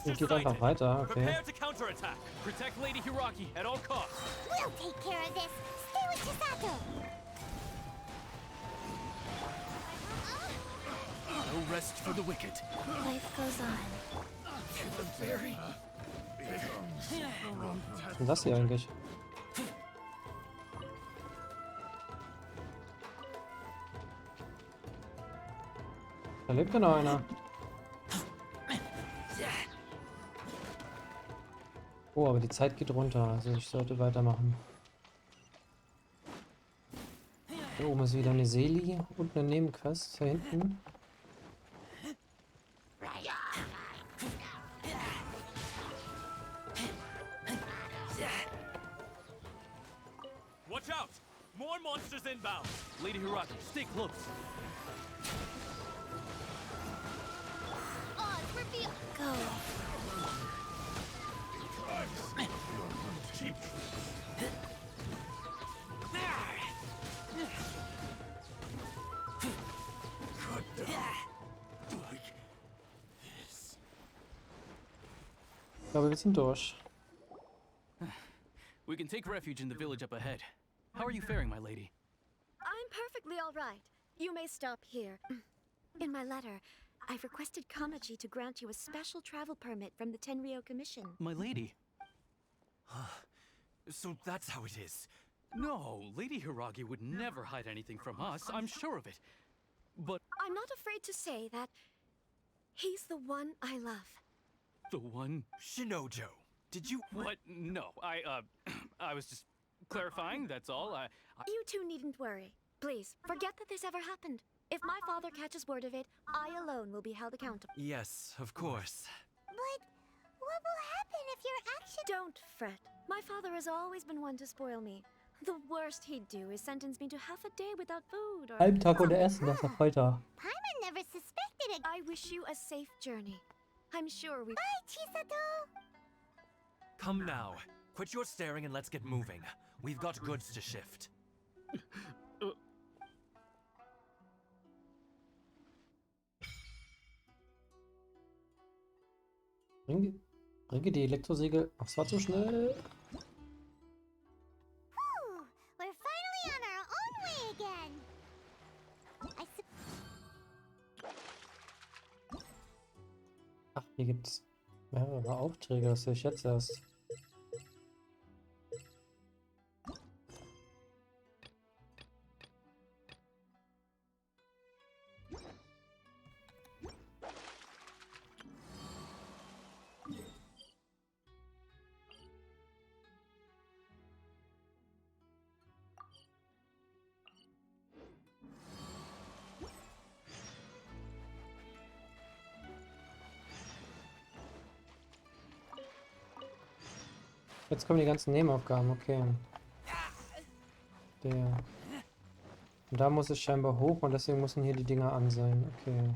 Und geht einfach weiter, okay. Prepare to counterattack. Protect Lady Hiragi at all costs. We'll take care of this. Stay with Chisato. No rest for the wicked. Life goes on. The very... the wrong Was ist denn das hier eigentlich? Da lebt ja noch einer. Oh, aber die Zeit geht runter, also ich sollte weitermachen. Hier oben ist wieder eine Seeli und eine Nebenquest da hinten. Watch out! More monsters inbound. Lady Hiragi, stay close. Odds reveal. Go. Ich glaube, wir sind durch. We can take refuge in the village up ahead. How are you faring, my lady? I'm perfectly all right. You may stop here. In my letter, I've requested Kamaji to grant you a special travel permit from the Tenryou Commission. My lady. So that's how it is. No, Lady Hiragi would never hide anything from us, I'm sure of it. But... I'm not afraid to say that he's the one I love. The one... Shinojo, Did you... What? No, I was just clarifying, that's all. You two needn't worry. Please, forget that this ever happened. If my father catches word of it, I alone will be held accountable. Yes, of course. But what will happen if your action... Don't fret. My father has always been one to spoil me. The worst he'd do is sentence me to half a day without food or... Halben Tag ohne Essen, das ist doch Freitag. Paimon never suspected it. I wish you a safe journey. I'm sure we... Bye, Chisato! Come now. Quit your staring and let's get moving. We've got goods to shift. Bringe die Elektrosäge. Ach, es war zu schnell. We're finally on our own way again. Ach, hier gibt es mehrere Aufträge, das sehe ich jetzt erst. Jetzt kommen die ganzen Nebenaufgaben, okay. Der. Und da muss es scheinbar hoch und deswegen müssen hier die Dinger an sein, okay.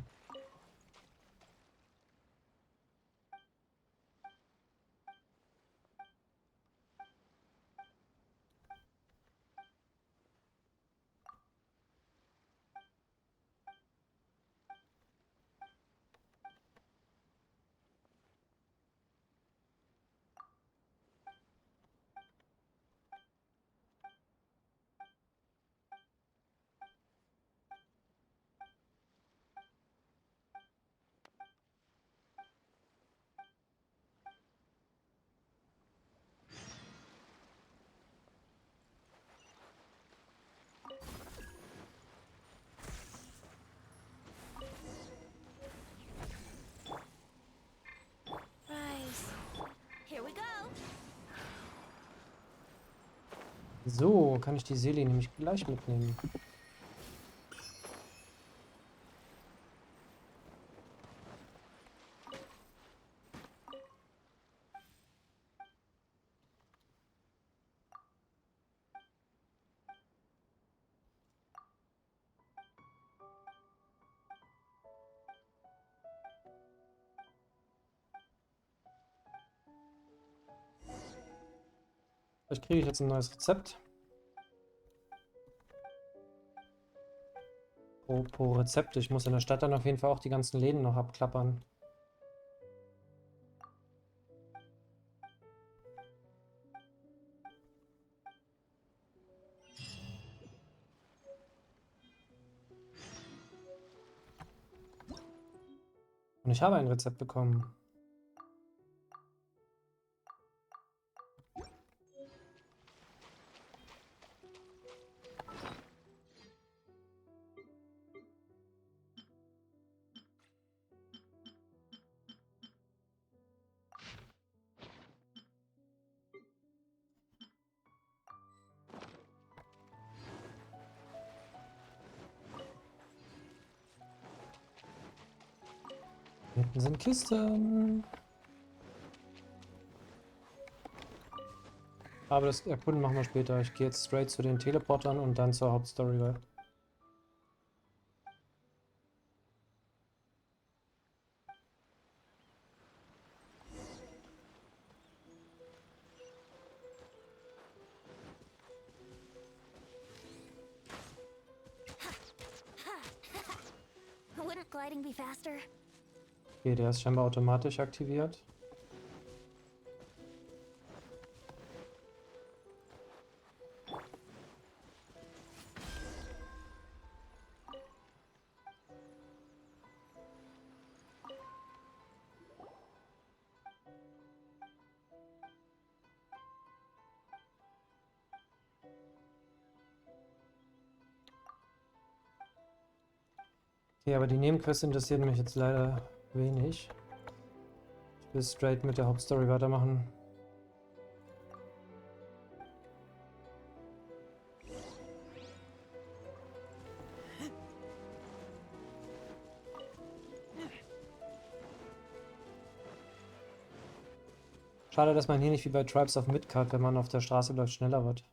So, kann ich die Seele nämlich gleich mitnehmen. Vielleicht kriege ich jetzt ein neues Rezept. Apropos Rezepte, ich muss in der Stadt dann auf jeden Fall auch die ganzen Läden noch abklappern. Und ich habe ein Rezept bekommen. Hinten sind Kisten. Aber das Erkunden machen wir später. Ich gehe jetzt straight zu den Teleportern und dann zur Hauptstory. Wouldn't gliding be faster? Okay, der ist scheinbar automatisch aktiviert. Okay, aber die Nebenquests interessieren mich jetzt leider wenig. Ich will straight mit der Hauptstory weitermachen. Schade, dass man hier nicht wie bei Tribes of Midgard, wenn man auf der Straße läuft, schneller wird.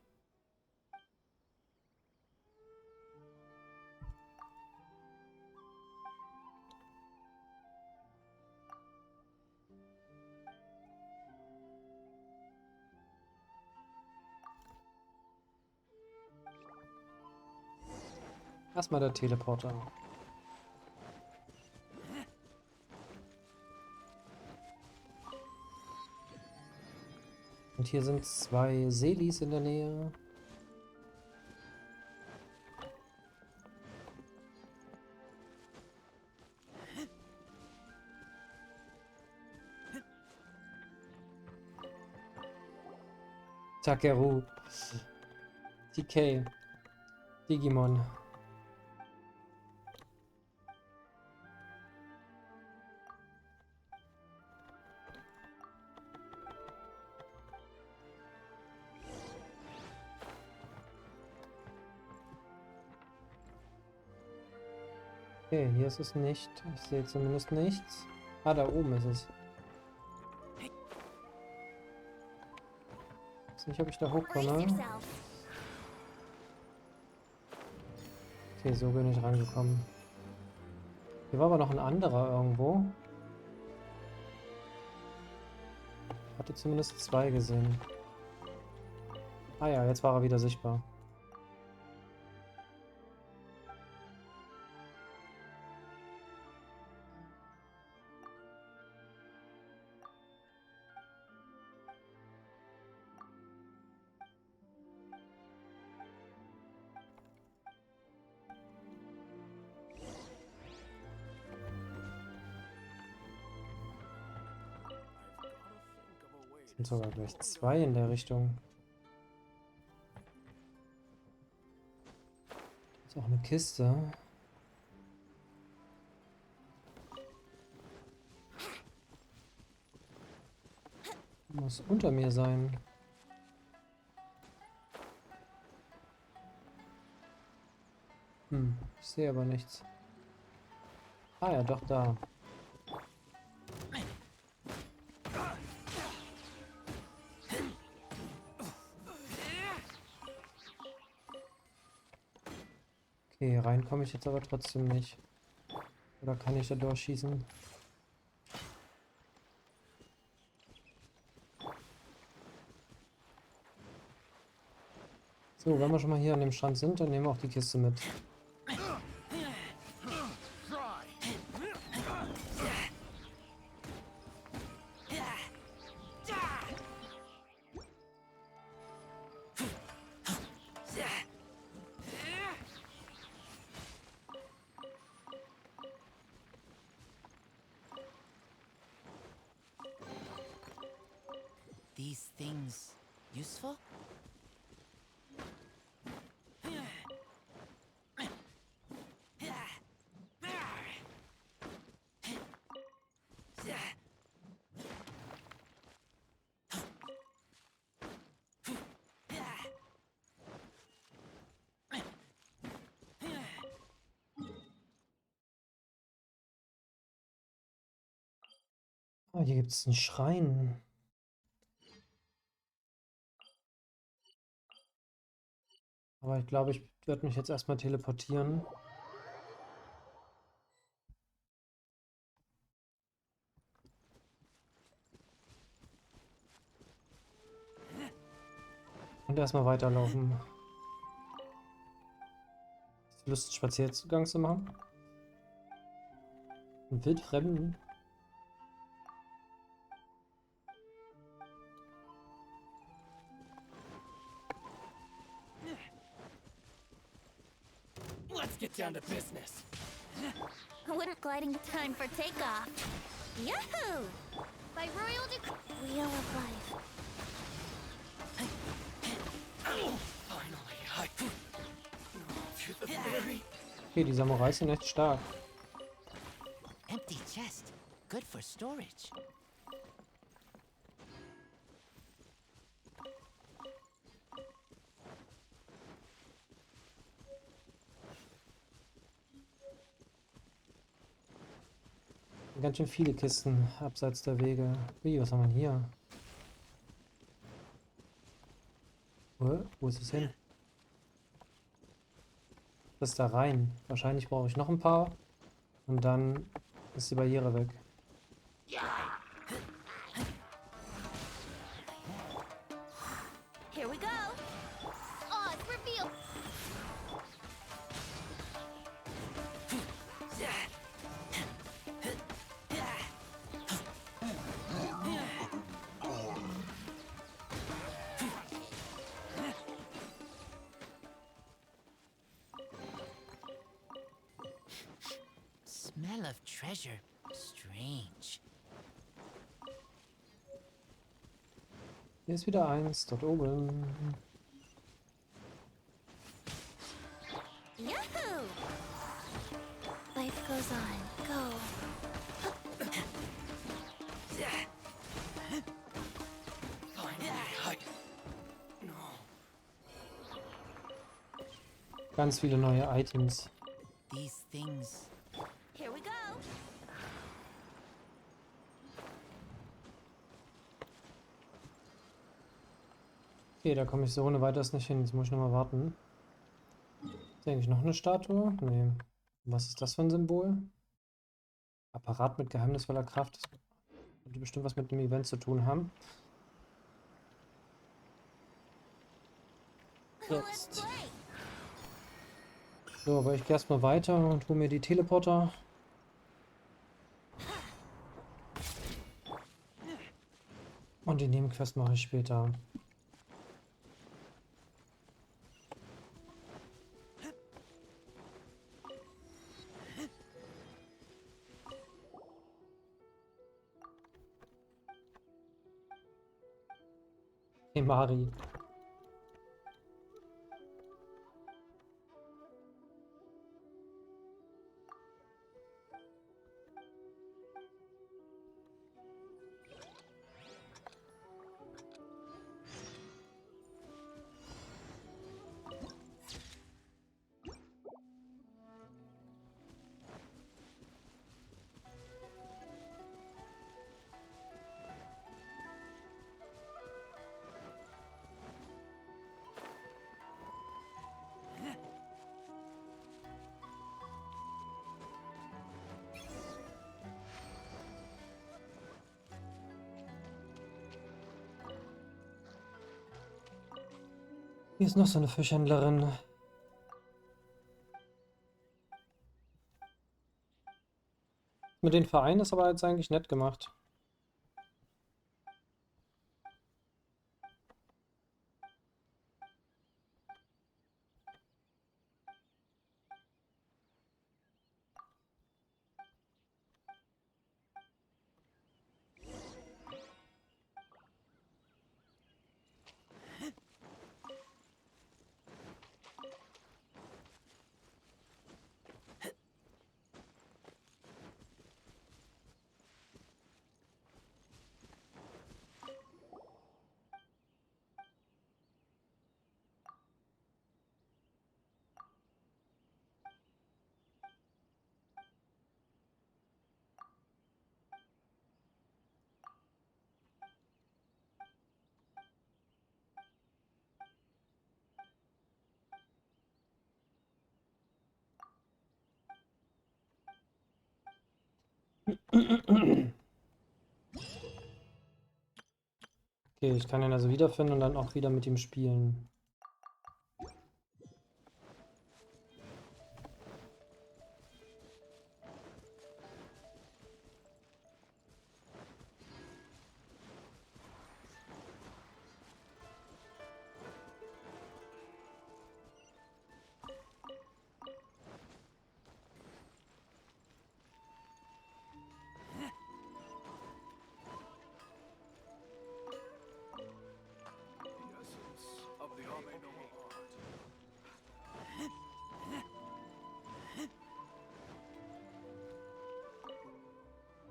Erstmal der Teleporter. Und hier sind 2 Seelis in der Nähe. Takeru. TK. Digimon. Okay, hier ist es nicht. Ich sehe zumindest nichts. Ah, da oben ist es. Ich weiß nicht, ob ich da hochkomme. Okay, so bin ich rangekommen. Hier war aber noch ein anderer irgendwo. Ich hatte zumindest 2 gesehen. Ah ja, jetzt war er wieder sichtbar. Sind sogar gleich 2 in der Richtung. Da ist auch eine Kiste. Muss unter mir sein. Ich sehe aber nichts. Ah ja, doch da. Okay, rein komme ich jetzt aber trotzdem nicht. Oder kann ich da durchschießen? So, wenn wir schon mal hier an dem Strand sind, dann nehmen wir auch die Kiste mit. These things useful? Oh, hier gibt es einen Schrein. Aber ich glaube, ich werde mich jetzt erstmal teleportieren. Und erstmal weiterlaufen. Hast du Lust, Spaziergang zu machen? Ein Wildfremden? Let's get down to business. Wouldn't gliding time for takeoff. Yahoo! By royal wheel of life. Finally, to the very Okay, die Samurais sind echt stark. Empty chest. Good for storage. Ganz schön viele Kisten abseits der Wege. Wie, was haben wir hier? Wo ist es hin? Das ist da rein. Wahrscheinlich brauche ich noch ein paar. Und dann ist die Barriere weg. Here we go. Oh, it's revealed. Smell of treasure. Strange. Hier ist wieder eins, dort oben. Yahoo! Life goes on. Go. Ganz viele neue Items. These things. Here we go. Okay, da komme ich so ohne weiteres nicht hin. Jetzt muss ich nochmal warten. Ist eigentlich noch eine Statue? Nee. Was ist das für ein Symbol? Apparat mit geheimnisvoller Kraft. Das könnte bestimmt was mit dem Event zu tun haben. Jetzt. So, aber ich gehe erstmal weiter und hole mir die Teleporter. Und die Nebenquest mache ich später. Hey Mari. Hier ist noch so eine Fischhändlerin. Mit den Vereinen ist aber jetzt eigentlich nett gemacht. Okay, ich kann ihn also wiederfinden und dann auch wieder mit ihm spielen.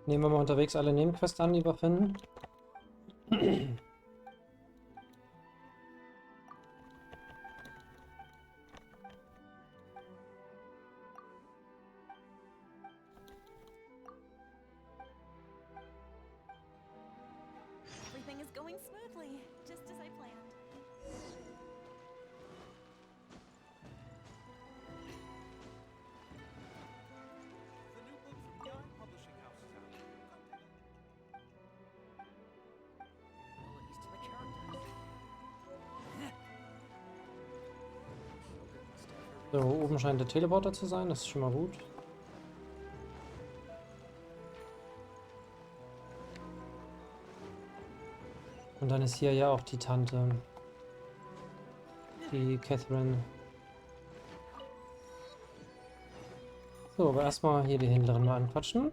Nehmen wir mal unterwegs alle Nebenquests an, die wir finden. Everything is going smoothly, just as I planned. So, oben scheint der Teleporter zu sein, das ist schon mal gut. Und dann ist hier ja auch die Tante. Die Catherine. So, aber erstmal hier die Händlerin mal anquatschen.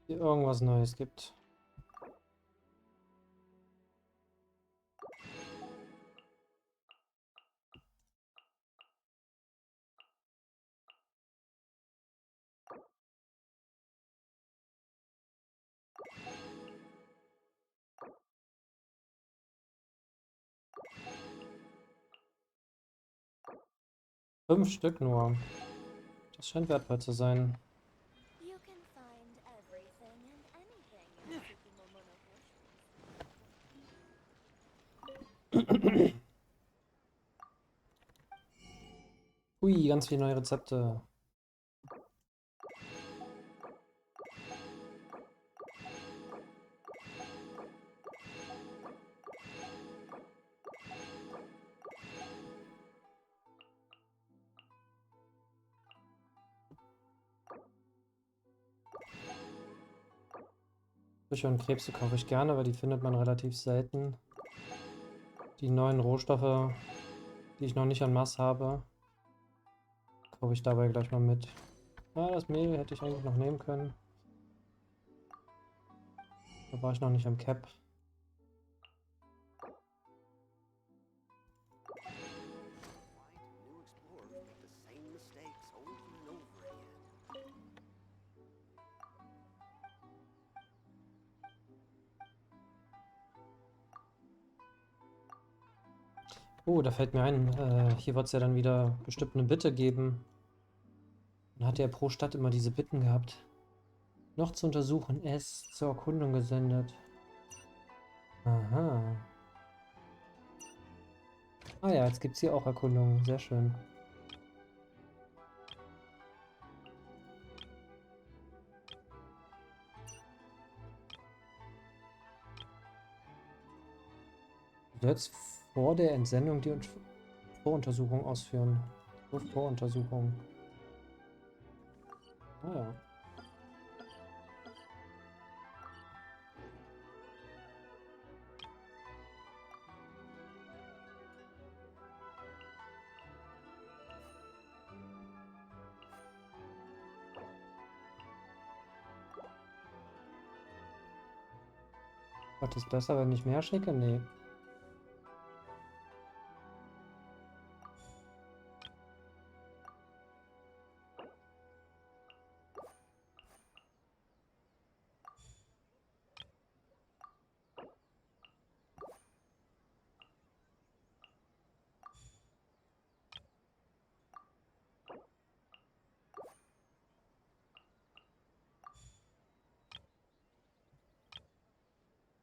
Hier irgendwas Neues gibt. Fünf Stück nur. Das scheint wertvoll zu sein. Ui, ganz viele neue Rezepte. Fische und Krebse kaufe ich gerne, weil die findet man relativ selten. Die neuen Rohstoffe, die ich noch nicht en masse habe, kaufe ich dabei gleich mal mit. Ah, das Mehl hätte ich eigentlich noch nehmen können. Da war ich noch nicht am Cap. Oh, da fällt mir ein, hier wird es ja dann wieder bestimmt eine Bitte geben. Dann hat er pro Stadt immer diese Bitten gehabt. Noch zu untersuchen, es zur Erkundung gesendet. Aha. Ah ja, jetzt gibt es hier auch Erkundungen. Sehr schön. Du sollst vor der Entsendung die Voruntersuchung ausführen. Voruntersuchung. Ah ja. Was ist besser, wenn ich mehr schicke? Nee.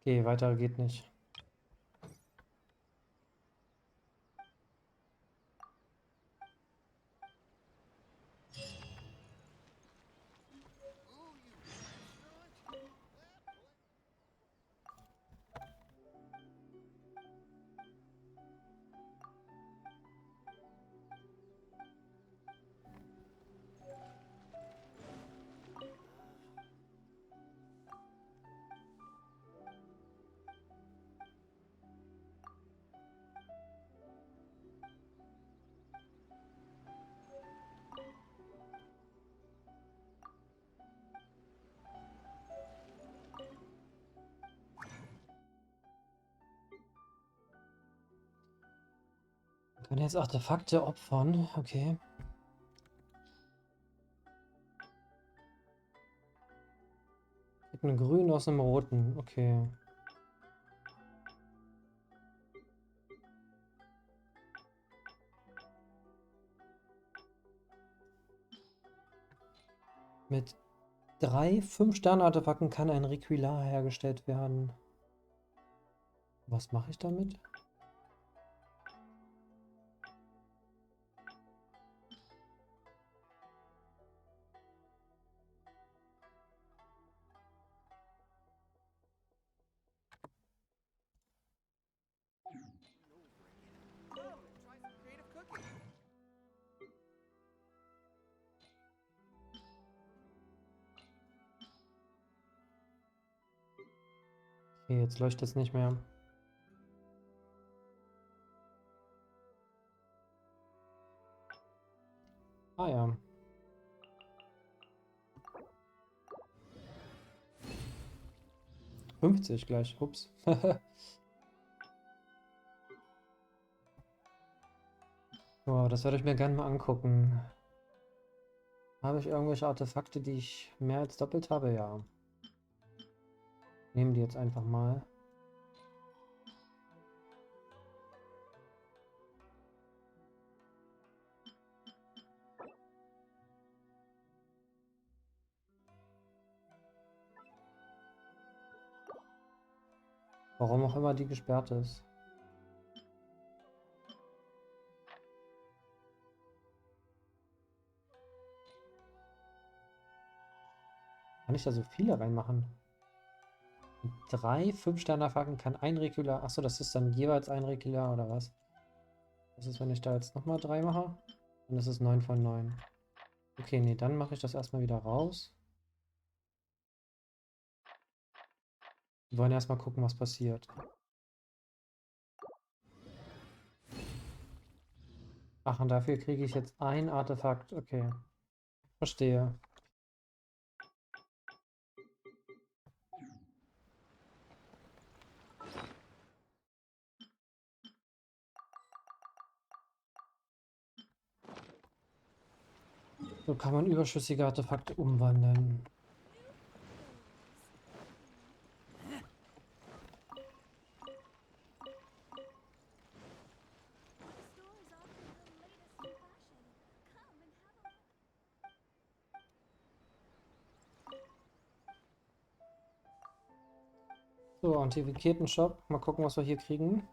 Okay, weiter geht nicht. Kann jetzt Artefakte opfern, okay. Mit einem Grün aus einem Roten, okay. Mit 3 5-Sterne-Artefakten kann ein Requilar hergestellt werden. Was mache ich damit? Okay, jetzt leuchtet es nicht mehr. Ah ja. $50 gleich. Ups. Oh, das werde ich mir gerne mal angucken. Habe ich irgendwelche Artefakte, die ich mehr als doppelt habe? Ja. Nehmen die jetzt einfach mal. Warum auch immer die gesperrt ist. Kann ich da so viele reinmachen? 3 5-Sterne-Artefakten kann ein Regular. Achso, das ist dann jeweils ein Regular oder was? Was ist, wenn ich da jetzt nochmal 3 mache? Dann ist es 9 von 9. Okay, nee, dann mache ich das erstmal wieder raus. Wir wollen erstmal gucken, was passiert. Ach, und dafür kriege ich jetzt ein Artefakt. Okay. Verstehe. So kann man überschüssige Artefakte umwandeln. So, Antiquitäten-Shop. Mal gucken, was wir hier kriegen.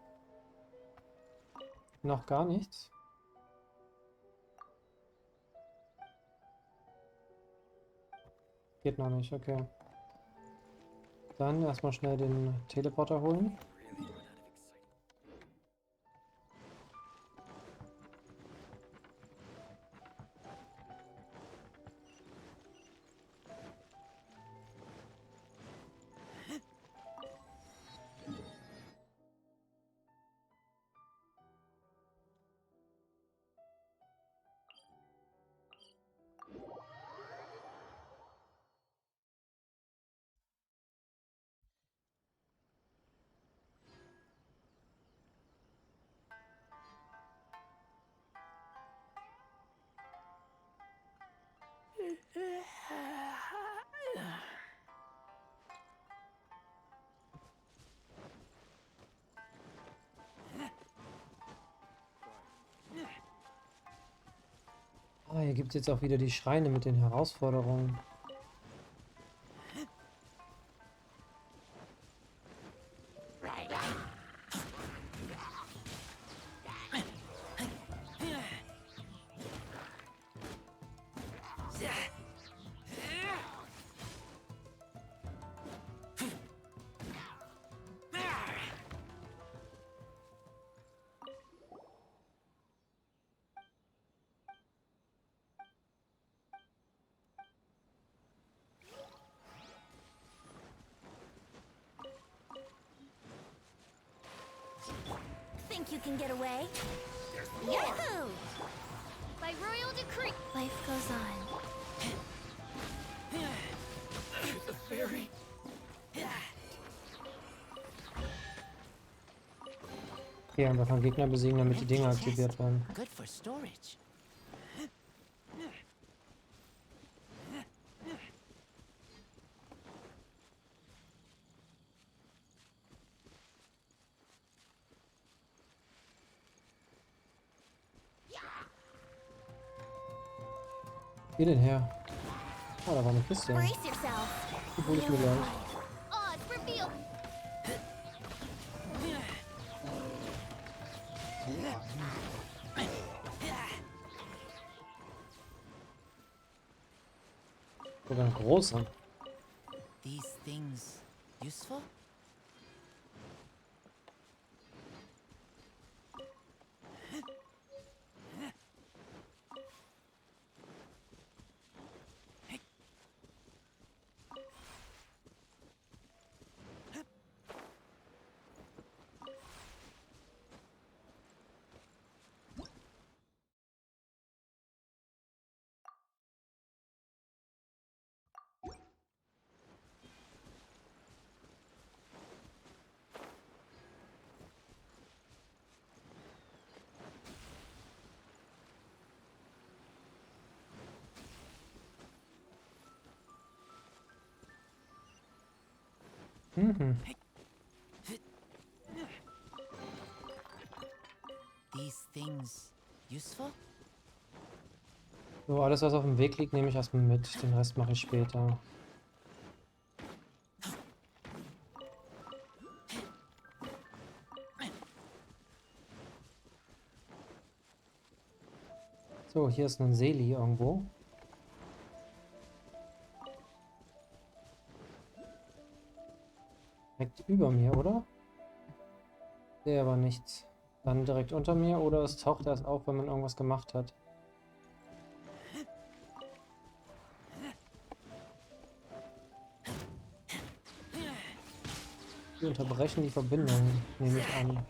Noch gar nichts. Geht noch nicht, okay. Dann erstmal schnell den Teleporter holen. Ah, hier gibt es jetzt auch wieder die Schreine mit den Herausforderungen. Think you can get away? Yahoo! By royal decree, life goes on. The fairy. Okay, einfach mal Gegner besiegen, damit die Dinge aktiviert werden. Good for storage. Geh denn her? Ah, da war eine Kiste. Brace yourself. Die hole ich mir gleich. Odds reveal. Sogar ein großer. These things useful? Mhm. These things useful? So, alles was auf dem Weg liegt, nehme ich erstmal mit. Den Rest mache ich später. So, hier ist ein Seeli irgendwo. Direkt über mir, oder? Sehe aber nichts. Dann direkt unter mir oder es taucht erst auf, wenn man irgendwas gemacht hat. Die unterbrechen die Verbindung, nehme ich an.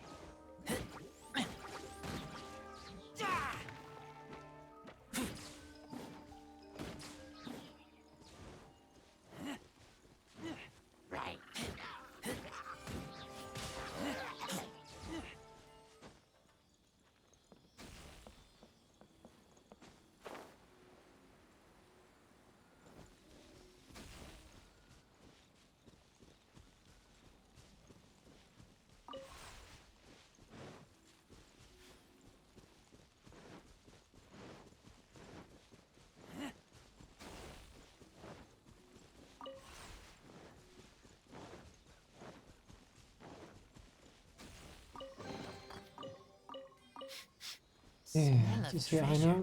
Okay, jetzt ist hier eine.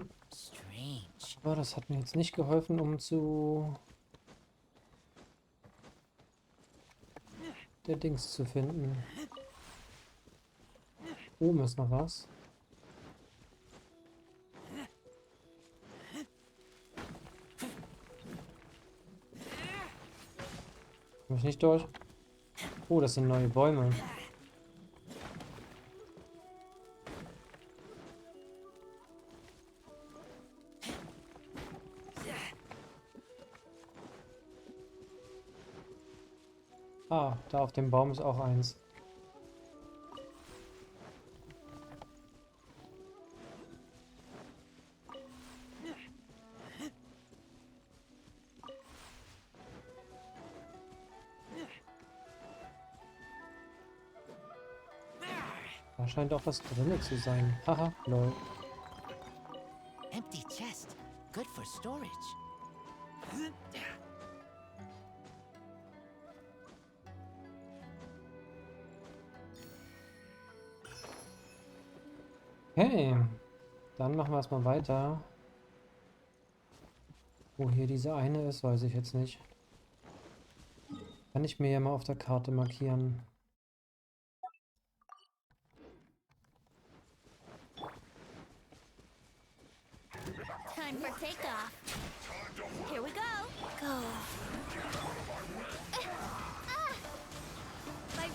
Aber das hat mir jetzt nicht geholfen, um der Dings zu finden. Oben ist noch was. Komm ich nicht durch? Oh, das sind neue Bäume. Ah, da auf dem Baum ist auch eins. Da scheint auch was drin zu sein. Haha, lol. Empty chest. Good for storage. Okay, dann machen wir erstmal weiter. Wo hier diese eine ist, weiß ich jetzt nicht. Kann ich mir ja mal auf der Karte markieren. Time for takeoff. Here we go. Go. By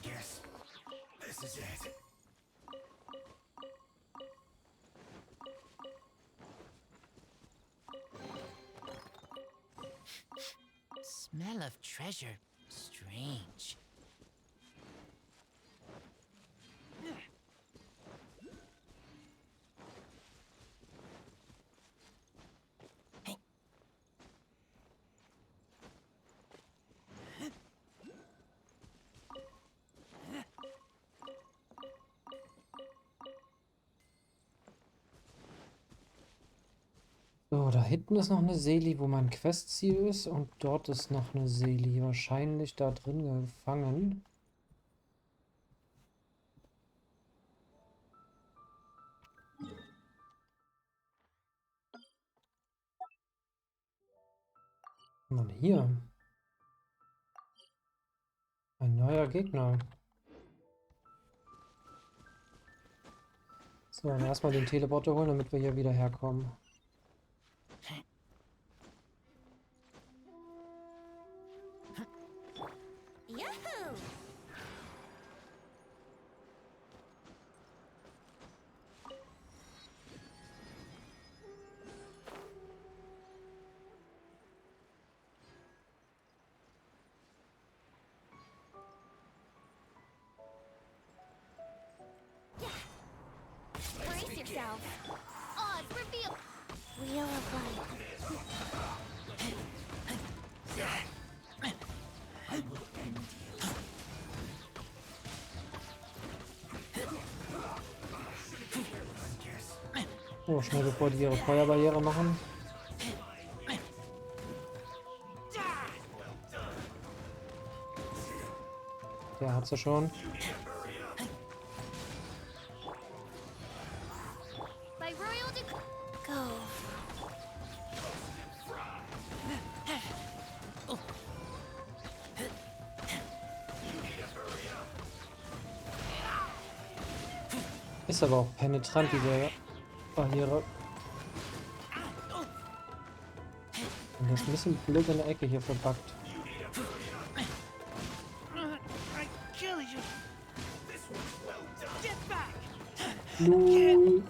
Guess this is it. Smell of treasure. Strange. So, da hinten ist noch eine Seeli, wo mein Questziel ist. Und dort ist noch eine Seeli. Wahrscheinlich da drin gefangen. Mann, hier. Ein neuer Gegner. So, dann erstmal den Teleporter holen, damit wir hier wieder herkommen. Yahoo! yourself. Oz, reveal. Wheel of Life. Oh, schnell bevor die ihre Feuerbarriere machen. Der hat sie schon. By royal go. Ist aber auch penetrant, diese Barriere. Und das ist ein bisschen blöd in der Ecke hier verpackt. Lol.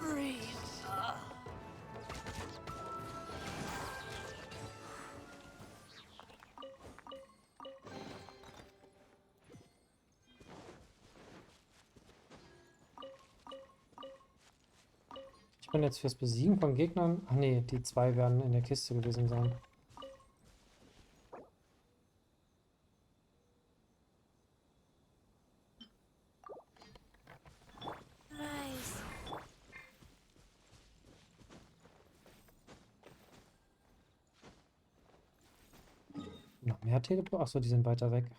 Ich bin jetzt fürs Besiegen von Gegnern. Ach nee, die zwei werden in der Kiste gewesen sein. Nice. Noch mehr Teleport? Achso, die sind weiter weg.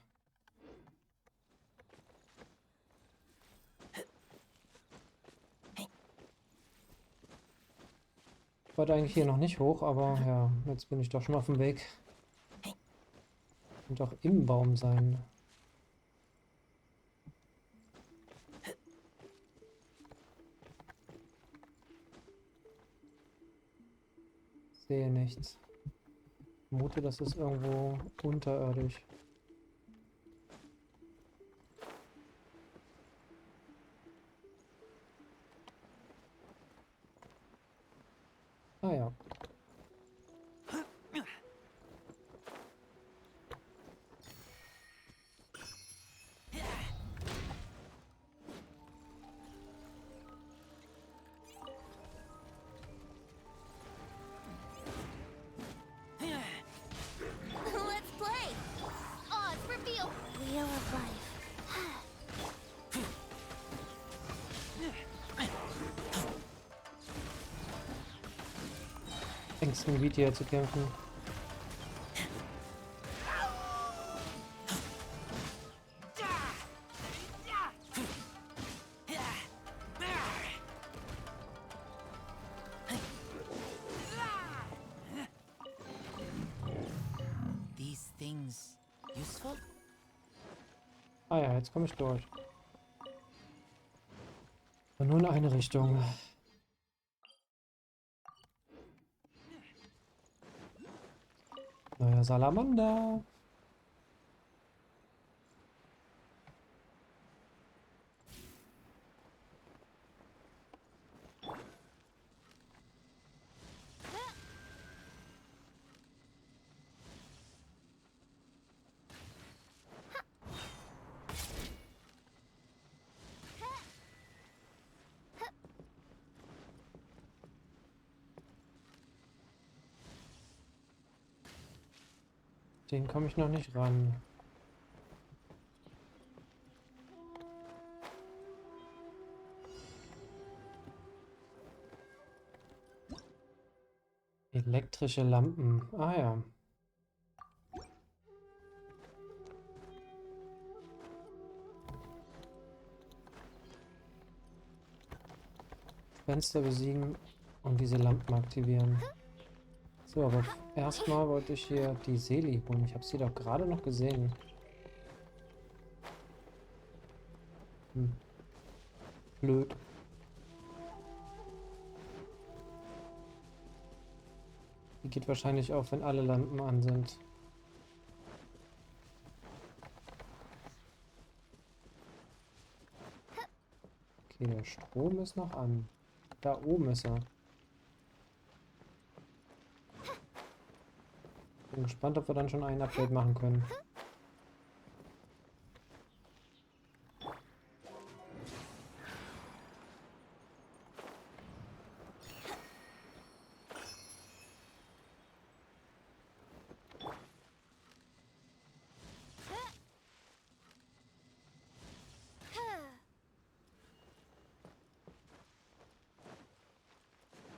Ich wollte eigentlich hier noch nicht hoch, aber ja, jetzt bin ich doch schon auf dem Weg. Und auch im Baum sein. Sehe nichts. Ich vermute, das ist irgendwo unterirdisch. Ah ja. Let's play. Oz, reveal. Wheel of Life. Ängsten Gebiet hier zu kämpfen. These things useful? Ah ja, jetzt komme ich durch. Aber nur in eine Richtung. Neuer Salamander. Den komme ich noch nicht ran. Elektrische Lampen. Ah ja. Fenster besiegen und diese Lampen aktivieren. So, aber erstmal wollte ich hier die Seele holen. Ich habe sie doch gerade noch gesehen. Blöd. Die geht wahrscheinlich auf, wenn alle Lampen an sind. Okay, der Strom ist noch an. Da oben ist er. Bin gespannt, ob wir dann schon ein Update machen können.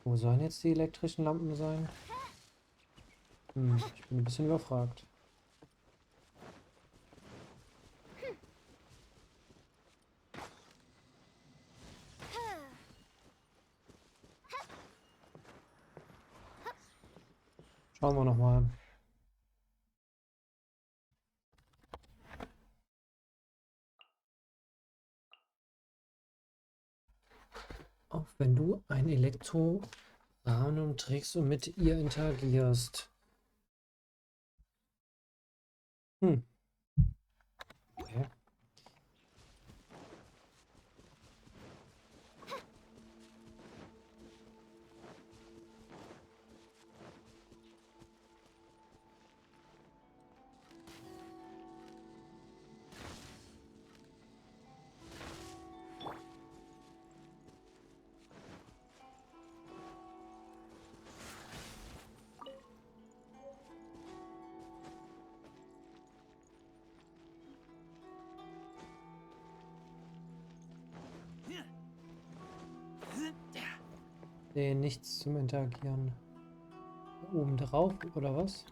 Wo sollen jetzt die elektrischen Lampen sein? Ich bin ein bisschen überfragt. Schauen wir noch mal. Auch wenn du ein Elektrorahmen trägst und mit ihr interagierst. Okay. Nee, nichts zum Interagieren. Oben drauf, oder was?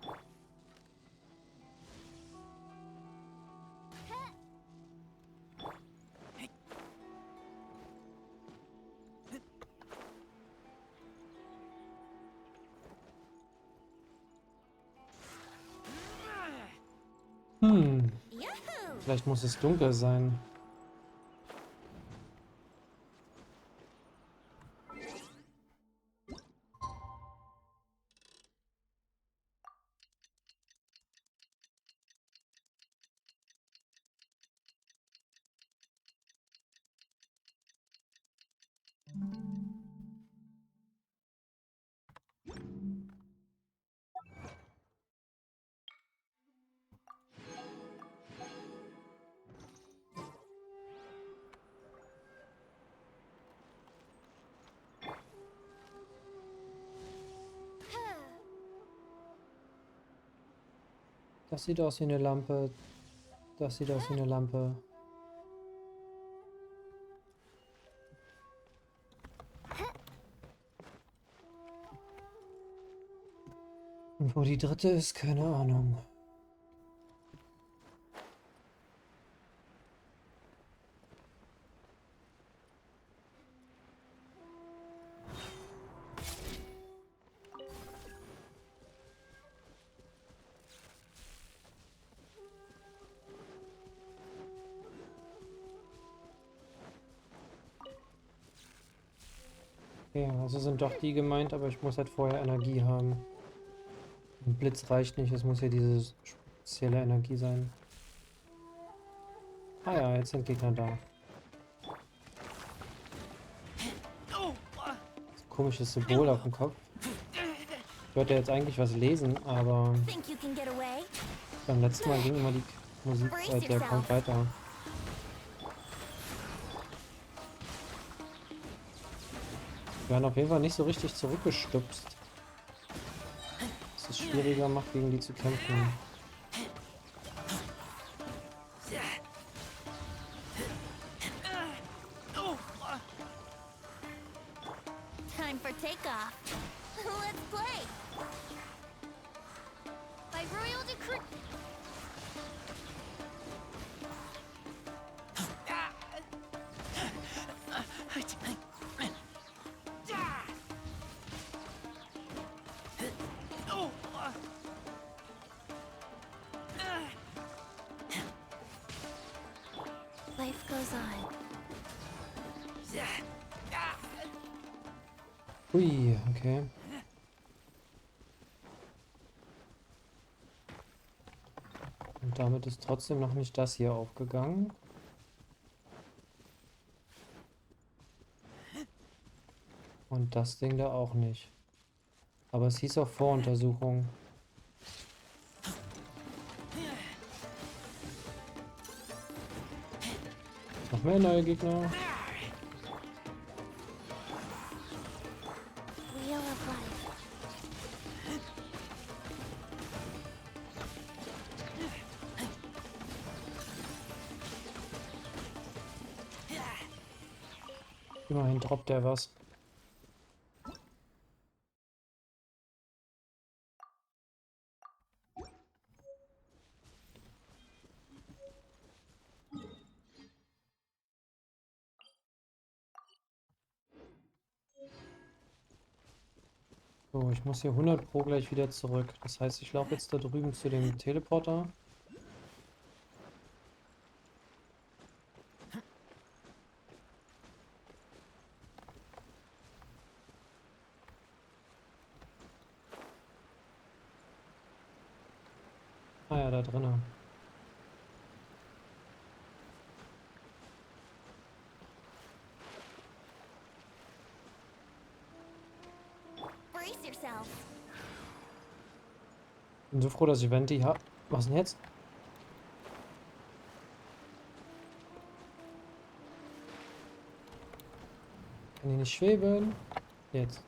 Vielleicht muss es dunkel sein. Das sieht aus wie eine Lampe. Das sieht aus wie eine Lampe. Und wo die dritte ist, keine Ahnung. Ja, also sind doch die gemeint, aber ich muss halt vorher Energie haben. Ein Blitz reicht nicht, es muss ja diese spezielle Energie sein. Ah ja, jetzt sind Gegner da. Das komisches Symbol auf dem Kopf. Ich wollte jetzt eigentlich was lesen, aber beim letzten Mal ging immer die Musik, der kommt weiter. Wir werden auf jeden Fall nicht so richtig zurückgestupst. Das es schwieriger macht, gegen die zu kämpfen. Time for takeoff. Let's play. By royal decree. Life goes on. Hui, okay. Und damit ist trotzdem noch nicht das hier aufgegangen. Und das Ding da auch nicht. Aber es hieß auch Voruntersuchung. Noch mehr neue Gegner. Wheel of Life. Immerhin droppt er was. So, ich muss hier 100 Pro gleich wieder zurück. Das heißt, ich laufe jetzt da drüben zu dem Teleporter. Ah ja, da drinnen. Brace yourself. Bin so froh, dass ich Venti habe. Was denn jetzt? Kann ich nicht schweben? Jetzt.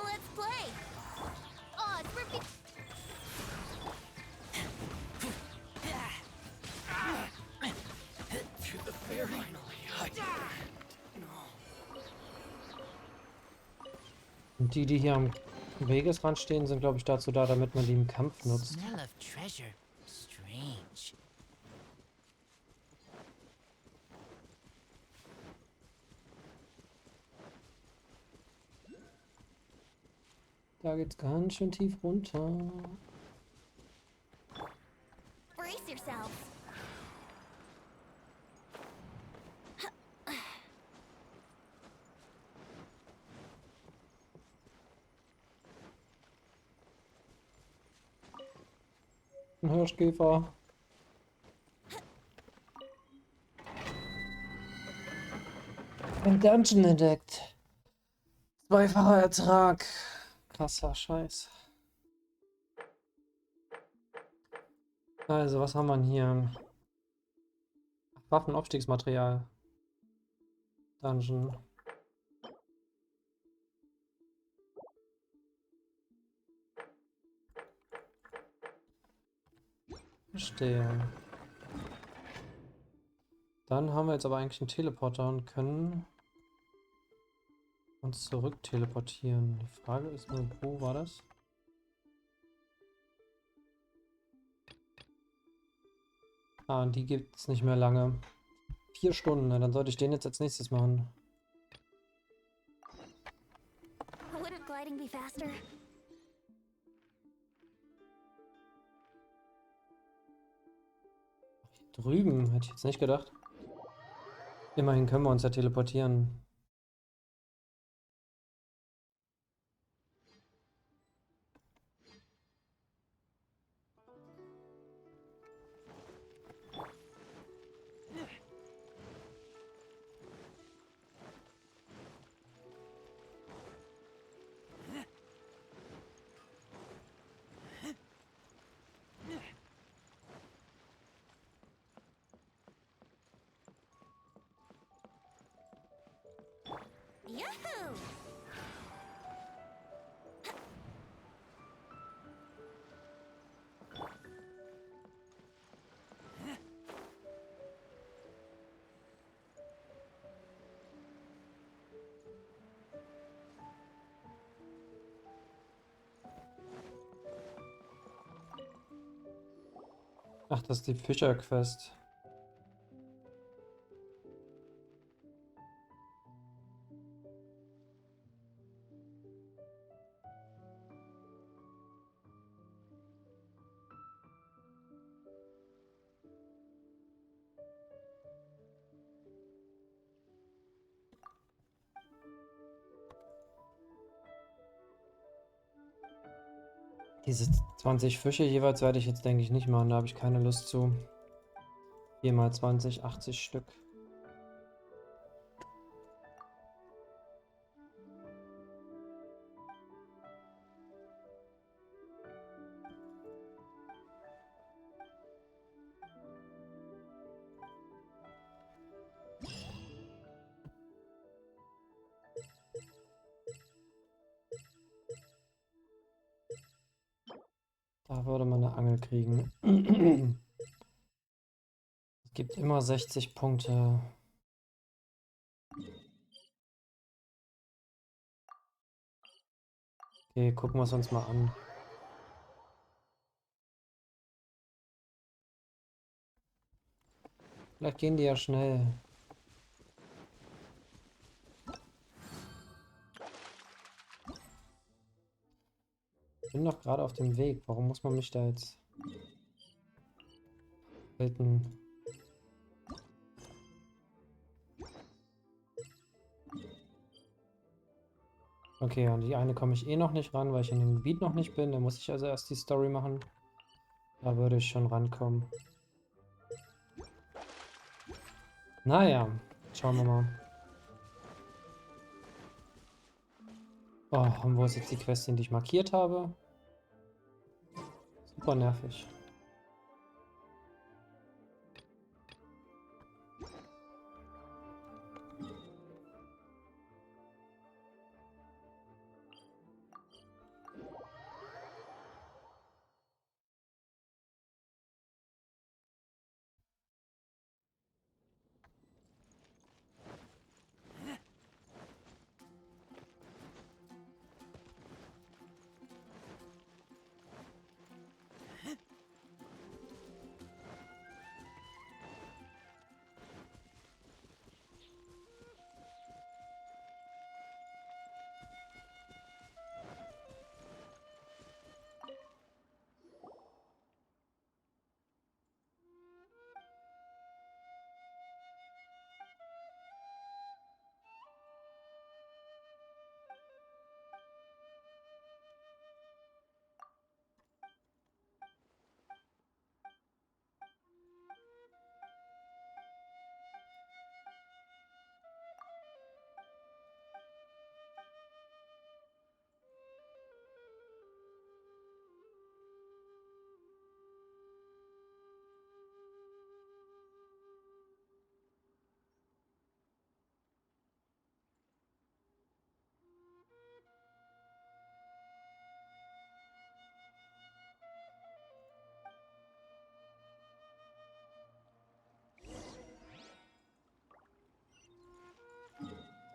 Let's play. Oh, it's ripping. To the fair finally. Und die hier am Wegesrand stehen, sind, glaube ich, dazu da, damit man die im Kampf nutzt. Smell of treasure. Strange. Da geht's ganz schön tief runter. Brace yourself. Ein Hirschkäfer. Ein Dungeon entdeckt. Zweifacher Ertrag. Krasser Scheiß. Also, was haben wir denn hier? Waffenaufstiegsmaterial. Dungeon. Verstehe. Dann haben wir jetzt aber eigentlich einen Teleporter und können uns zurück teleportieren. Die Frage ist nur, wo war das? Ah, und die gibt es nicht mehr lange. 4 Stunden, na, dann sollte ich den jetzt als nächstes machen. Wouldn't gliding be faster? Drüben, hätte ich jetzt nicht gedacht. Immerhin können wir uns ja teleportieren. Yahoo! Ach, das ist die Fischer-Quest. Diese 20 Fische jeweils werde ich jetzt, denke ich, nicht machen. Da habe ich keine Lust zu. 4 mal 20, 80 Stück. Da würde man eine Angel kriegen. Es gibt immer 60 Punkte. Okay, gucken wir es uns mal an. Vielleicht gehen die ja schnell. Ich bin doch gerade auf dem Weg. Warum muss man mich da jetzt halten? Okay, an die eine komme ich eh noch nicht ran, weil ich in dem Gebiet noch nicht bin. Da muss ich also erst die Story machen. Da würde ich schon rankommen. Naja, schauen wir mal. Oh, und wo ist jetzt die Quest, die ich markiert habe? Super nervig.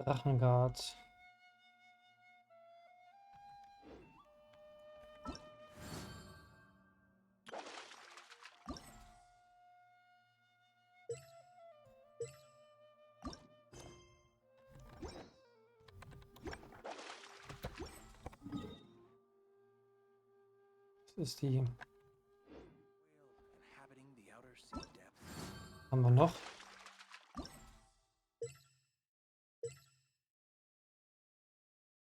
Drachengard. Das ist die. Haben wir noch?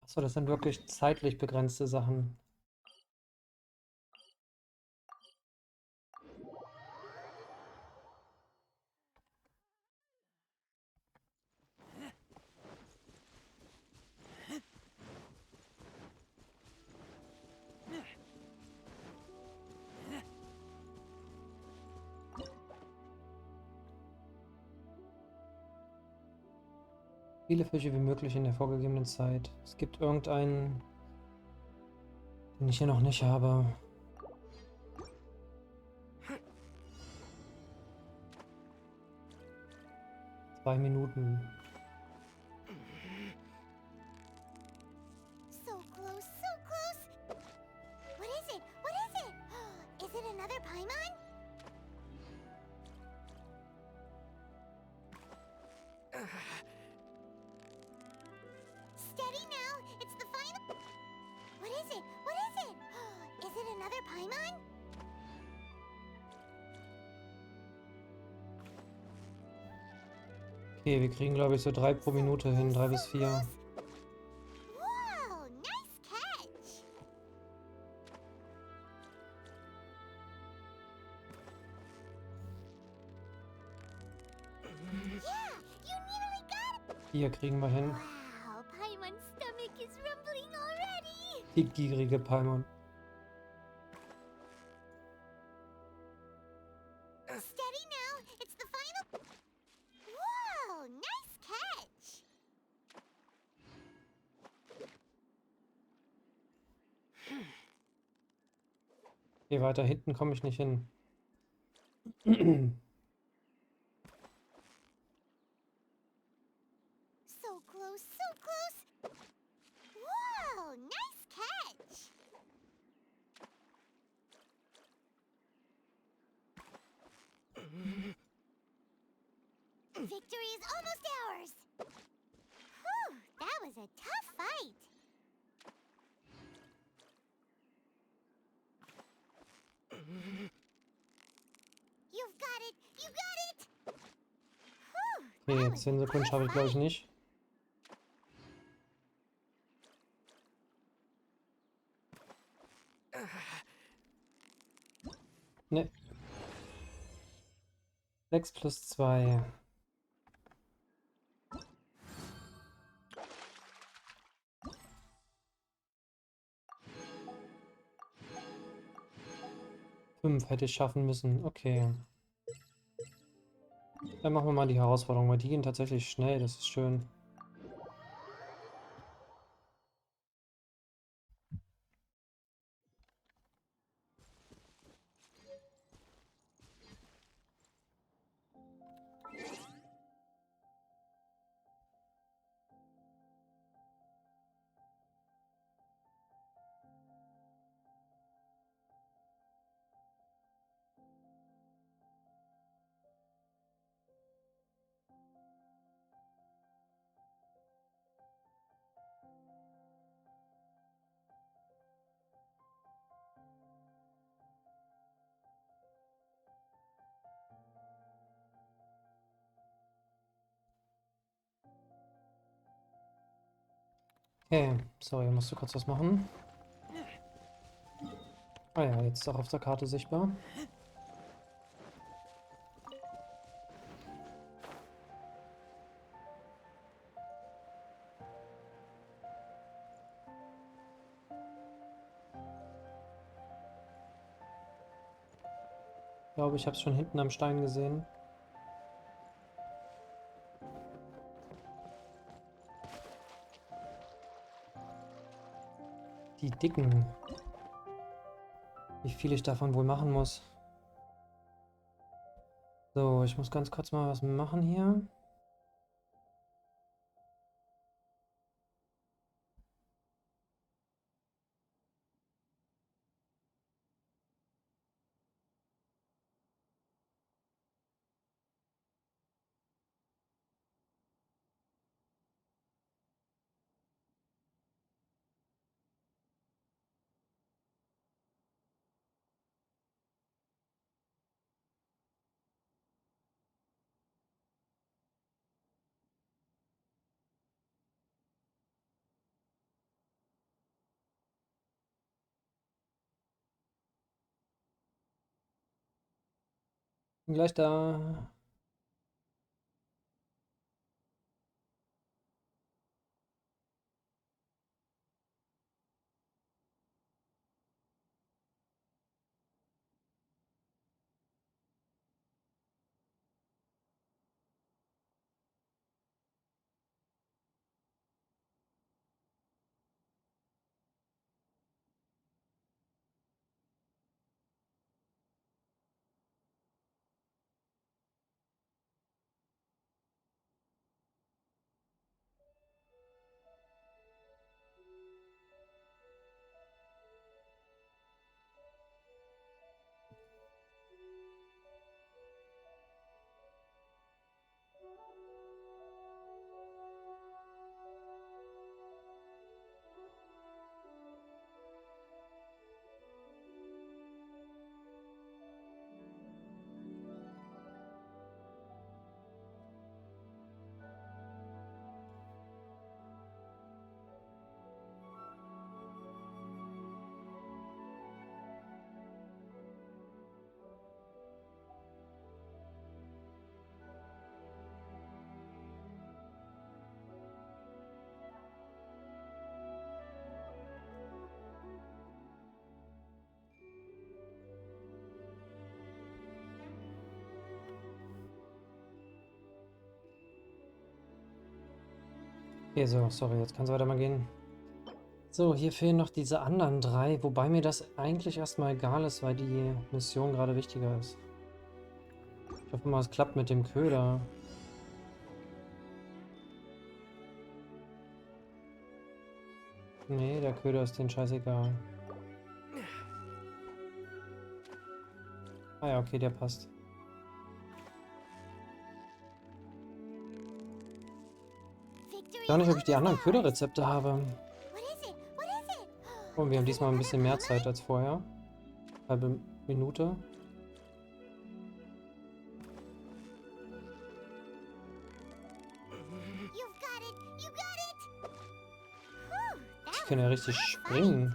Achso, das sind wirklich zeitlich begrenzte Sachen. Viele Fische wie möglich in der vorgegebenen Zeit. Es gibt irgendeinen, den ich hier noch nicht habe. Zwei Minuten. So close, so close. What is it? What is it? Is it another Paimon? Steady now. It's the final. What is it? What is it? Is it another Paimon? Okay, wir kriegen glaube ich so 3 pro Minute hin, 3 bis 4. Wow, nice catch. Yeah, you nearly got it. 4 kriegen wir hin. Wow, Paimon's stomach is rumbling already. Die gierige Paimon. Steady now. It's the final. Whoa, nice catch. Okay, weiter hinten komme ich nicht hin. So close, so close. Whoa, nice catch. Victory is almost ours! Whew, that was a tough fight! You've got it! You got it! Whew, Okay, 10 Sekunden schaffe ich glaube ich nicht. Ne. 6 plus 2. Fünf hätte ich schaffen müssen. Okay. Dann machen wir mal die Herausforderung, weil die gehen tatsächlich schnell. Das ist schön. Okay, sorry, musst du kurz was machen. Ah ja, jetzt ist auch auf der Karte sichtbar. Ich glaube, ich habe es schon hinten am Stein gesehen. Die Dicken. Wie viel ich davon wohl machen muss. So, ich muss ganz kurz mal was machen hier. Bin gleich da. Okay, so, sorry, jetzt kann es weiter mal gehen. So, hier fehlen noch diese anderen drei, wobei mir das eigentlich erstmal egal ist, weil die Mission gerade wichtiger ist. Ich hoffe mal, es klappt mit dem Köder. Nee, der Köder ist denen scheißegal. Ah ja, okay, der passt. Ich weiß nicht, ob ich die anderen Köderrezepte habe. Oh, wir haben diesmal ein bisschen mehr Zeit als vorher. Halbe Minute. Ich kann ja richtig springen.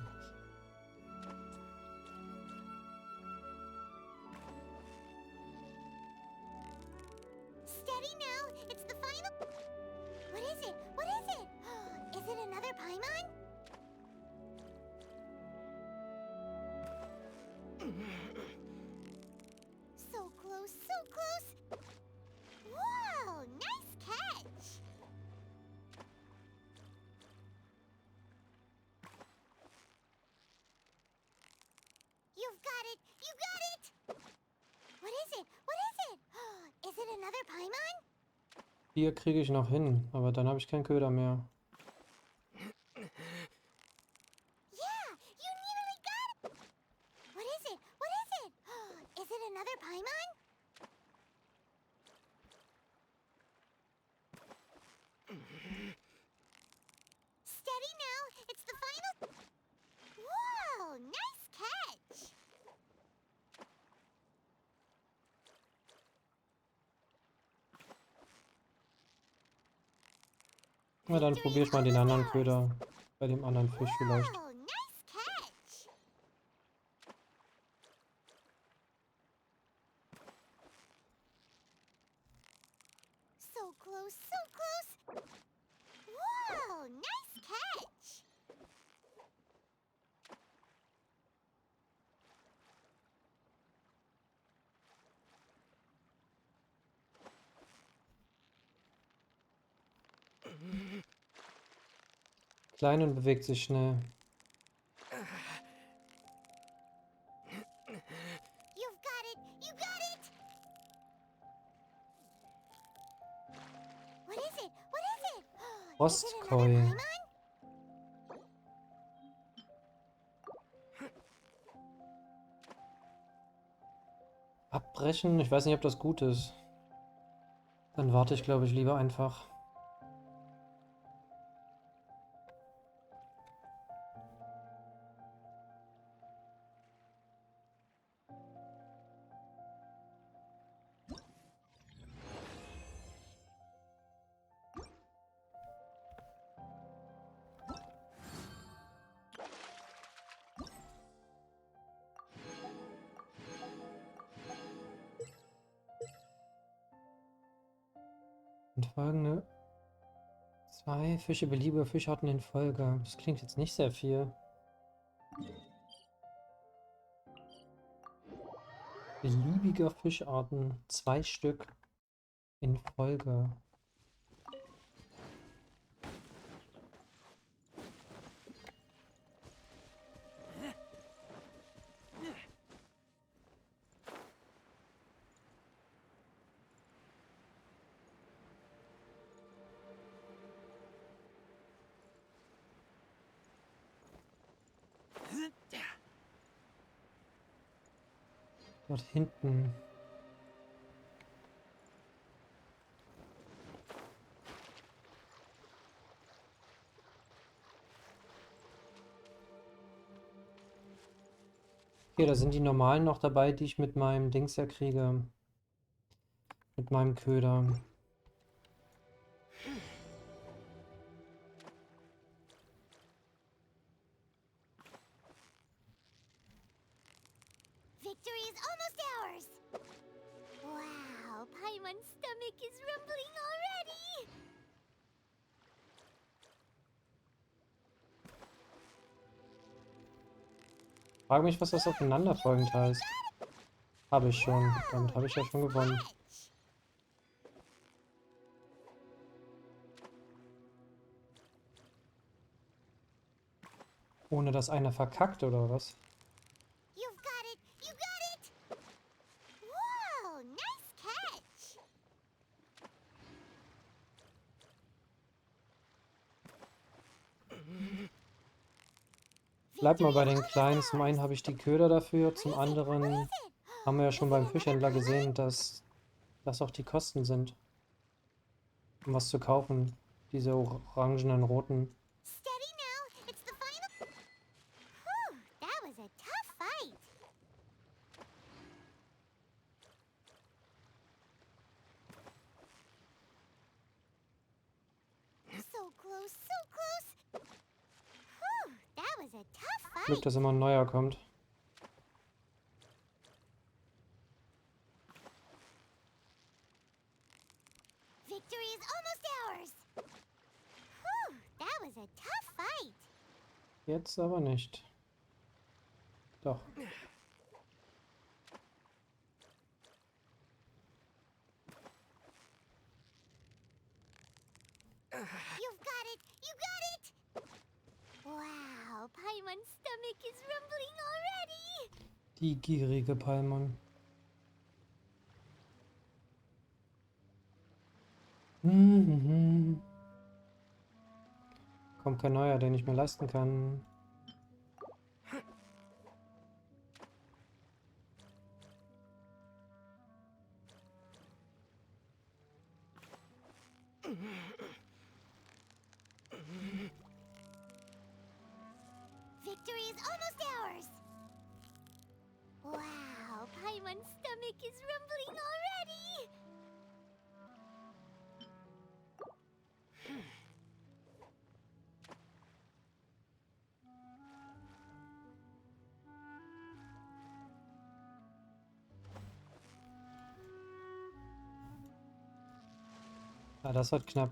Hier kriege ich noch hin, aber dann habe ich keinen Köder mehr. Na, dann probiere ich mal den anderen Köder bei dem anderen Fisch vielleicht. Klein und bewegt sich schnell. Rostkoi. Abbrechen? Ich weiß nicht, ob das gut ist. Dann warte ich, glaube ich, lieber einfach. Und folgende 2 Fische, beliebige Fischarten in Folge. Das klingt jetzt nicht sehr viel. Beliebiger Fischarten, 2 Stück in Folge. Dort hinten. Okay, da sind die normalen noch dabei, die ich mit meinem Dings ja kriege. Mit meinem Köder. Victory is almost ours! Wow, Paimon's stomach is rumbling already! Frage mich, was das aufeinanderfolgend heißt. Habe ich schon. Damit habe ich ja schon gewonnen. Ohne dass einer verkackt, oder was? You've got it! You got it! Whoa, nice catch! Bleib mal bei den Kleinen. Zum einen habe ich die Köder dafür, zum anderen haben wir ja schon beim Fischhändler gesehen, dass das auch die Kosten sind, um was zu kaufen. Diese orangenen, roten. Steady now. It's the final. Whew, that was a tough fight. So close, so close. Whew, that was a tough fight. Glück, dass immer ein neuer kommt. Victory is almost ours. Whew, that was a tough fight. Jetzt aber nicht. Doch. You've got it! You got it! Wow, Paimon's stomach is rumbling already! Die gierige Paimon. Kommt kein neuer, den ich mir leisten kann. Victory is almost ours! Wow, Paimon's stomach is rumbling already! Ah, das wird knapp.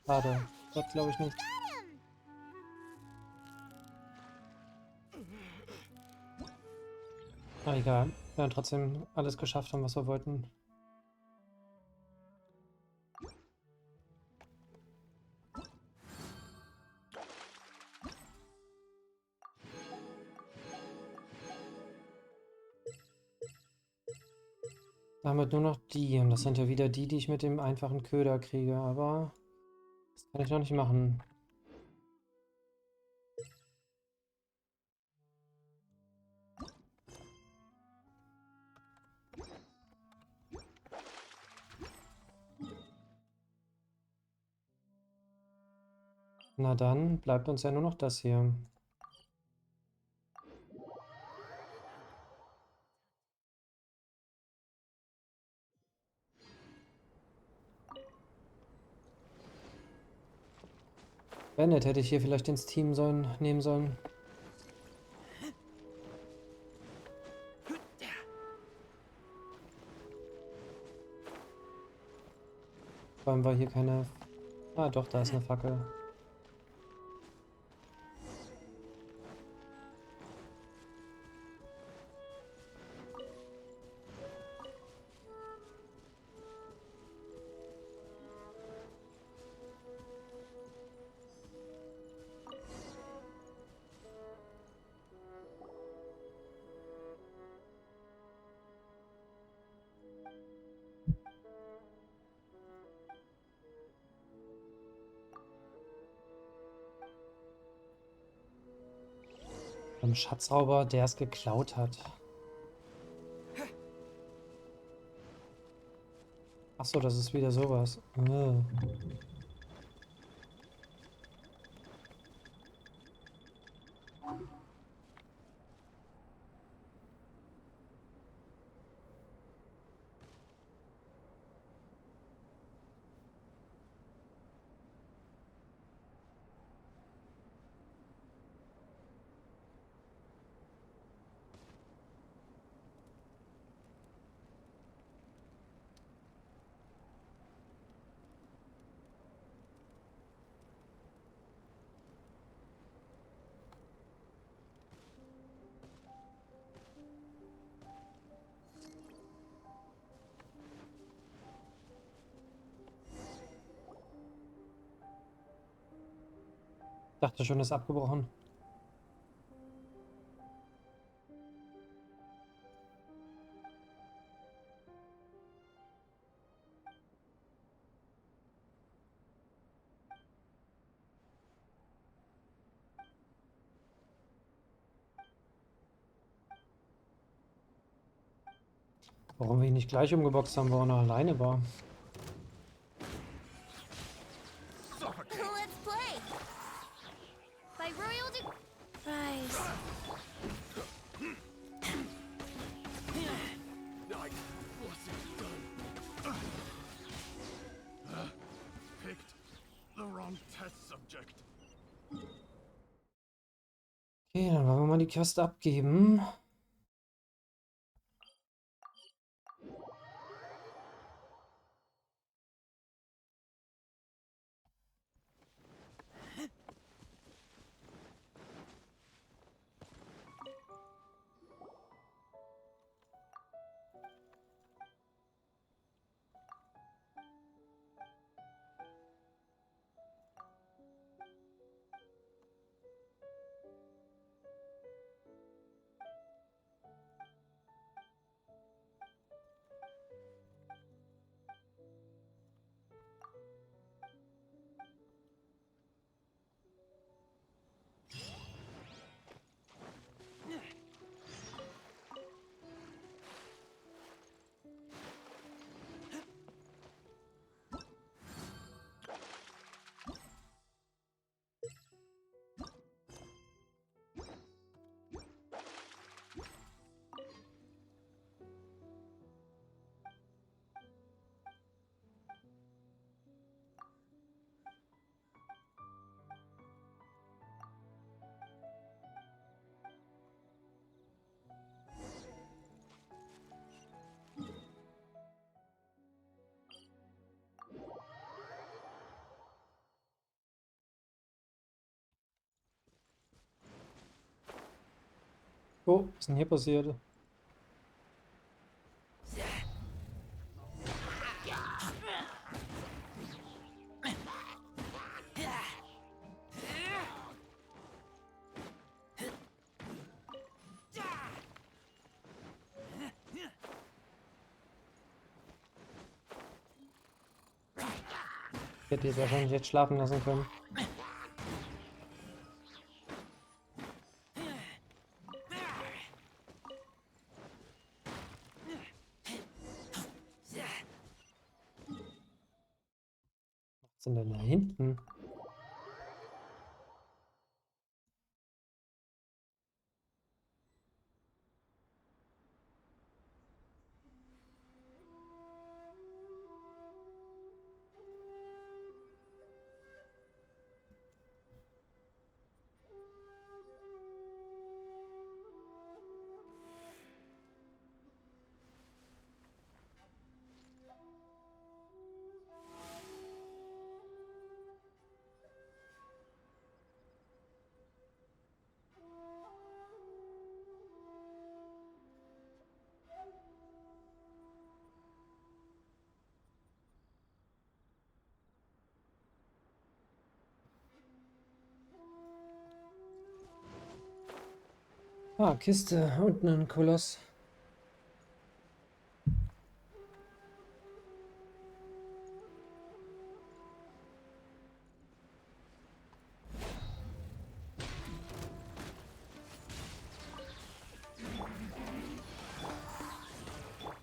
Schade. Das glaube ich nicht. Ah, egal. Wir haben trotzdem alles geschafft haben, was wir wollten. Damit nur noch die. Und das sind ja wieder die, die ich mit dem einfachen Köder kriege. Aber das kann ich noch nicht machen. Na dann bleibt uns ja nur noch das hier. Bennett hätte ich hier vielleicht ins Team nehmen sollen. Vor allem war hier keine... Ah doch, da ist eine Fackel. Ein Schatzrauber, der es geklaut hat. Achso, das ist wieder sowas. Dachte schon, ist abgebrochen. Warum wir ihn nicht gleich umgeboxt haben, wo er noch alleine war. Let's play. By royal Rise. I wasn't done. Picked the wrong test subject. Okay, dann wollen wir mal die Quest abgeben. Oh, was ist denn hier passiert? Ich hätte jetzt wahrscheinlich jetzt schlafen lassen können. Was sind denn da hinten? Ah, Kiste. Unten ein Koloss.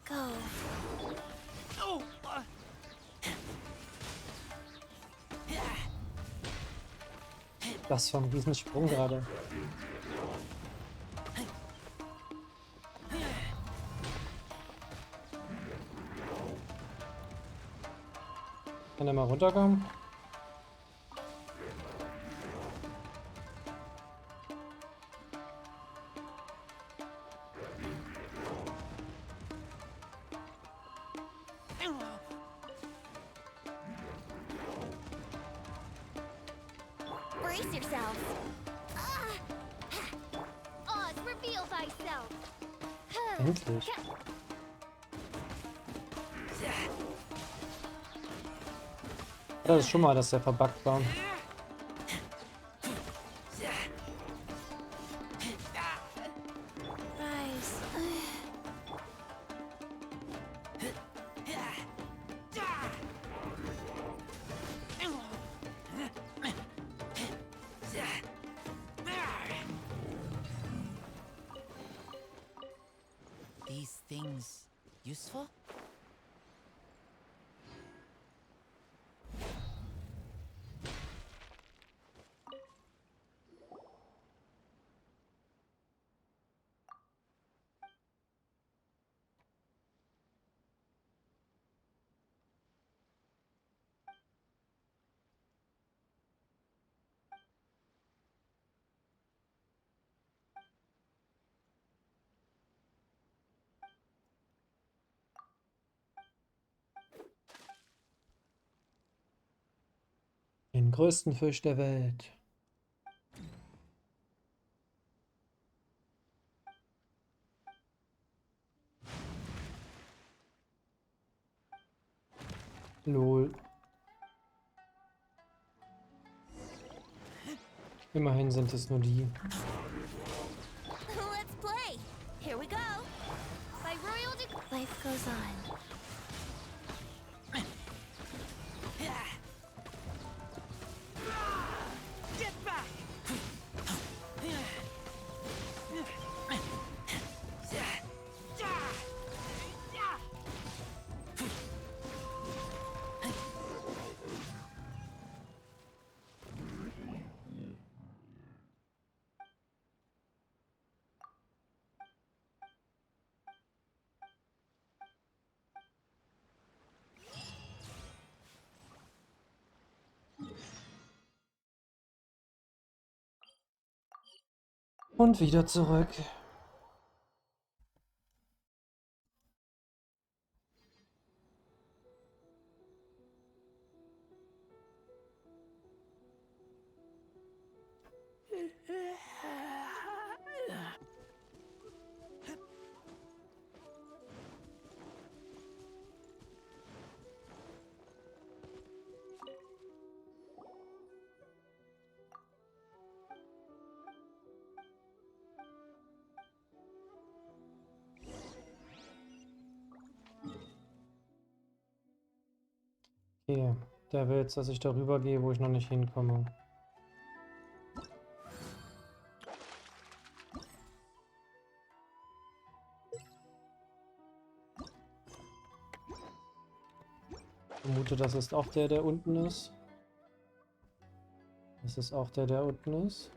Go. Das war ein Riesensprung gerade. Kann er mal runterkommen? Brace yourself. Oz, reveal thyself. Endlich. Das ist schon mal, dass der verbuggt war. These things useful? Den größten Fisch der Welt. Lol. Immerhin sind es nur die. Let's play. Here we go. By royal life goes on. Get back! Und wieder zurück. Okay, der will jetzt, dass ich darüber gehe, wo ich noch nicht hinkomme. Ich vermute, das ist auch der, der unten ist. Das ist auch der, der unten ist.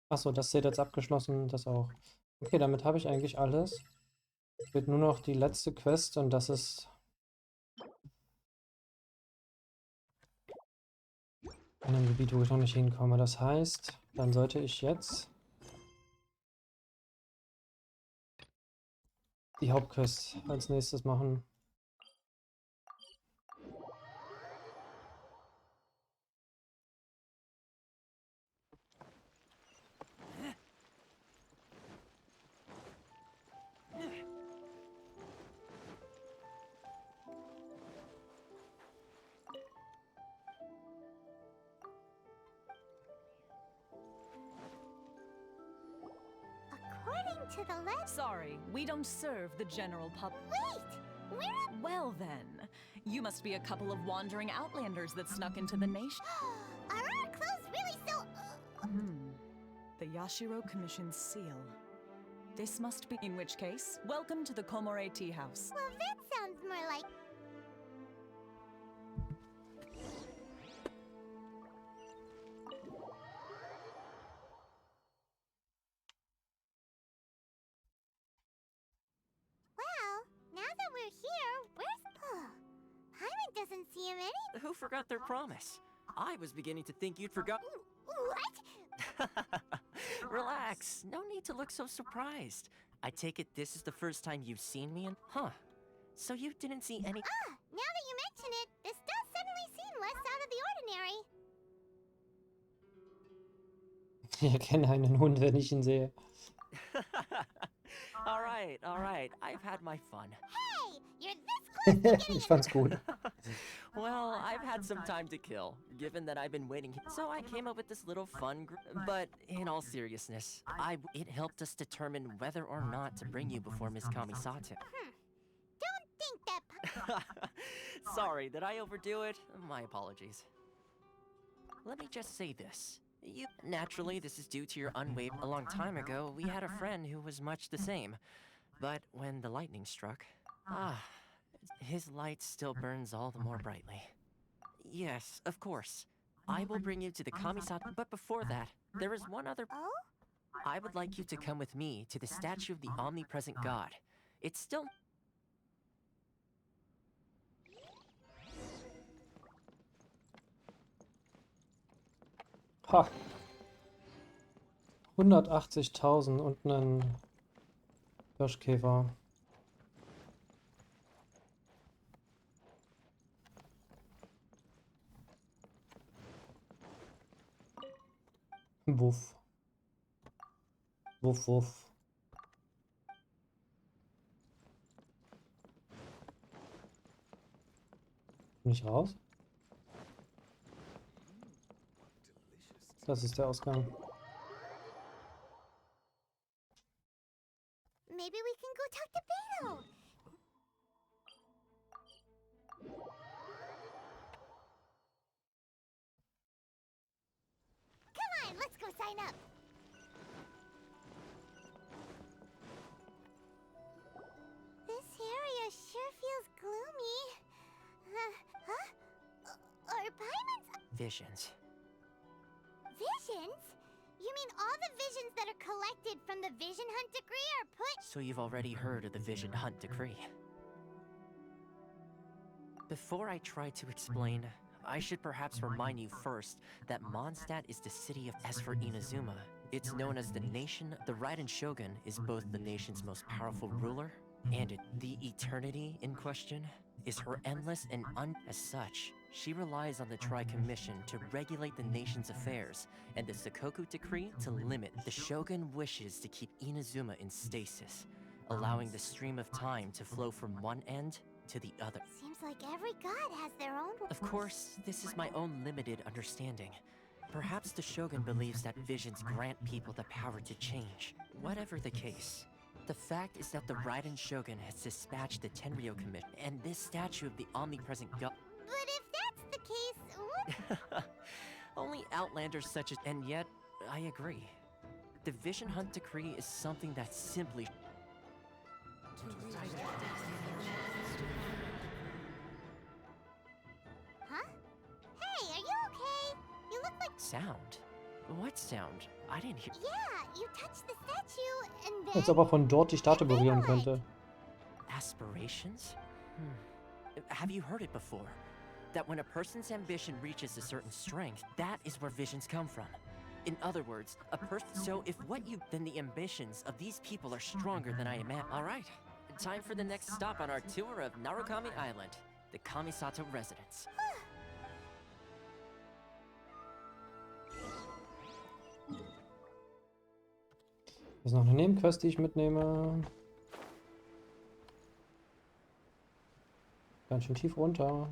Achso, das steht jetzt abgeschlossen, das auch. Okay, damit habe ich eigentlich alles. Es wird nur noch die letzte Quest und das ist in einem Gebiet, wo ich noch nicht hinkomme. Das heißt, dann sollte ich jetzt die Hauptquest als nächstes machen. According to the list. Sorry, we don't serve the general public. Wait! We're Well then, you must be a couple of wandering outlanders that snuck into the nation. Are our clothes really so... The Yashiro Commission's seal. This must be... In which case, welcome to the Komore Tea House. Well, that sounds more like... Well, now that we're here, where's Paul? Paimon doesn't see him any... Who forgot their promise? I was beginning to think you'd forgot. What? Relax. No need to look so surprised. I take it this is the first time you've seen me in... Huh. So you didn't see any... Ah, now that you mention it, this does suddenly seem less out of the ordinary. Ich erkenne einen Hund, wenn ich ihn sehe. all right. I've had my fun. Hey, you're this close to Ich fand's gut. Well, I've had some time to kill, given that I've been waiting. So I came up with this little fun but in all seriousness, it helped us determine whether or not to bring you before Miss Kamisato. Don't think that... Sorry, did I overdo it? My apologies. let me just say this. Naturally, this is due to your unwavering. A long time ago, we had a friend who was much the same. But when the lightning struck, his light still burns all the more brightly. Yes, of course. I will bring you to the Kamisato, but before that, there is one other. Oh? I would like you to come with me to the statue of the omnipresent god. It's still. Ha. 180.000 und einen Hirschkäfer. Wuff. Wuff, wuff. Bin ich raus? Das ist der Ausgang. Maybe we can go talk to Beto. Come on, let's go sign up. This area sure feels gloomy. Are paiments? Visions. Visions? You mean all the visions that are collected from the Vision Hunt Decree are put— So you've already heard of the Vision Hunt Decree. Before I try to explain, I should perhaps remind you first that Mondstadt is the city of— As for Inazuma, it's known as the nation. The Raiden Shogun is both the nation's most powerful ruler, and the eternity in question is her endless and as such, she relies on the Tri-Commission to regulate the nation's affairs, and the Sakoku Decree to limit. The Shogun wishes to keep Inazuma in stasis, allowing the stream of time to flow from one end to the other. Seems like every god has their own— Of course, this is my own limited understanding. Perhaps the Shogun believes that visions grant people the power to change. Whatever the case, the fact is that the Raiden Shogun has dispatched the Tenryou Commission, and this statue of the omnipresent god— But if that's the case, what— Only outlanders such as— And yet, I agree. The Vision Hunt Decree is something that simply— Huh? Hey, are you okay? You look like— Sound? What sound? I didn't hear— Yeah, you touched the statue and then— Als ob er von dort die Statue berühren könnte. Aspirations? Have you heard it before? That when a person's ambition reaches a certain strength, that is where visions come from. In other words, a person— So if what you— Then the ambitions of these people are stronger than I imagine. Alright, time for the next stop on our tour of Narukami Island, the Kamisato residence. Das ist noch eine Nebenquest, die ich mitnehme. Ganz schön tief runter.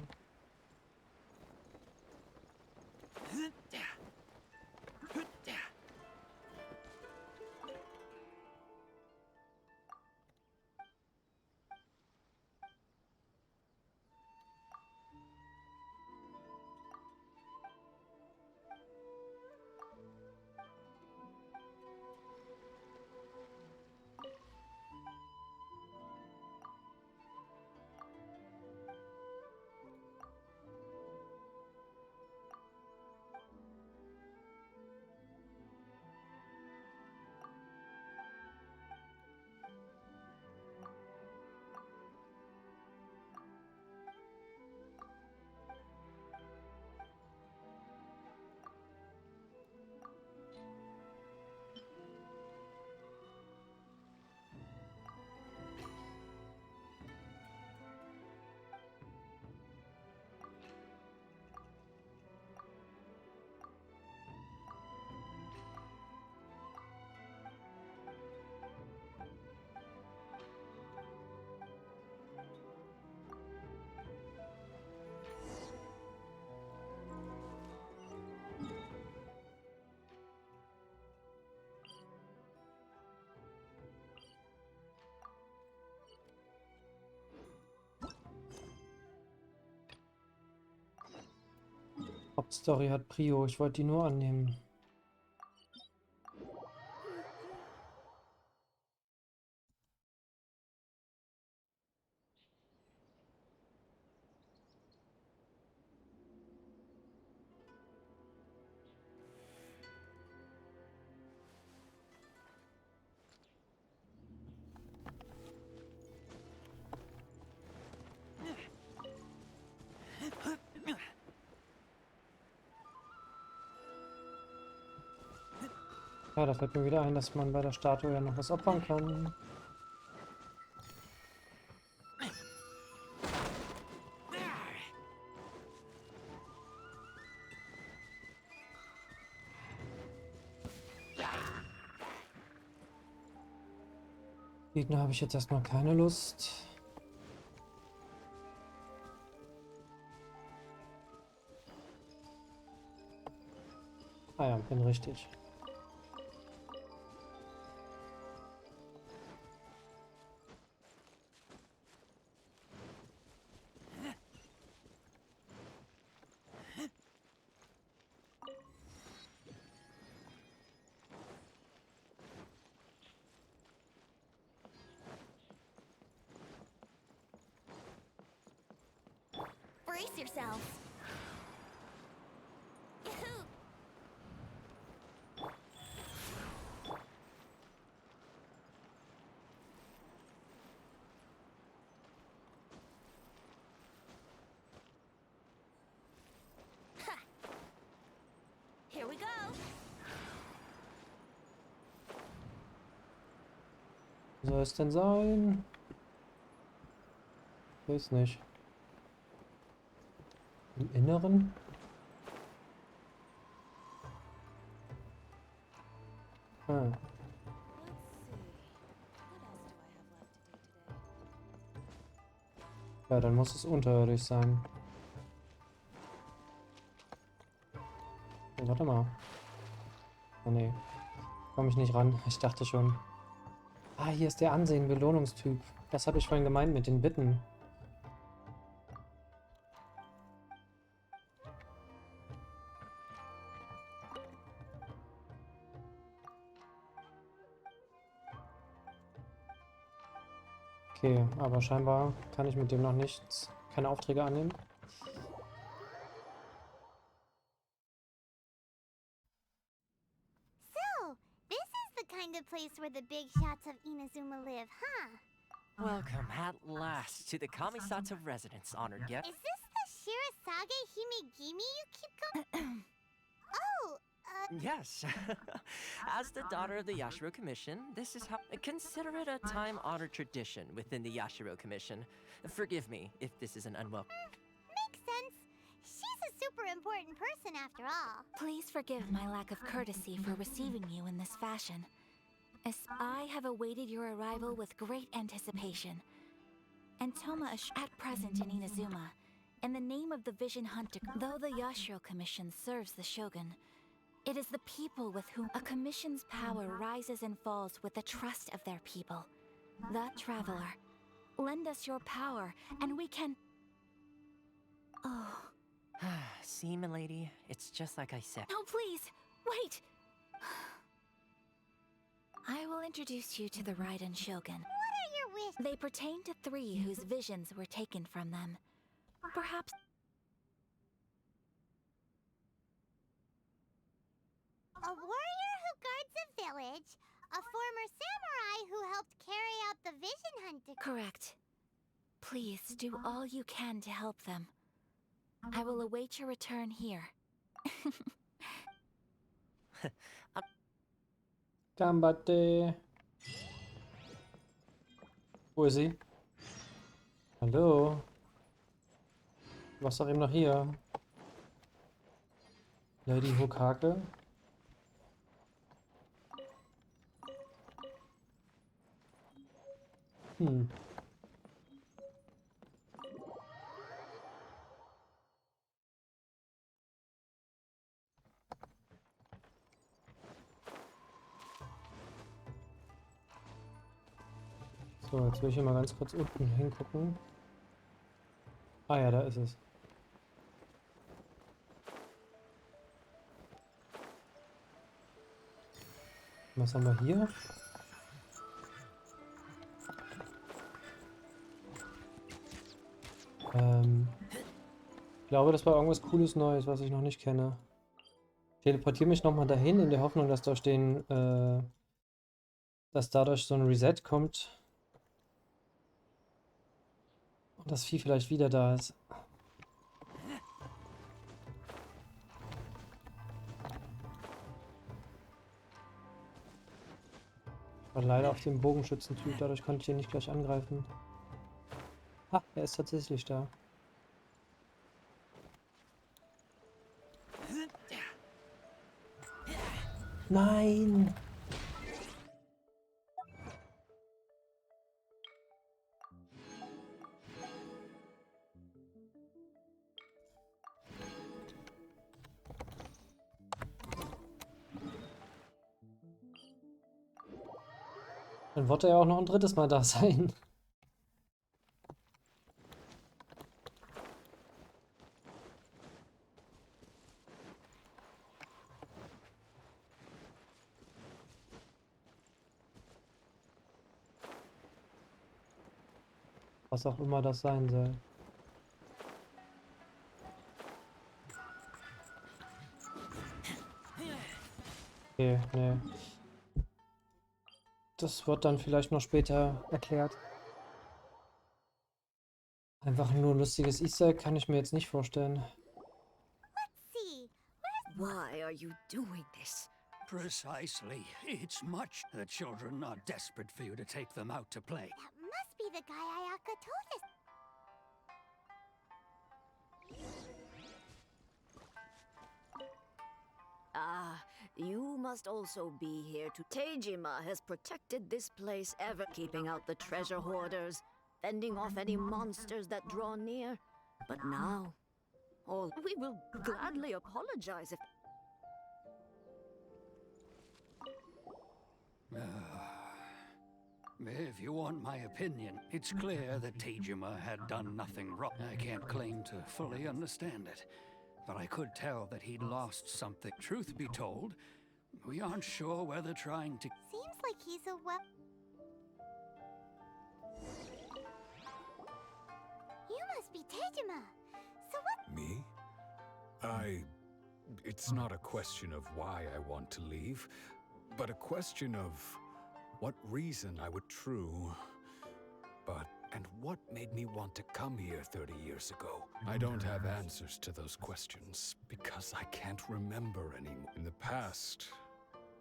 Hauptstory hat Prio, ich wollte die nur annehmen. Ja, da fällt mir wieder ein, dass man bei der Statue ja noch was opfern kann. Gegner habe ich jetzt erstmal keine Lust. Ah ja, bin richtig. Brace yourself. Yahoo! Ha! Here we go. Wie soll es denn sein? Weiß nicht. Im Inneren? Ah. Ja, dann muss es unterirdisch sein. Oh, warte mal. Oh nee. Komme ich nicht ran. Ich dachte schon. Ah, hier ist der Ansehen-Belohnungstyp. Das habe ich vorhin gemeint mit den Bitten. Okay, aber scheinbar kann ich mit dem noch nichts, keine Aufträge annehmen. So, this is the kind of place where the big shots of Inazuma live, huh? Welcome at last to the Kamisato residence, honored guest. Is this the Shirazage Himegimi you keep going? Oh, Yes. As the daughter of the Yashiro Commission, this is how... Consider it a time-honored tradition within the Yashiro Commission. Forgive me if this is an unwelcome... Makes sense. She's a super important person after all. Please forgive my lack of courtesy for receiving you in this fashion. As I have awaited your arrival with great anticipation. And Toma is at present in Inazuma, in the name of the Vision Hunter. Though the Yashiro Commission serves the Shogun, it is the people with whom a commission's power rises and falls with the trust of their people. That traveler, lend us your power, and we can... Oh. See, milady, it's just like I said. No, please! Wait! I will introduce you to the Raiden Shogun. What are your wishes? They pertain to three whose visions were taken from them. Perhaps... A warrior who guards a village, a former samurai who helped carry out the Vision Hunter. Correct. Please do all you can to help them. I will await your return here. Gambate. Wo ist sie? Hallo? Was doch eben noch hier? Lady Hokage? Hm. So, jetzt will ich hier mal ganz kurz unten hingucken. Ah ja, da ist es. Was haben wir hier? Ich glaube, das war irgendwas Cooles Neues, was ich noch nicht kenne. Ich teleportiere mich nochmal dahin, in der Hoffnung, dass dass dadurch so ein Reset kommt. Und das Vieh vielleicht wieder da ist. War leider auf dem Bogenschützentyp, dadurch konnte ich ihn nicht gleich angreifen. Ah, er ist tatsächlich da. Nein! Dann wird er ja auch noch ein drittes Mal da sein. Was auch immer das sein soll. Okay, nee. Das wird dann vielleicht noch später erklärt. Einfach nur ein lustiges Easter Egg kann ich mir jetzt nicht vorstellen. Why are you doing this? Precisely. It's much. The children are desperate for you to take them out to play. That must be the guy Ayaka told us. Ah, you must also be here to... Teijima has protected this place ever, keeping out the treasure hoarders, fending off any monsters that draw near. But now, we will gladly apologize if... If you want my opinion, it's clear that Teijima had done nothing wrong. I can't claim to fully understand it, but I could tell that he'd lost something. Truth be told, we aren't sure whether trying to... Seems like he's a You must be Teijima. So what? Me? It's not a question of why I want to leave, but a question of what reason I would and what made me want to come here 30 years ago? I don't have answers to those questions because I can't remember anymore. In the past,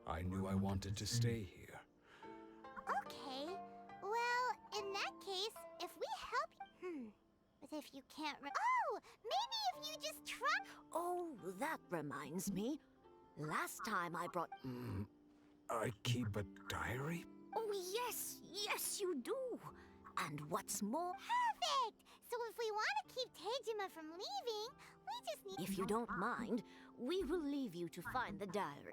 I knew I wanted to stay here. Okay. Well, in that case, if we help But if you can't Oh! Maybe if you just try... Oh, that reminds me. Last time I brought... I keep a diary? Oh, yes! Yes, you do! And what's more... Perfect! So if we want to keep Teijima from leaving, we just need... If you don't mind, we will leave you to find the diary.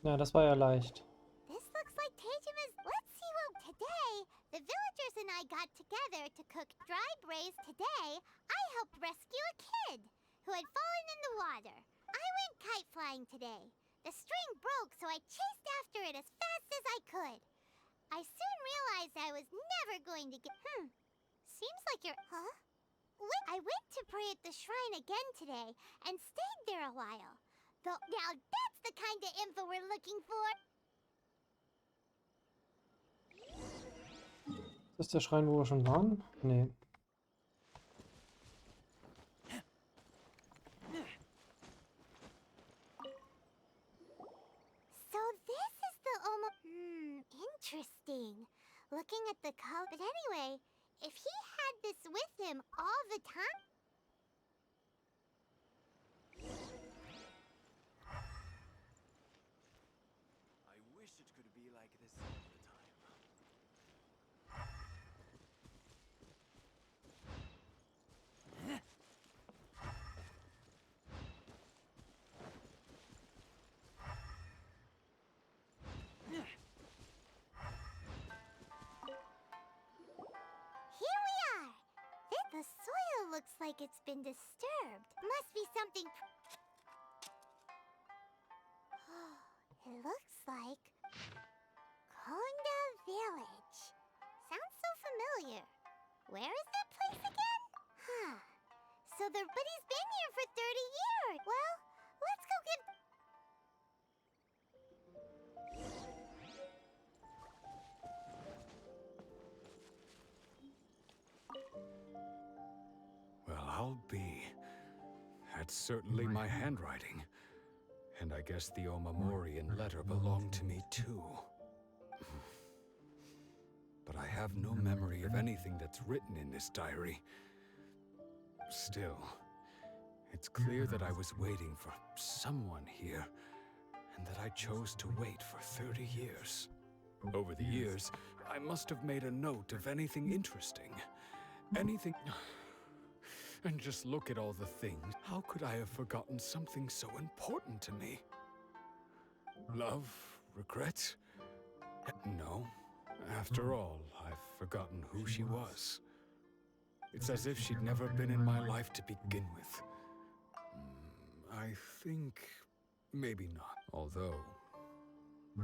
Ja, das war ja leicht. This looks like Teijima's... Let's see what... Today, the villagers and I got together to cook dry braised. Today, I helped rescue a kid who had fallen in the water. I went kite flying today. The string broke, so I chased after it as fast as I could. I soon realized I was never going to get... Seems like you're... Huh? I went to pray at the shrine again today and stayed there a while. Though now that's the kind of info we're looking for. Ist das der Schrein, wo wir schon waren? Nee. So this is the interesting. Looking at the color, but anyway, if he had this with him all the time... I wish it could be like this all the Here we are! The soil looks like it's been disturbed. Must be something. It looks like Konda Village. Sounds so familiar. Where is that place again? Huh. But he's been here for 30 years. Well, let's go get. Well, I'll be. That's certainly my handwriting. And I guess the Omamorian letter belonged to me too. But I have no memory of anything that's written in this diary. Still, it's clear that I was waiting for someone here, and that I chose to wait for 30 years. Over the years, I must have made a note of anything interesting. Anything... And just look at all the things. How could I have forgotten something so important to me? Love? Regret? No. After all, I've forgotten who she was. It's as if she'd never been in my life to begin with. I think... maybe not. Although,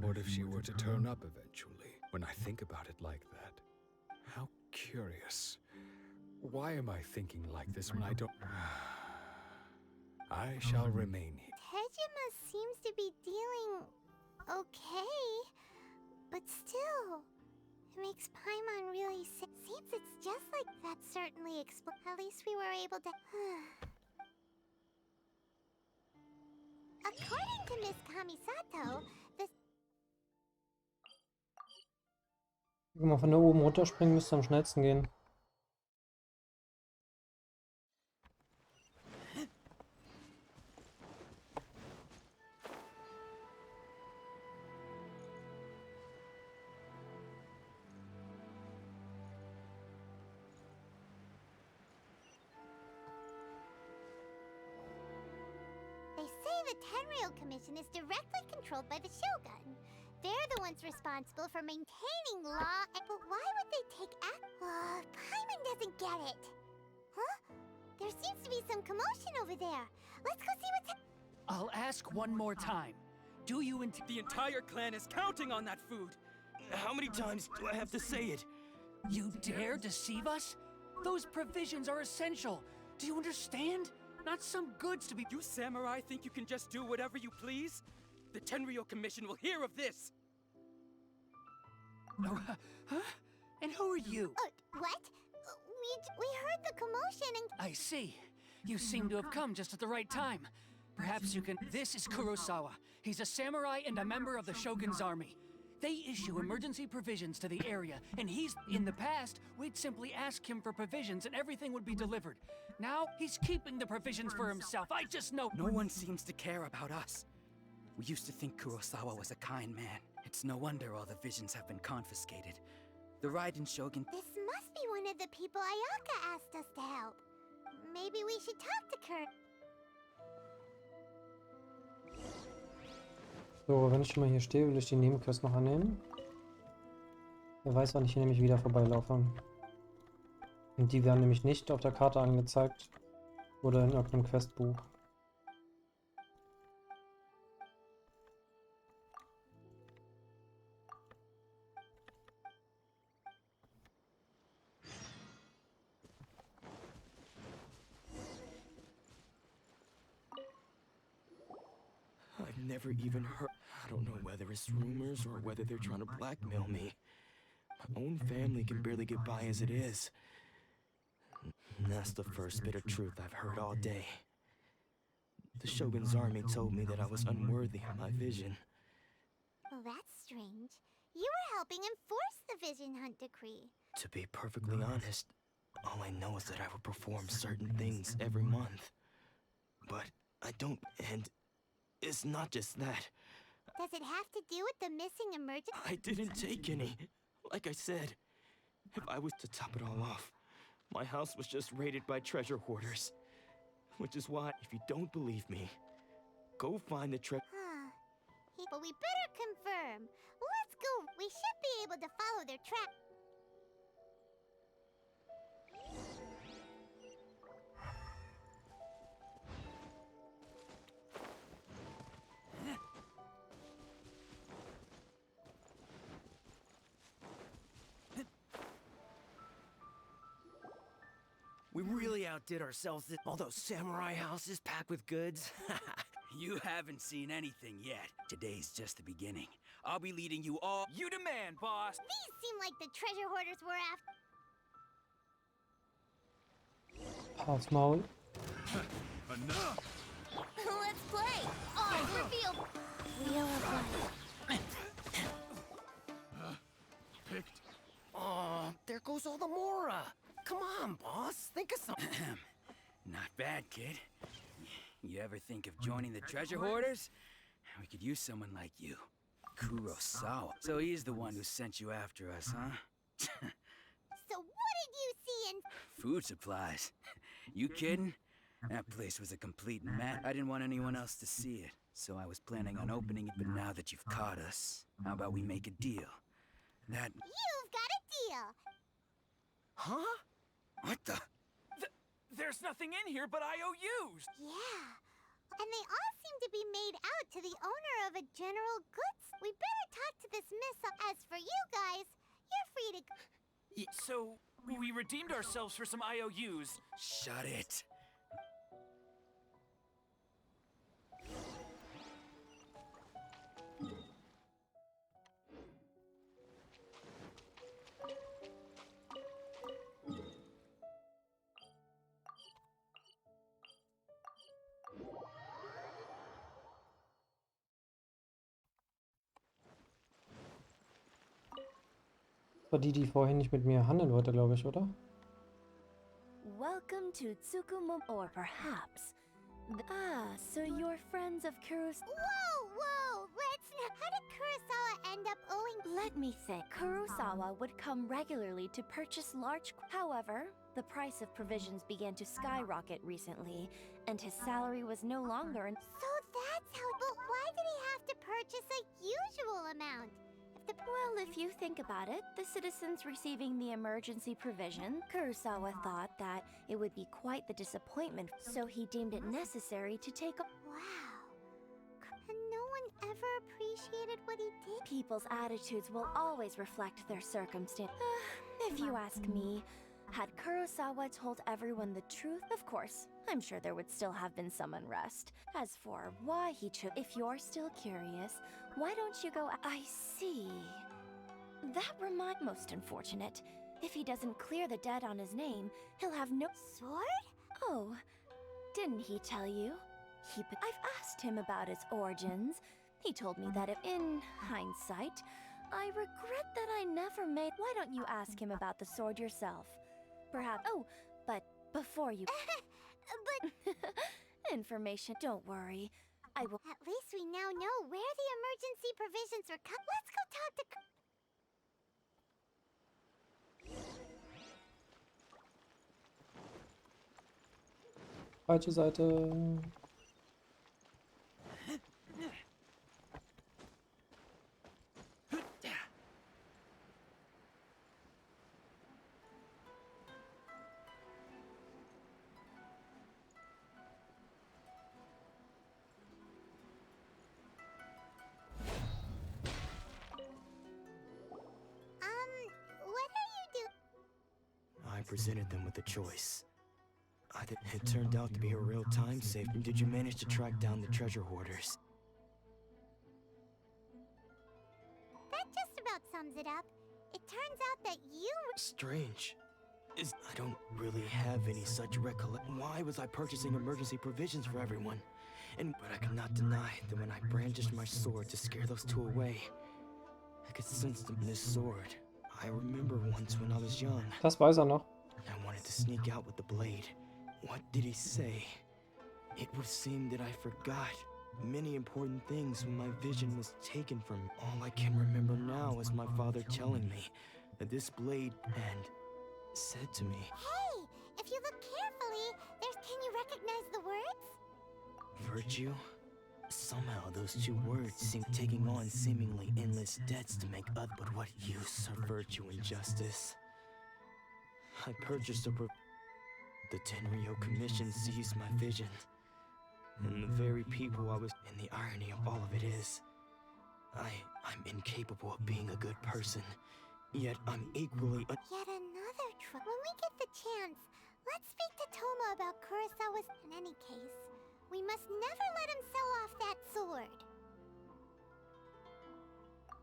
what if she were to turn up eventually? When I think about it like that. How curious. Why am I thinking like this when I don't... I shall remain here. Tejima seems to be dealing okay, but still, it makes Paimon really sick. Seems it's just like that. Certainly at least we were able to... According to Miss Kamisato, the... Wenn man von da oben runterspringen, müsste am schnellsten gehen. The Tenryou Commission is directly controlled by the Shogun. They're the ones responsible for maintaining law, but why would they take act? Paimon doesn't get it. Huh? There seems to be some commotion over there. Let's go see what's I'll ask one more time. Do you The entire clan is counting on that food! How many times do I have to say it? You dare deceive us? Those provisions are essential. Do you understand? Not some goods to be... You samurai think you can just do whatever you please? The Tenryou Commission will hear of this! Huh? And who are you? What? We heard the commotion and... I see. You seem to have come just at the right time. Perhaps you can... This is Kurosawa. He's a samurai and a member of the Shogun's army. They issue emergency provisions to the area, and he's... In the past, we'd simply ask him for provisions and everything would be delivered. Now, he's keeping the provisions for himself. I just know... No one seems to care about us. We used to think Kurosawa was a kind man. It's no wonder all the visions have been confiscated. The Raiden Shogun... This must be one of the people Ayaka asked us to help. Maybe we should talk to Kurt. So, wenn ich schon mal hier stehe, will ich die Nebenquest noch annehmen. Wer weiß, wann ich hier nämlich wieder vorbeilaufe. Und die werden nämlich nicht auf der Karte angezeigt. Oder in irgendeinem Questbuch. I've never even heard. I don't know whether it's rumors or whether they're trying to blackmail me. My own family can barely get by as it is. And that's the first bit of truth I've heard all day. The Shogun's army told me that I was unworthy of my vision. Well, that's strange. You were helping enforce the Vision Hunt decree. To be perfectly honest, all I know is that I will perform certain things every month. But I don't, and it's not just that. Does it have to do with the missing emergency? I didn't take any. Like I said, if I was to top it all off, my house was just raided by treasure hoarders. Which is why, if you don't believe me, go find the treasure. But we better confirm. Let's go. We should be able to follow their track. really outdid ourselves. All those samurai houses packed with goods. You haven't seen anything yet. Today's just the beginning. I'll be leading you all. You demand, boss! These seem like the treasure hoarders we're after. Halt's Maul. Enough! Let's play! Oh, reveal! Wheel of Life. Picked. Oh, there goes all the Mora. Come on, boss. Think of something. Not bad, kid. You ever think of joining the treasure hoarders? We could use someone like you. Kurosawa. So he's the one who sent you after us, huh? So what did you see in... Food supplies. You kidding? That place was a complete mess. I didn't want anyone else to see it, so I was planning on opening it. But now that you've caught us, how about we make a deal? That... You've got a deal! Huh? What the... There's nothing in here but IOUs! Yeah. And they all seem to be made out to the owner of a general goods. We better talk to this miss. As for you guys, you're free to... So, we redeemed ourselves for some IOUs. Shut it. War die vorhin nicht mit mir handeln wollte, glaube ich, oder? Welcome to Tsukumo, or perhaps... so you're friends of Kurosawa... Whoa! Let's not... How did Kurosawa end up owing... Let me think. Kurosawa would come regularly to purchase large... However, the price of provisions began to skyrocket recently, and his salary was no longer... So that's how... But why did he have to purchase a usual amount? Well, if you think about it, the citizens receiving the emergency provision, Kurosawa thought that it would be quite the disappointment, so he deemed it necessary to take a... Wow. And no one ever appreciated what he did? People's attitudes will always reflect their circumstance. If you ask me, had Kurosawa told everyone the truth, of course, I'm sure there would still have been some unrest. As for why he chose... If you're still curious, why don't you go... I see. That reminds... Most unfortunate. If he doesn't clear the debt on his name, he'll have no... Sword? Oh, didn't he tell you? I've asked him about its origins. He told me that if, in hindsight, I regret that I never made... Why don't you ask him about the sword yourself? Perhaps... Oh, but before you... But... Information, don't worry. I will... At least we now know where the emergency provisions were cut. Let's go talk to... Falsche Seite. I presented them with a choice. It turned out to be a real time save. Did you manage to track down the treasure hoarders? That just about sums it up. It turns out that you... Strange. I don't really have any such recollection. Why was I purchasing emergency provisions for everyone? But I cannot deny that when I brandished my sword to scare those two away, I could sense them in this sword. I remember once when I was young. Das weiß noch. I wanted to sneak out with the blade. What did he say? It would seem that I forgot many important things when my vision was taken from me. All I can remember now is my father telling me that this blade and said to me, Hey, if you look carefully, can you recognize the words? Virtue? Somehow those two words seem taking on seemingly endless debts to make up, but what use are virtue and justice? I purchased the Tenryo Commission seized my vision. And the very people I was... And the irony of all of it is, I'm incapable of being a good person. Yet I'm equally... Yet another When we get the chance, Let's speak to Toma about Kurosawa's... In any case, we must never let him sell off that sword.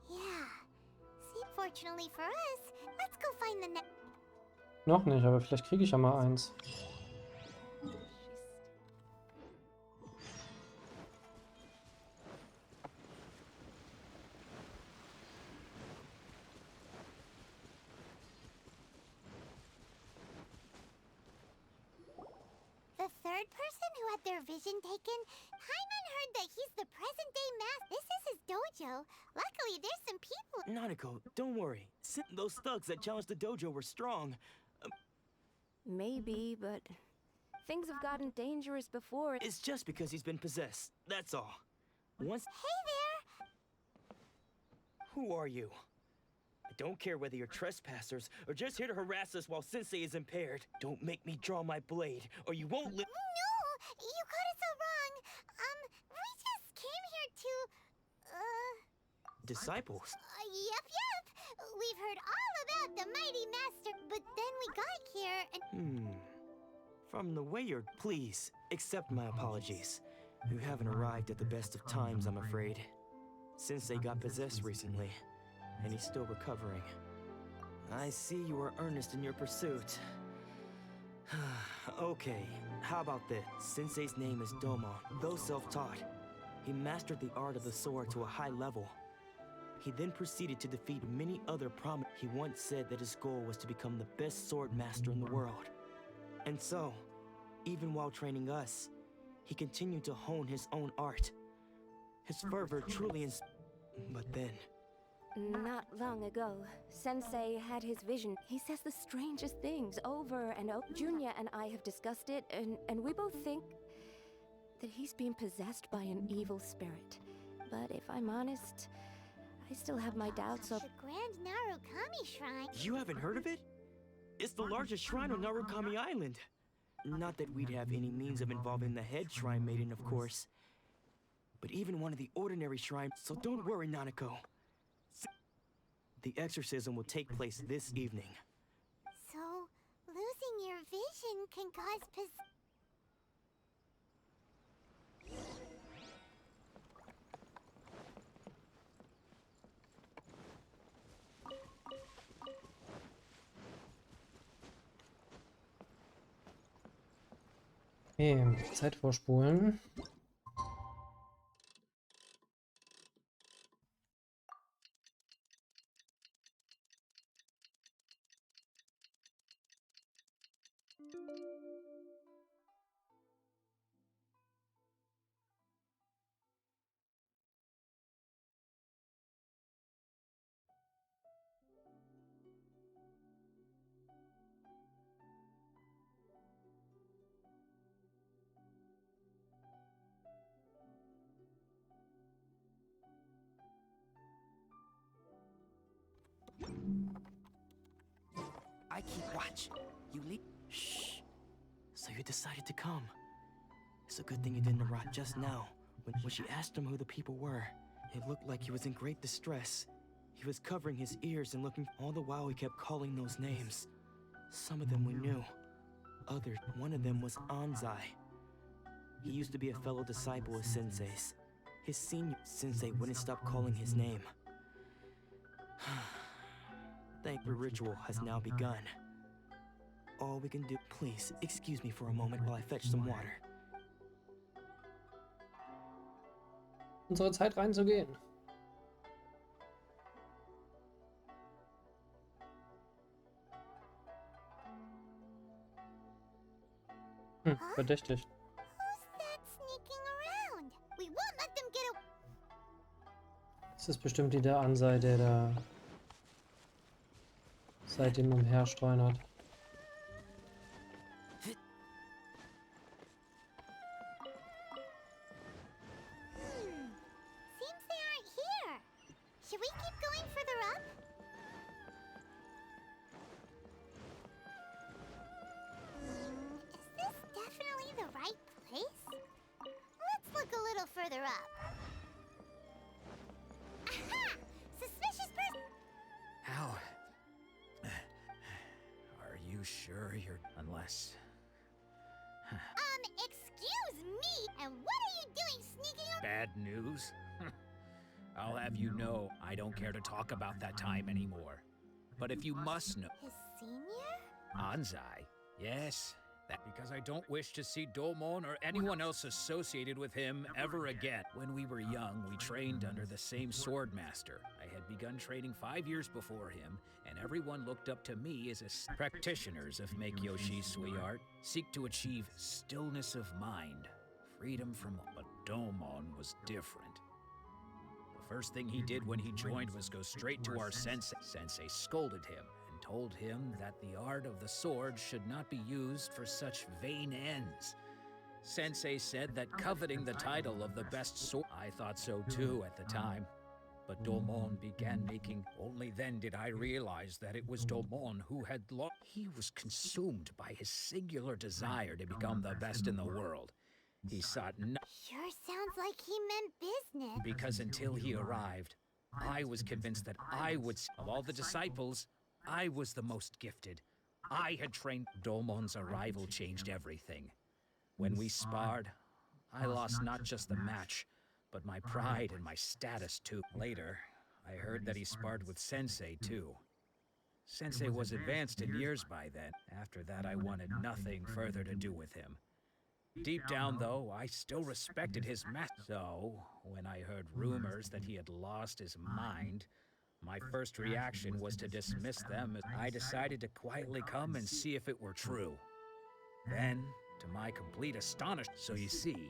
Yeah. See, fortunately for us, let's go find the next... Noch nicht, aber vielleicht kriege ich ja mal eins. The third person who had their vision taken, Paimon heard that he's the present-day master. This is his dojo. Luckily, there's some people... Nanako, don't worry. Those thugs that challenged the dojo were strong. Maybe, but things have gotten dangerous before. It's just because he's been possessed, that's all. Once... Hey there! Who are you? I don't care whether you're trespassers or just here to harass us while Sensei is impaired. Don't make me draw my blade, or you won't live... No! You got it so wrong. We just came here to... Disciples? Yep. We've heard all about the mighty master, but then we got here and... From the way you're... Please, accept my apologies. You haven't arrived at the best of times, I'm afraid. Sensei got possessed recently, and he's still recovering. I see you are earnest in your pursuit. Okay, how about this? Sensei's name is Domo, though self-taught. He mastered the art of the sword to a high level. He then proceeded to defeat many other prominent... He once said that his goal was to become the best sword master in the world. And so, even while training us, he continued to hone his own art. His fervor truly But then... Not long ago, Sensei had his vision. He says the strangest things over and over. Junya and I have discussed it, and we both think that he's being possessed by an evil spirit. But if I'm honest, I still have my doubts of... The Grand Narukami Shrine. You haven't heard of it? It's the largest shrine on Narukami Island. Not that we'd have any means of involving the head shrine maiden, of course. But even one of the ordinary shrines... So don't worry, Nanako. The exorcism will take place this evening. So, losing your vision can cause Okay, Zeit vorspulen. I keep watch. You leave. Shh. So you decided to come. It's a good thing you didn't arrive just now. When she asked him who the people were, it looked like he was in great distress. He was covering his ears and looking. All the while he kept calling those names. Some of them we knew. Others. One of them was Anzai. He used to be a fellow disciple of Sensei's. His senior Sensei wouldn't stop calling his name. The ritual has now begun. All we can do... Please, excuse me for a moment while I fetch some water. Unsere Zeit reinzugehen. Verdächtig. Who's that sneaking around? We won't let them get away. Das ist bestimmt der Ansei, der da seitdem umherstreunert. Seems they aren't here. Should we keep going further up? Is this definitely the right place? Let's look a little further up. Aha! Suspicious person! How? Are you sure you're... Unless Excuse me! And what are you doing sneaking around? Bad news? I'll have you know, I don't care to talk about that time anymore. But if you must know... His senior? Anzai? Yes, that because I don't wish to see Domon or anyone else associated with him ever again. When we were young, we trained under the same sword master. I had begun training 5 years before him, and everyone looked up to me as practitioners of Make Yoshi Sweetheart seek to achieve stillness of mind, freedom from... But Domon was different. The first thing he did when he joined was go straight to our sensei. Sensei scolded him and told him that the art of the sword should not be used for such vain ends. Sensei said that coveting the title of the best sword... I thought so too at the time. But Domon began making... Only then did I realize that it was Domon who had lost... He was consumed by his singular desire to become the best in the world. He sought no... Sure sounds like he meant business. Because until he arrived, I was convinced that I would... Of all the disciples, I was the most gifted. I had trained... Domon's arrival changed everything. When we sparred, I lost not just the match, but my pride and my status too. Later, I heard that he sparred with Sensei too. Sensei was advanced in years by then. After that, I wanted nothing further to do with him. Deep down, though, I still respected his master. So, when I heard rumors that he had lost his mind, my first reaction was to dismiss them. I decided to quietly come and see if it were true. Then, to my complete astonishment, so you see,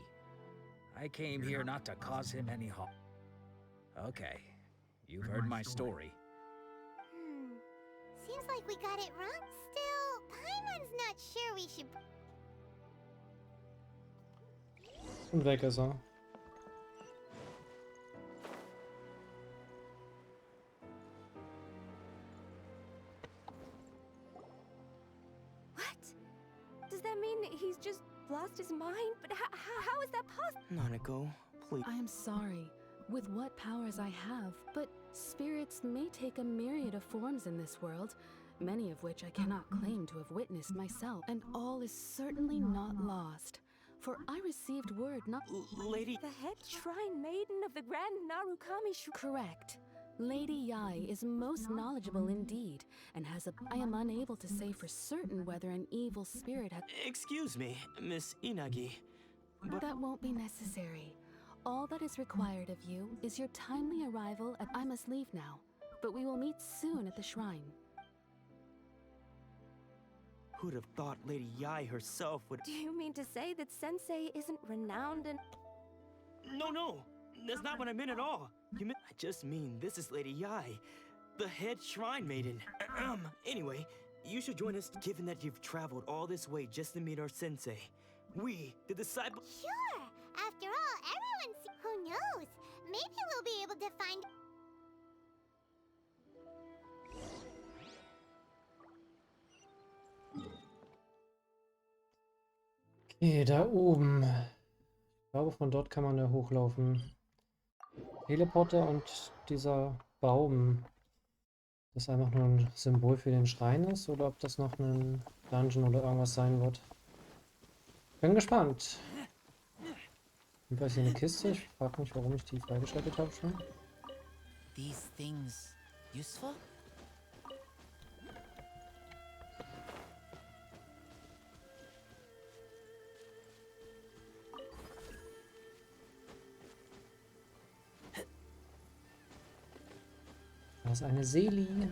I came here not to cause him any harm. Okay, you've heard my story. Seems like we got it wrong. Still, Paimon's not sure we should... Und weg ist er. Does that mean he's just lost his mind? But how is that possible? Nanako, please. I am sorry, with what powers I have, but spirits may take a myriad of forms in this world, many of which I cannot claim to have witnessed myself, and all is certainly not lost. For I received word not... Lady... The head shrine maiden of the Grand Narukami Shrine. Correct. Lady Yai is most knowledgeable indeed, and has a... I am unable to say for certain whether an evil spirit had... Excuse me, Miss Inagi, but... That won't be necessary. All that is required of you is your timely arrival at... I must leave now, but we will meet soon at the shrine. Who'd have thought Lady Yai herself would... Do you mean to say that Sensei isn't renowned and... No, that's not what I meant at all. I just mean this is Lady Yai, the head shrine maiden. Anyway, you should join us given that you've traveled all this way just to meet our sensei. We, the disciples... Sure! After all, everyone's... Who knows? Maybe we'll be able to find... Okay, da oben. Ich glaube, von dort kann man da hochlaufen. Teleporter und dieser Baum. Das einfach nur ein Symbol für den Schrein ist oder ob das noch ein Dungeon oder irgendwas sein wird. Bin gespannt. Und was hier eine Kiste? Ich frage mich, warum ich die freigeschaltet habe schon. These things useful? Da ist eine Seeli.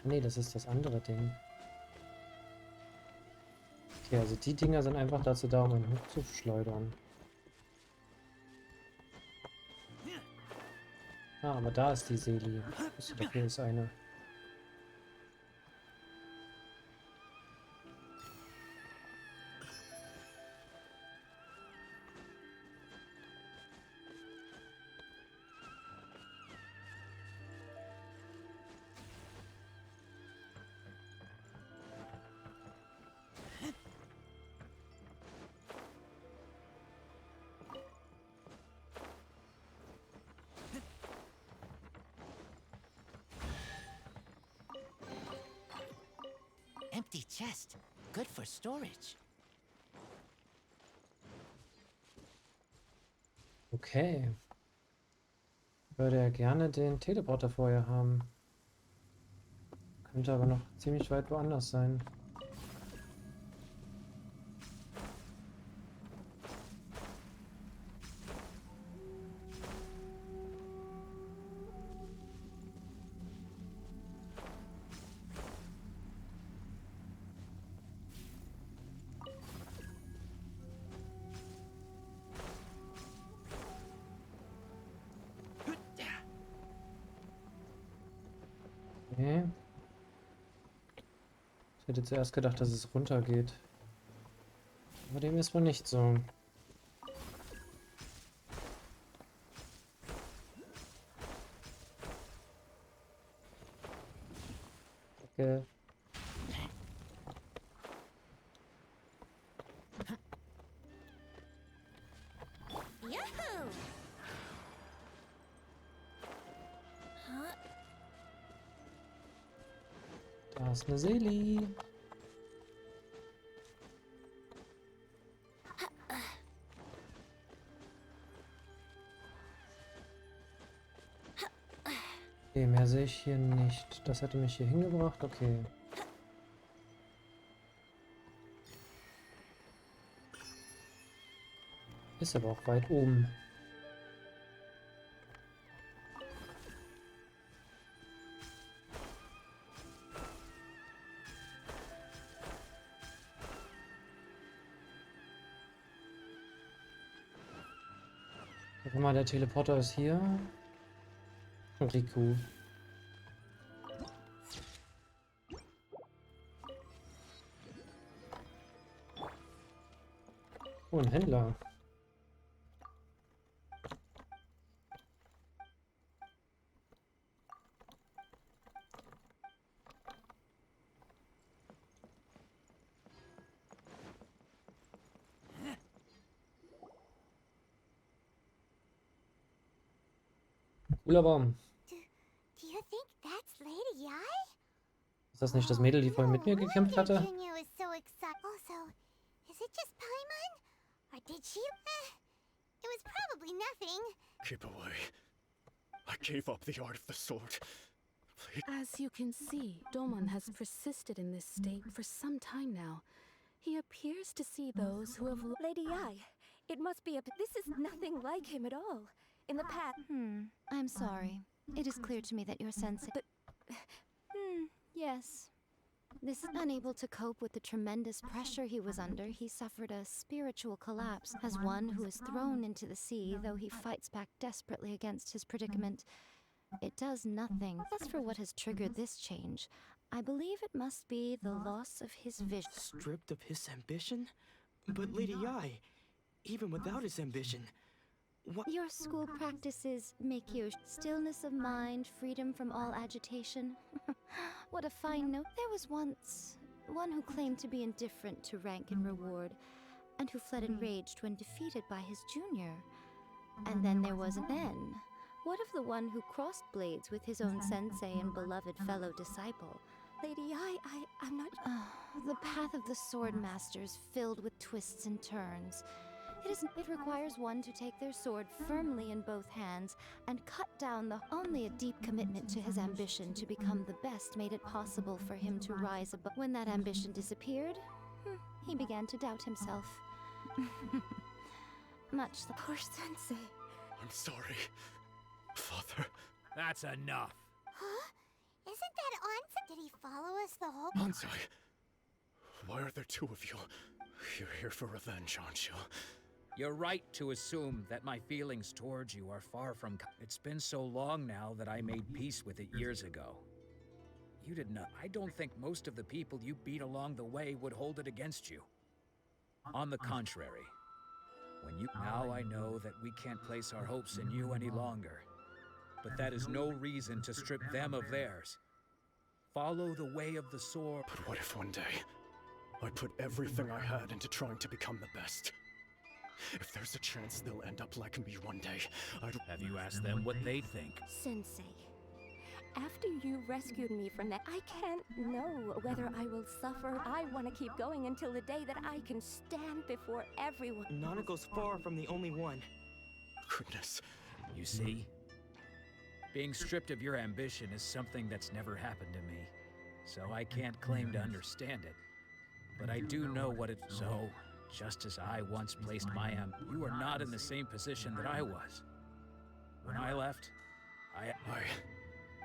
Nee, das ist das andere Ding. Okay, also die Dinger sind einfach dazu da, um ihn hochzuschleudern. Ah, aber da ist die Seeli. Hier ist eine. Empty chest. Good for storage. Okay. Würde er gerne den Teleporter vorher haben. Könnte aber noch ziemlich weit woanders sein. Okay. Ich hätte zuerst gedacht, dass es runtergeht. Aber dem ist wohl nicht so. Okay. Yahoo! Huh? Da ist eine Seele. Okay, mehr sehe ich hier nicht. Das hätte mich hier hingebracht. Okay. Ist aber auch weit oben. Guck mal, der Teleporter ist hier. Riku. Oh, ein Händler. Cooler Baum. Do you think that's Lady Ai? Ist das nicht das Mädel, die vorhin mit mir gekämpft hatte? Junior was so excited. Also, is it just Paimon? Or did she? It was probably nothing. Keep away. I gave up the art of the sword. Please. As you can see, Domon has persisted in this state for some time now. He appears to see those who have... Lady Ai, it must be a... This is nothing like him at all. In the past... I'm sorry. It is clear to me that your sense... But... yes. This is unable to cope with the tremendous pressure he was under. He suffered a spiritual collapse. As one who is thrown into the sea, though he fights back desperately against his predicament, it does nothing. As for what has triggered this change, I believe it must be the loss of his vision. Stripped of his ambition? But Lady Ai, even without his ambition... What? Your school practices make you stillness of mind, freedom from all agitation. What a fine note. There was once one who claimed to be indifferent to rank and reward, and who fled enraged when defeated by his junior. And then there was then. What of the one who crossed blades with his own sensei and beloved fellow disciple? Lady Ai, I'm not... The path of the sword master is filled with twists and turns. It requires one to take their sword firmly in both hands and cut down the... Only a deep commitment to his ambition to become the best made it possible for him to rise above. When that ambition disappeared, he began to doubt himself. Much the... Poor sensei. I'm sorry, Father. That's enough. Huh? Isn't that Ansai? Did he follow us the whole... Ansai, why are there two of you? You're here for revenge, aren't you? You're right to assume that my feelings towards you are far from... It's been so long now that I made peace with it years ago. You did not... I don't think most of the people you beat along the way would hold it against you. On the contrary, when you... Now I know that we can't place our hopes in you any longer. But that is no reason to strip them of theirs. Follow the way of the sword. But what if one day, I put everything I had into trying to become the best? If there's a chance they'll end up like me one day, I'd... Have you asked them what they think? Sensei, After you rescued me from that, I can't know whether I will suffer. I want to keep going until the day that I can stand before everyone. Nanako's far from the only one. Goodness. You see? Being stripped of your ambition is something that's never happened to me. So I can't claim to understand it. But I do know what it's so. Just as I once placed my you are not in the same position that I was. When I left,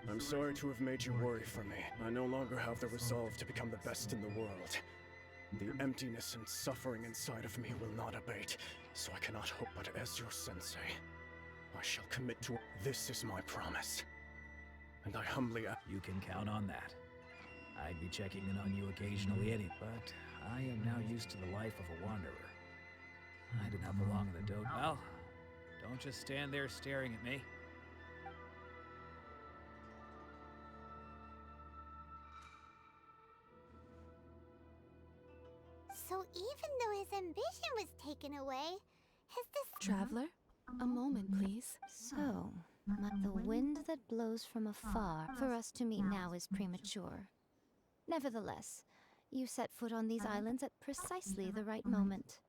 I'm sorry to have made you worry for me. I no longer have the resolve to become the best in the world. The emptiness and suffering inside of me will not abate, so I cannot hope but as your sensei. I shall commit to this is my promise. And I humbly You can count on that. I'd be checking in on you occasionally but I am now used to the life of a wanderer. I do not belong in the dojo. Well, don't just stand there staring at me. So even though his ambition was taken away, Traveler, a moment, please. So, the wind that blows from afar for us to meet now is premature. Nevertheless, you set foot on these islands at precisely the right moment.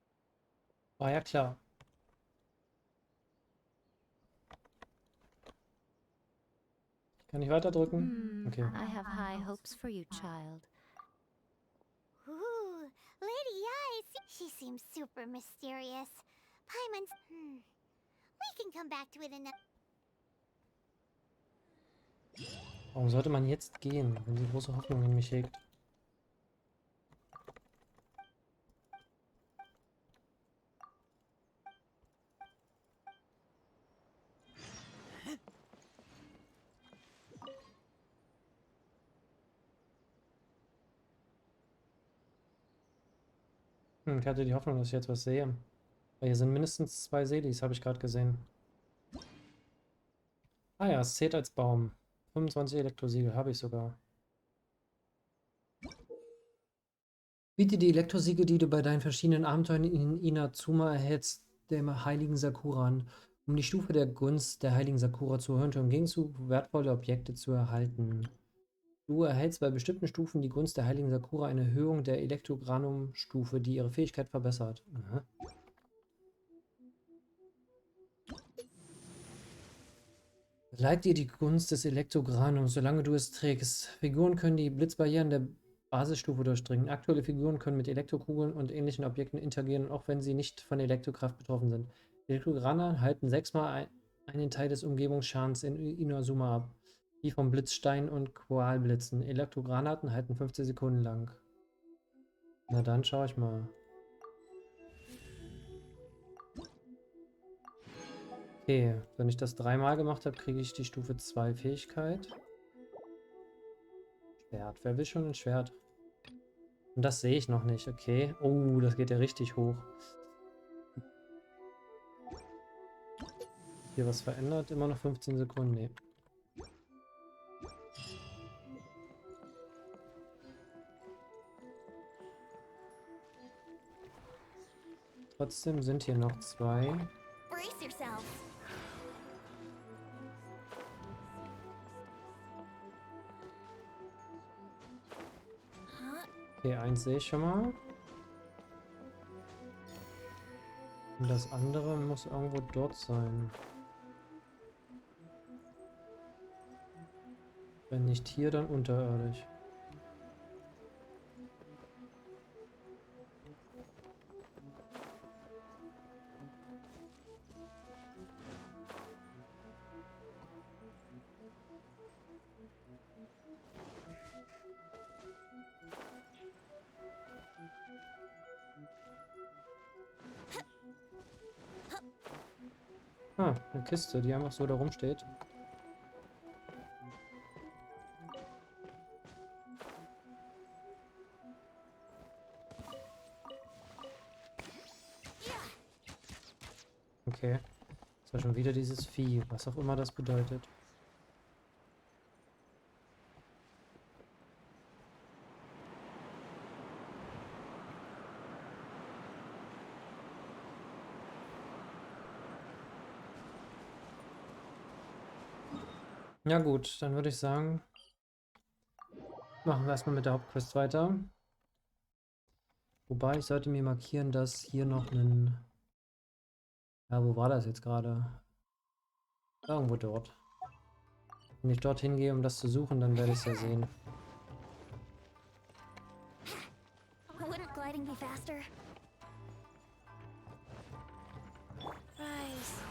War ja klar. Kann ich weiterdrücken? Okay. I have high hopes for you, child. Ooh, Lady Ice, she seems super mysterious. Paimon's, we can come back to it in a... Warum sollte man jetzt gehen, wenn sie große Hoffnung in mich hegt? Ich hatte die Hoffnung, dass ich jetzt was sehe. Weil hier sind mindestens 2 Seelis, habe ich gerade gesehen. Ah ja, es zählt als Baum. 25 Elektrosiegel habe ich sogar. Biete die Elektrosiegel, die du bei deinen verschiedenen Abenteuern in Inazuma erhältst, dem heiligen Sakura an, um die Stufe der Gunst der heiligen Sakura zu erhöhen und im Gegenzug wertvolle Objekte zu erhalten. Du erhältst bei bestimmten Stufen die Gunst der heiligen Sakura eine Erhöhung der Elektrogranum-Stufe, die ihre Fähigkeit verbessert. Aha. Leiht dir die Gunst des Elektrogranums, solange du es trägst. Figuren können die Blitzbarrieren der Basisstufe durchdringen. Aktuelle Figuren können mit Elektrokugeln und ähnlichen Objekten interagieren, auch wenn sie nicht von Elektrokraft betroffen sind. Elektrograne halten 6-mal einen Teil des Umgebungsschadens in Inazuma ab, wie vom Blitzstein und Koalblitzen. Elektrogranaten halten 15 Sekunden lang. Na dann schaue ich mal. Okay, wenn ich das 3-mal gemacht habe, kriege ich die Stufe 2 Fähigkeit. Schwert. Wer will schon ein Schwert? Und das sehe ich noch nicht, okay. Oh, das geht ja richtig hoch. Hier was verändert? Immer noch 15 Sekunden? Nee. Trotzdem sind hier noch 2. Brace yourself. Okay, 1 sehe ich schon mal. Und das andere muss irgendwo dort sein. Wenn nicht hier, dann unterirdisch. Ah, eine Kiste, die einfach so da rumsteht. Okay. Das war schon wieder dieses Vieh, was auch immer das bedeutet. Ja gut, dann würde ich sagen, machen wir erstmal mit der Hauptquest weiter. Wobei, ich sollte mir markieren, dass hier noch ein... Ja, wo war das jetzt gerade? Irgendwo dort. Wenn ich dorthin gehe, um das zu suchen, dann werde ich es ja sehen. Wouldn't gliding be faster? Rise.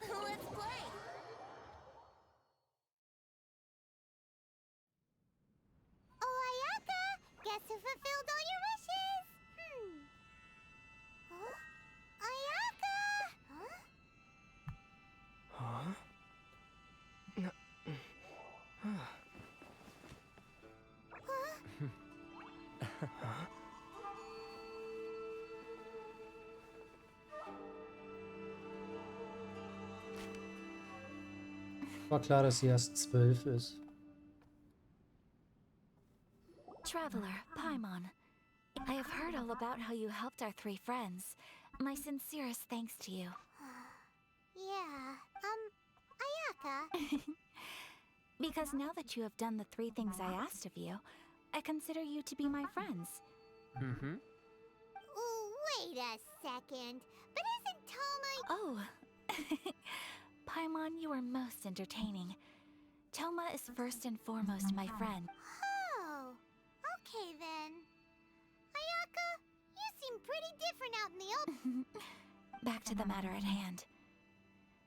Let's play! Oh, Ayaka! Guess who fulfilled all your wishes? Huh? Ayaka! Huh? Huh? War klar, dass sie erst 12 ist. Traveler, Paimon. I have heard all about how you helped our three friends. My sincerest thanks to you. Yeah, Ayaka. Because now that you have done the 3 things I asked of you, I consider you to be my friends. Mm-hmm. Oh, wait a second. But isn't Toma... Oh. Paimon, you are most entertaining. Toma is first and foremost my friend. Oh, okay then. Ayaka, you seem pretty different out in the open. Back to the matter at hand.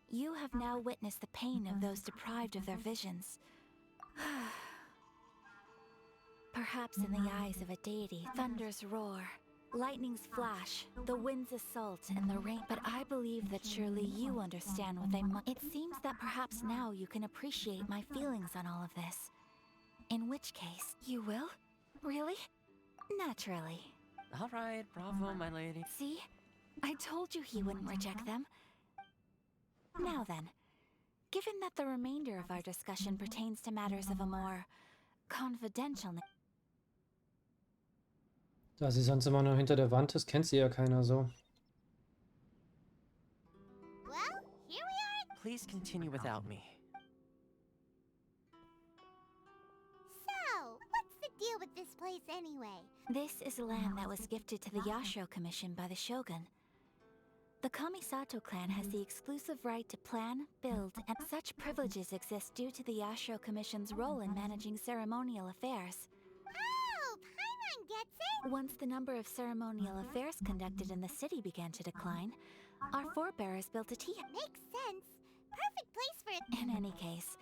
You have now witnessed the pain of those deprived of their visions. Perhaps in the eyes of a deity, thunders roar, lightnings flash, the winds assault, and the rain. But I believe that surely you understand what they must. It seems that perhaps now you can appreciate my feelings on all of this. In which case, you will? Really? Naturally. All right, bravo, my lady. See? I told you he wouldn't reject them. Now then, given that the remainder of our discussion pertains to matters of a more confidential nature. Da sie sonst immer noch hinter der Wand ist, kennt sie ja keiner so. Well, here we are. Please continue without me. So, what's the deal with this place anyway? This is land that was gifted to the Yashiro Commission by the Shogun. The Kamisato clan has the exclusive right to plan, build, and such privileges exist due to the Yashiro Commission's role in managing ceremonial affairs. Oh, Paimon gets it. Once the number of ceremonial affairs conducted in the city began to decline, our forebears built a tea. Makes sense. Perfect place for it. In any case,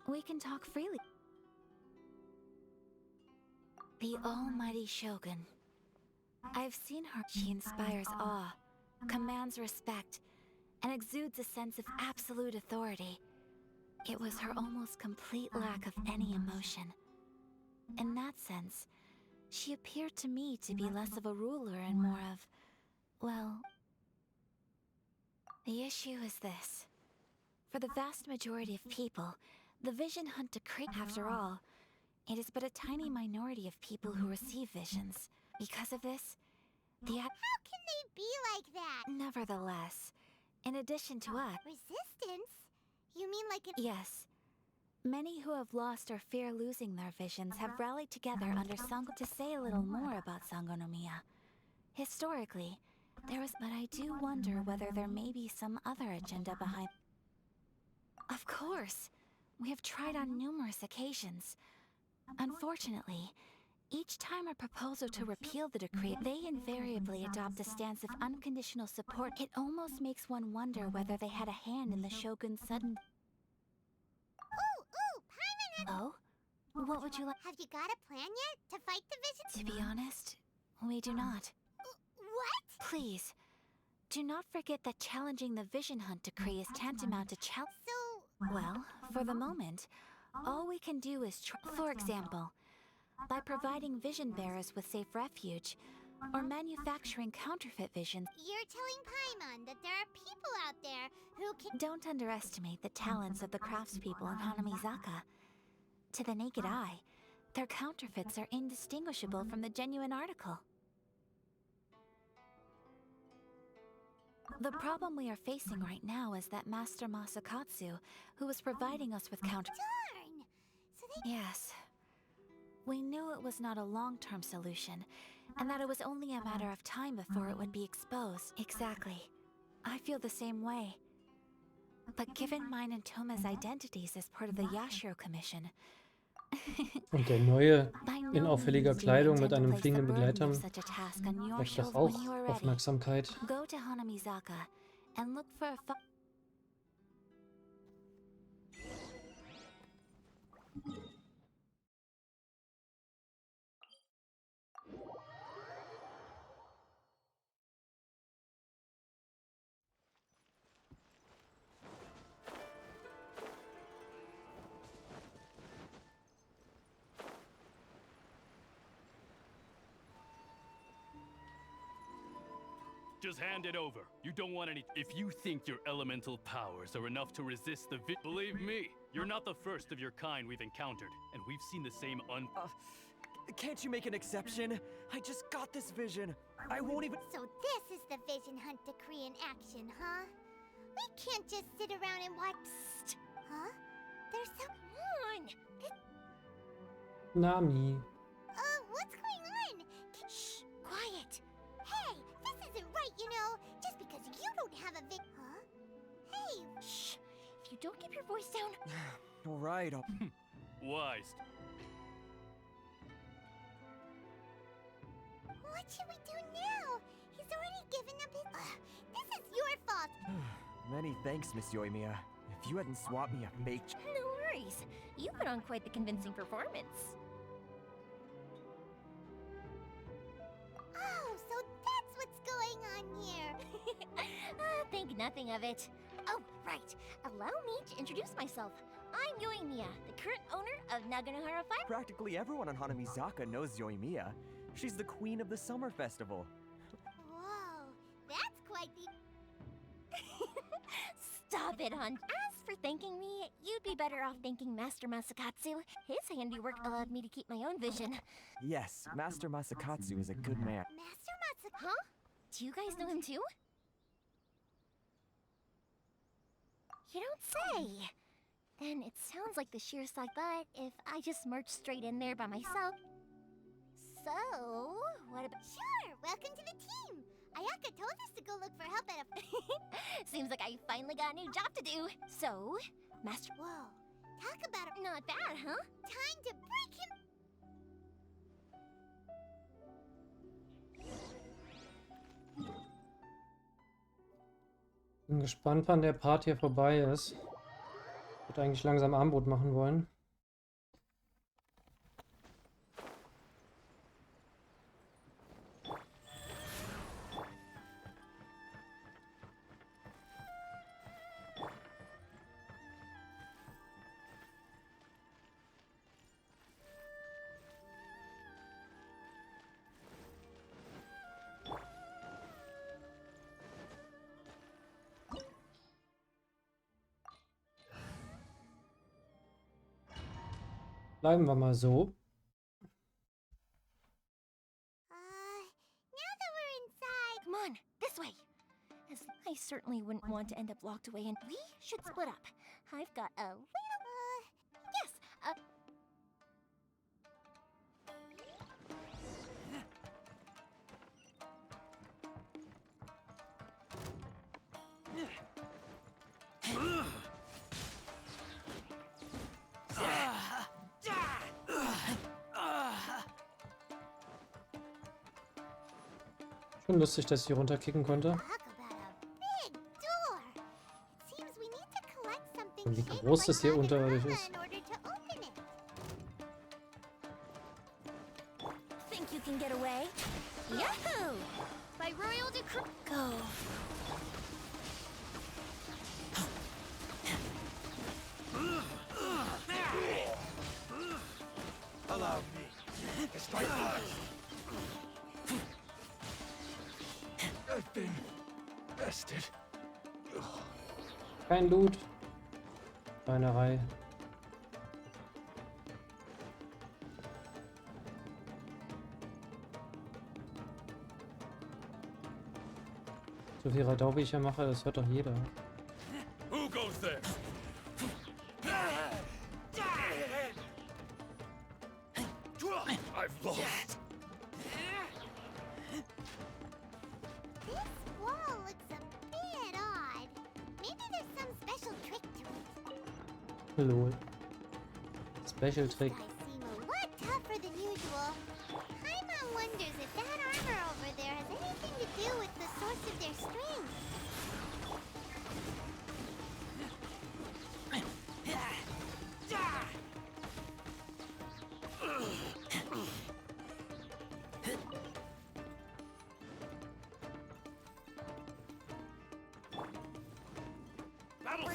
we can talk freely. The almighty Shogun. I've seen her. She inspires awe, commands respect, and exudes a sense of absolute authority. It was her almost complete lack of any emotion. In that sense, she appeared to me to be less of a ruler and more of, well... The issue is this. For the vast majority of people, the vision hunt decree. After all, it is but a tiny minority of people who receive visions. Because of this, How can they be like that? Nevertheless, in addition to us... Resistance? You mean like an... Yes. Many who have lost or fear losing their visions have rallied together under Sango. To say a little more about Sango no Miya. Historically, there was... But I do wonder whether there may be some other agenda behind... Of course! We have tried on numerous occasions. Unfortunately, each time a proposal to repeal the decree, they invariably adopt a stance of unconditional support. It almost makes one wonder whether they had a hand in the Shogun's sudden... Ooh, Paimon and... Oh? What would you like? Have you got a plan yet to fight the vision? To be honest, we do not. What? Please, do not forget that challenging the Vision Hunt decree is tantamount to So... Well, for the moment, all we can do is for example, by providing vision bearers with safe refuge, or manufacturing counterfeit visions. You're telling Paimon that there are people out there who can... Don't underestimate the talents of the craftspeople in Hanamizaka. To the naked eye, their counterfeits are indistinguishable from the genuine article. The problem we are facing right now is that Master Masakatsu, who was providing us with counter- Darn! So they... Yes. We knew it was not a long-term solution, and that it was only a matter of time before it would be exposed. Exactly. I feel the same way. But given mine and Toma's identities as part of the Yashiro Commission... Und der Neue in auffälliger Kleidung mit einem fliegenden Begleiter möchte doch auch Aufmerksamkeit. Go to Hanamizaka and look for a Just hand it over. You don't want any. If you think your elemental powers are enough to resist the believe me, you're not the first of your kind we've encountered, and we've seen the same Can't you make an exception? I just got this vision. I won't even. So this is the vision hunt decree in action, huh? We can't just sit around and watch. Psst. Huh? There's some. Nami. What's going on? Shh, quiet. Hey, this isn't right, you know. Just because you don't have a Huh? Hey. Shh. If you don't keep your voice down. All right. Wise. What should we do now? He's already given up his. This is your fault. Many thanks, Miss Yoimiya. If you hadn't swapped me a fake. No worries. You put on quite the convincing performance. Oh, so that's what's going on here. Think nothing of it. Oh, right. Allow me to introduce myself. I'm Yoimiya, the current owner of Naganohara 5. Practically everyone on Hanamizaka knows Yoimiya. She's the queen of the summer festival. Whoa, that's quite the... Stop it, hon. As for thanking me, you'd be better off thanking Master Masakatsu. His handiwork allowed me to keep my own vision. Yes, Master Masakatsu is a good man. Master Masakatsu? Huh? Do you guys know him too? You don't say. Then it sounds like the sheer side, but if I just marched straight in there by myself... So, what about... Sure, welcome to the team. Ayaka told us to go look for help at a... Seems like I finally got a new job to do. So, Master... Whoa, talk about it. Not bad, huh? Time to break him... Bin gespannt, wann der Part hier vorbei ist. Ich würde eigentlich langsam Armbrot machen wollen. Bleiben wir mal so. Now that we're inside... Come on, this way. As I certainly wouldn't want to end up locked away, and we should split up. I've got a little... Yes, Schon lustig, dass ich hier runterkicken konnte. Und wie groß das hier unterirdisch ist. think you can get away? Yahoo! By royal decree. Go. Allow me to strike first. I've been bested. Kein Loot. Schweinerei. So viel Radau wie ich ja mache, das hört doch jeder. Who goes there? I've lost. This wall looks a bit odd. Maybe there's some special trick to it. Lol. Special Trick. Guys seem a lot tougher than usual. Paimon wonders if that armor over there has anything to do with the source of their strength.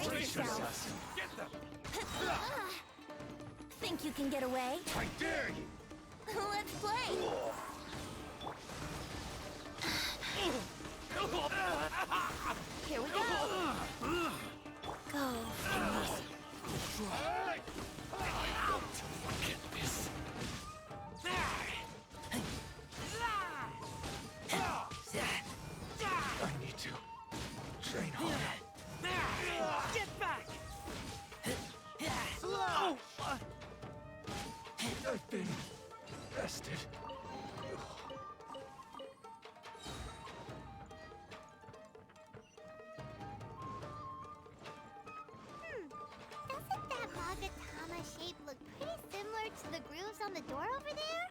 Brace yourself. Get them. Think you can get away? I dare you. Let's play! Here we go! Go. I need to train harder. Get back. Slow. I've been bested. Doesn't that Magatama shape look pretty similar to the grooves on the door over there?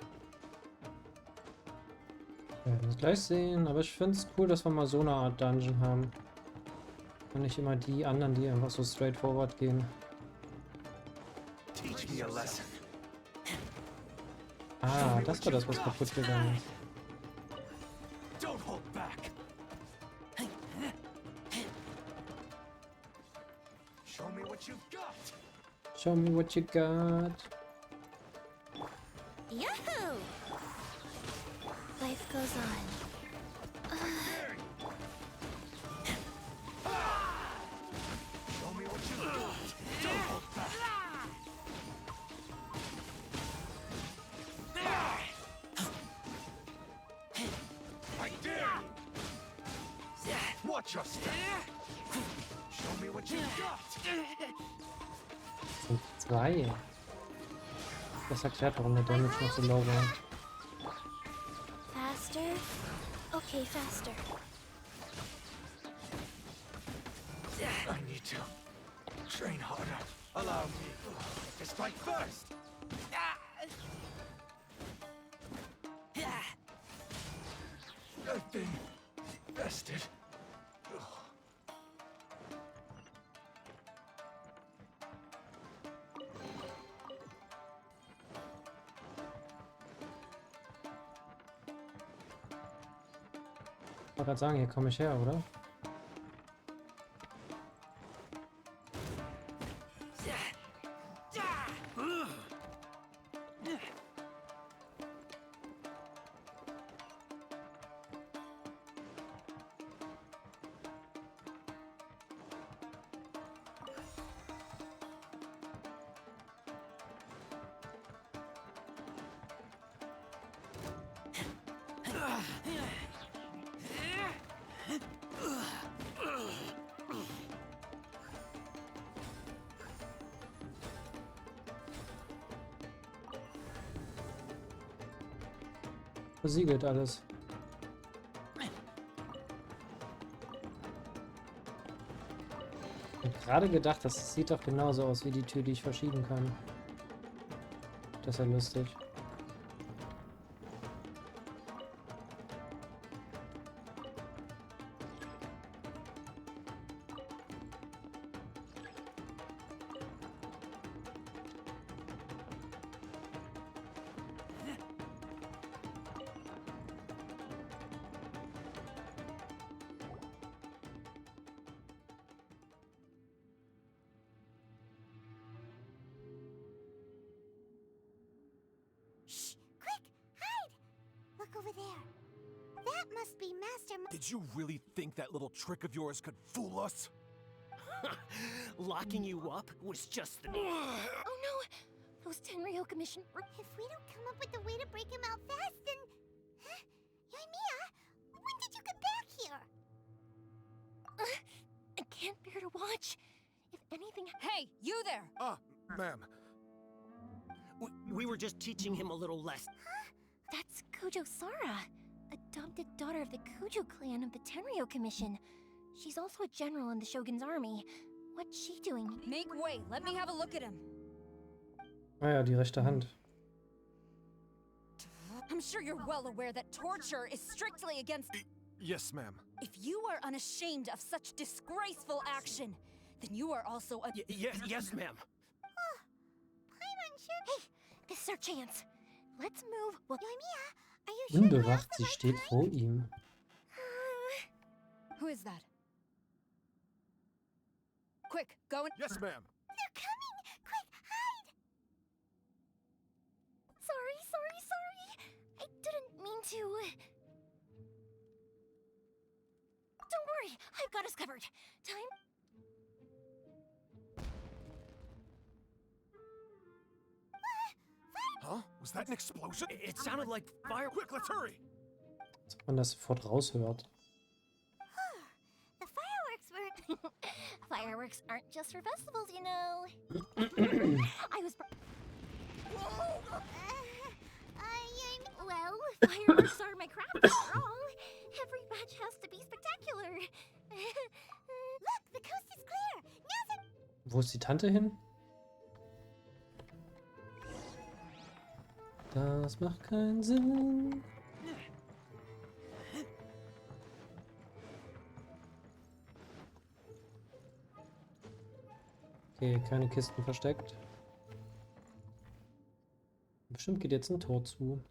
Wir werden es gleich sehen, aber ich finde es cool, dass wir mal so eine Art Dungeon haben. Und nicht immer die anderen, die einfach so straightforward gehen. Teach me a lesson. Ah, das war das, was kaputt gegangen ist. Don't hold back. Show me what you've got. Show me what you got. Yahoo! Life goes on. Show me what you've got. Don't hold back. I dare you. Watch your step. Show me what you've got. Das sind zwei. Das erklärt, warum der Damage noch so low war. Faster? Okay, faster. I need to train harder. Allow me to strike first. I've been bested. Ich wollte gerade sagen, hier komme ich her, oder? Versiegelt alles. Ich habe gerade gedacht, das sieht doch genauso aus wie die Tür, die ich verschieben kann. Das ist ja lustig. Over there. That must be Master Did you really think that little trick of yours could fool us? Locking you up was just the... Oh no! Those Tenryo commission... If we don't come up with a way to break him out fast, then... Huh? Miha, when did you get back here? watch. If anything... Hey, you there! Ma'am. We were just teaching him a little less. Huh? That's Kujo Sara, adopted daughter of the Kujo clan of the Tenryo Commission. She's also a general in the Shogun's army. What's she doing? Make way, let me have a look at him. Ah ja, die rechte Hand. I'm sure you're well aware that torture is strictly against... Yes, ma'am. If you are unashamed of such disgraceful action, then you are also a... Yes, ma'am. Hey, this is our chance. Let's move. Well, Miha, are you sure? Unbewacht, sie steht vor ihm. Who is that? Quick, go and... Yes, ma'am. They're coming! Quick, hide! Sorry. I didn't mean to... Don't worry, I've got us covered. Time... Huh? Was that an explosion? It sounded like fire. Quick, let's hurry! Als ob man das sofort raushört. The fireworks were... Fireworks aren't just for festivals, you know. I was... Well, fireworks are my craft after all. Every batch has to be spectacular. Look, the coast is clear. Now's it... Wo ist die Tante hin? Das macht keinen Sinn. Okay, keine Kisten versteckt. Bestimmt geht jetzt ein Tor zu.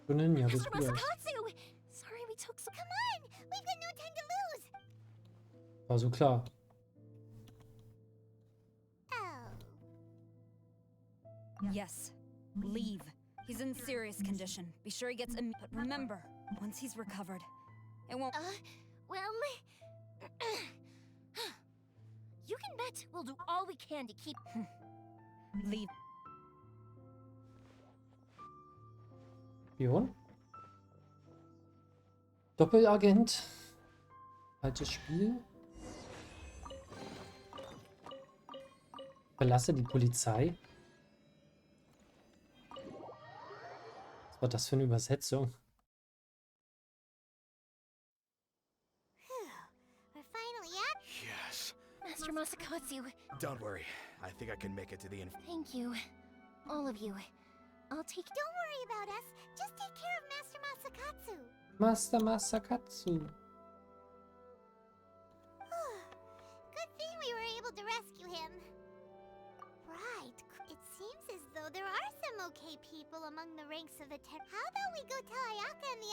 Shoninja, bist du gleich. Sorry we took so... Come on! We've got no time to lose! War so klar. Yes, leave. He's in serious condition. Be sure he gets but remember, once he's recovered, it won't... Well... You can bet we'll do all we can to keep... Leave. Spion? Doppelagent? Altes Spiel? Verlasse die Polizei? Was war das für eine Übersetzung? We're finally at... Yes. Master Masakatsu. Don't worry. I think I can make it to the Thank you. All of you. I'll take... Don't worry about us. Just take care of Master Masakatsu. Master Masakatsu. Good thing we were able to rescue him. Right. It seems as though there are some okay people among the ranks of the How about we go tell Ayaka and the...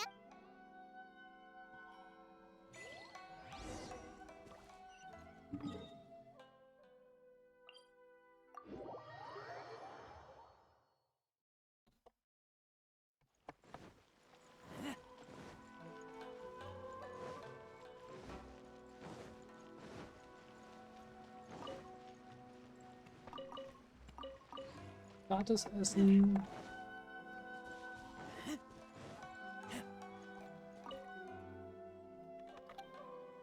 Gratis Essen.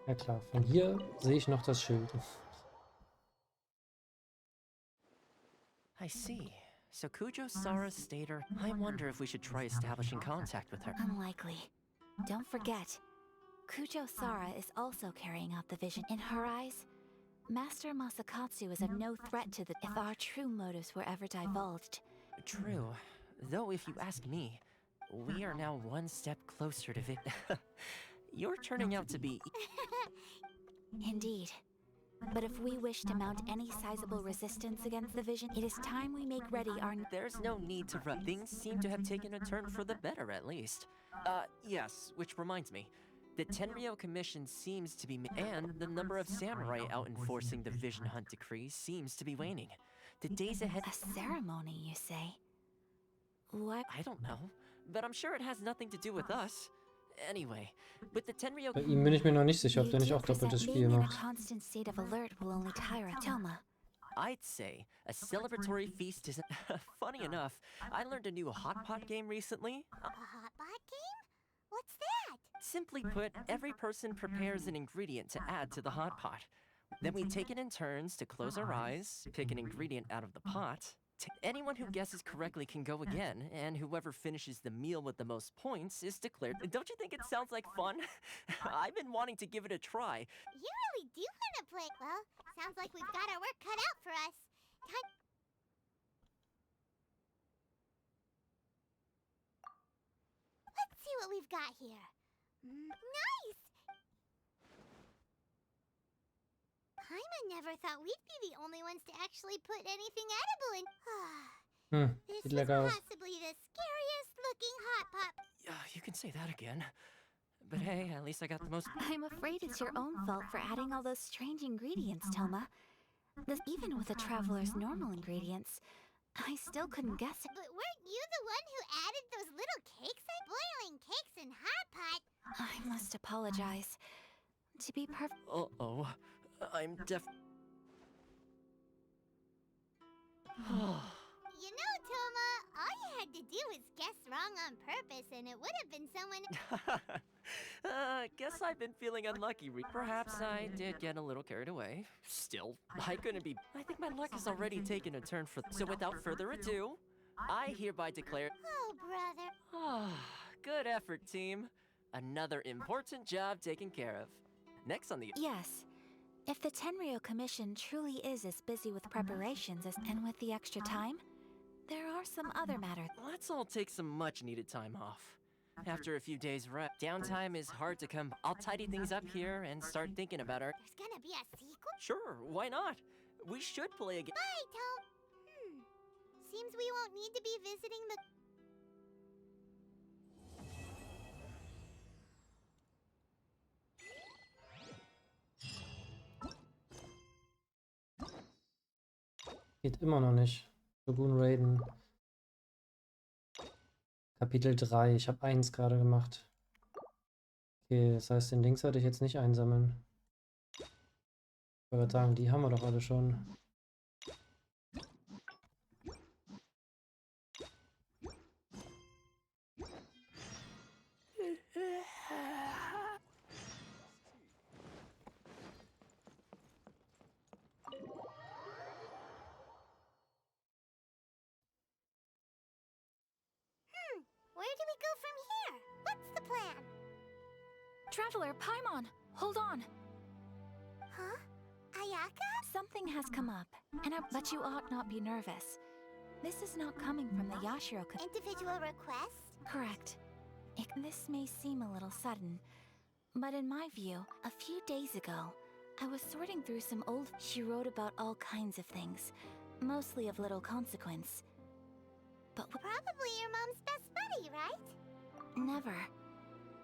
Ja klar, von hier sehe ich noch das Schild. I see. So Kujo Sara's stayed her. I wonder if we should try establishing contact with her. Unlikely. Don't forget, Kujo Sara is also carrying out the vision. In her eyes, Master Masakatsu is of no threat to the... If our true motives were ever divulged. True. Though if you ask me, we are now one step closer to You're turning out to be... Indeed. But if we wish to mount any sizable resistance against the vision, it is time we make ready our... There's no need to rush. Things seem to have taken a turn for the better, at least. Yes, which reminds me. The Tenryo Commission seems to be... And the number of samurai out enforcing the Vision Hunt decree seems to be waning. The days ahead... A ceremony, you say? What? I don't know, but I'm sure it has nothing to do with us. Anyway, with the Tenryo... Bei ihm bin ich mir noch nicht sicher, ob der nicht auch doppeltes Spiel macht. Constant state of alert will only tire Toma. I'd say a celebratory feast isn't... Funny enough, I learned a new hot pot game recently. A hot pot game? What's that? Simply put, every person prepares an ingredient to add to the hot pot. Then we take it in turns to close our eyes, pick an ingredient out of the pot. Anyone who guesses correctly can go again, and whoever finishes the meal with the most points is declared. Don't you think it sounds like fun? I've been wanting to give it a try. You really do want to play. Well, sounds like we've got our work cut out for us. Time. Let's see what we've got here. Nice! Paimon never thought we'd be the only ones to actually put anything edible in. This sieht is lecker aus. possibly the scariest looking hot pot. You can say that again. But hey, at least I got the most... I'm afraid it's your own fault for adding all those strange ingredients, Toma. Even with a traveler's normal ingredients, I still couldn't guess it. But weren't you the one who added those little cakes? Boiling cakes in hot pot. I must apologize. To be perfect... Uh-oh. I'm deaf... You know, Toma, all you had to do was guess wrong on purpose and it would have been someone... Guess I've been feeling unlucky. Perhaps I did get a little carried away. Still, I couldn't be... I think my luck has already taken a turn for... So without further ado, I hereby declare... Oh, brother. Good effort, team. Another important job taken care of. Next on the... Yes. If the Tenryou Commission truly is as busy with preparations as and with the extra time, there are some other matters. Let's all take some much-needed time off. After a few days rest, downtime is hard to come. I'll tidy things up here and start thinking about our... There's gonna be a sequel? Sure, why not? We should play again. Bye, Tom. Seems we won't need to be visiting the... Geht immer noch nicht. Shogun Raiden. Kapitel 3. Ich habe 1 gerade gemacht. Okay, das heißt, den Links sollte ich jetzt nicht einsammeln. Ich wollte sagen, die haben wir doch alle schon. Where do we go from here? What's the plan? Traveler, Paimon, hold on. Huh? Ayaka? Something has come up, but you ought not be nervous. This is not coming from the Yashiro... Individual request? Correct. This may seem a little sudden, but in my view, a few days ago, I was sorting through some old... She wrote about all kinds of things, mostly of little consequence. But... Probably your mom's best buddy, right? Never.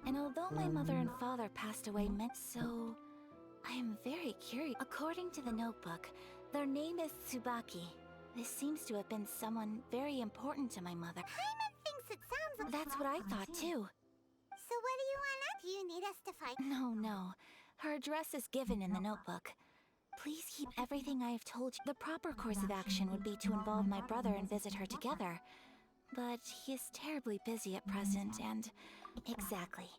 And although my mother and father passed away so... I am very curious. According to the notebook, their name is Tsubaki. This seems to have been someone very important to my mother. Paimon thinks it sounds like... That's what I thought too. So what do you want us? Do you need us to fight? No. Her address is given in the notebook. Please keep everything I have told you. The proper course of action would be to involve my brother and visit her together. But he is terribly busy at present, and... Exactly.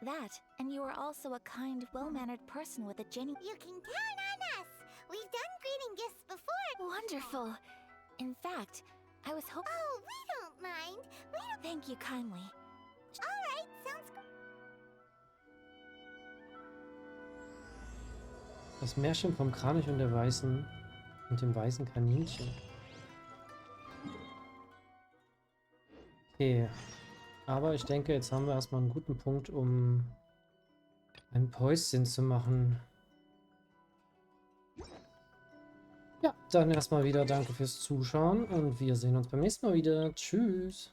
That, and you are also a kind, well-mannered person with a genuine... You can count on us! We've done greeting gifts before! Wonderful! In fact, I was hoping... Oh, we don't mind! We don't... Thank you kindly. Alright, sounds... Das Märchen vom Kranich und der Weißen und dem weißen Kaninchen. Okay. Aber ich denke, jetzt haben wir erstmal einen guten Punkt, um ein Päuschen zu machen. Ja, dann erstmal wieder danke fürs Zuschauen und wir sehen uns beim nächsten Mal wieder. Tschüss.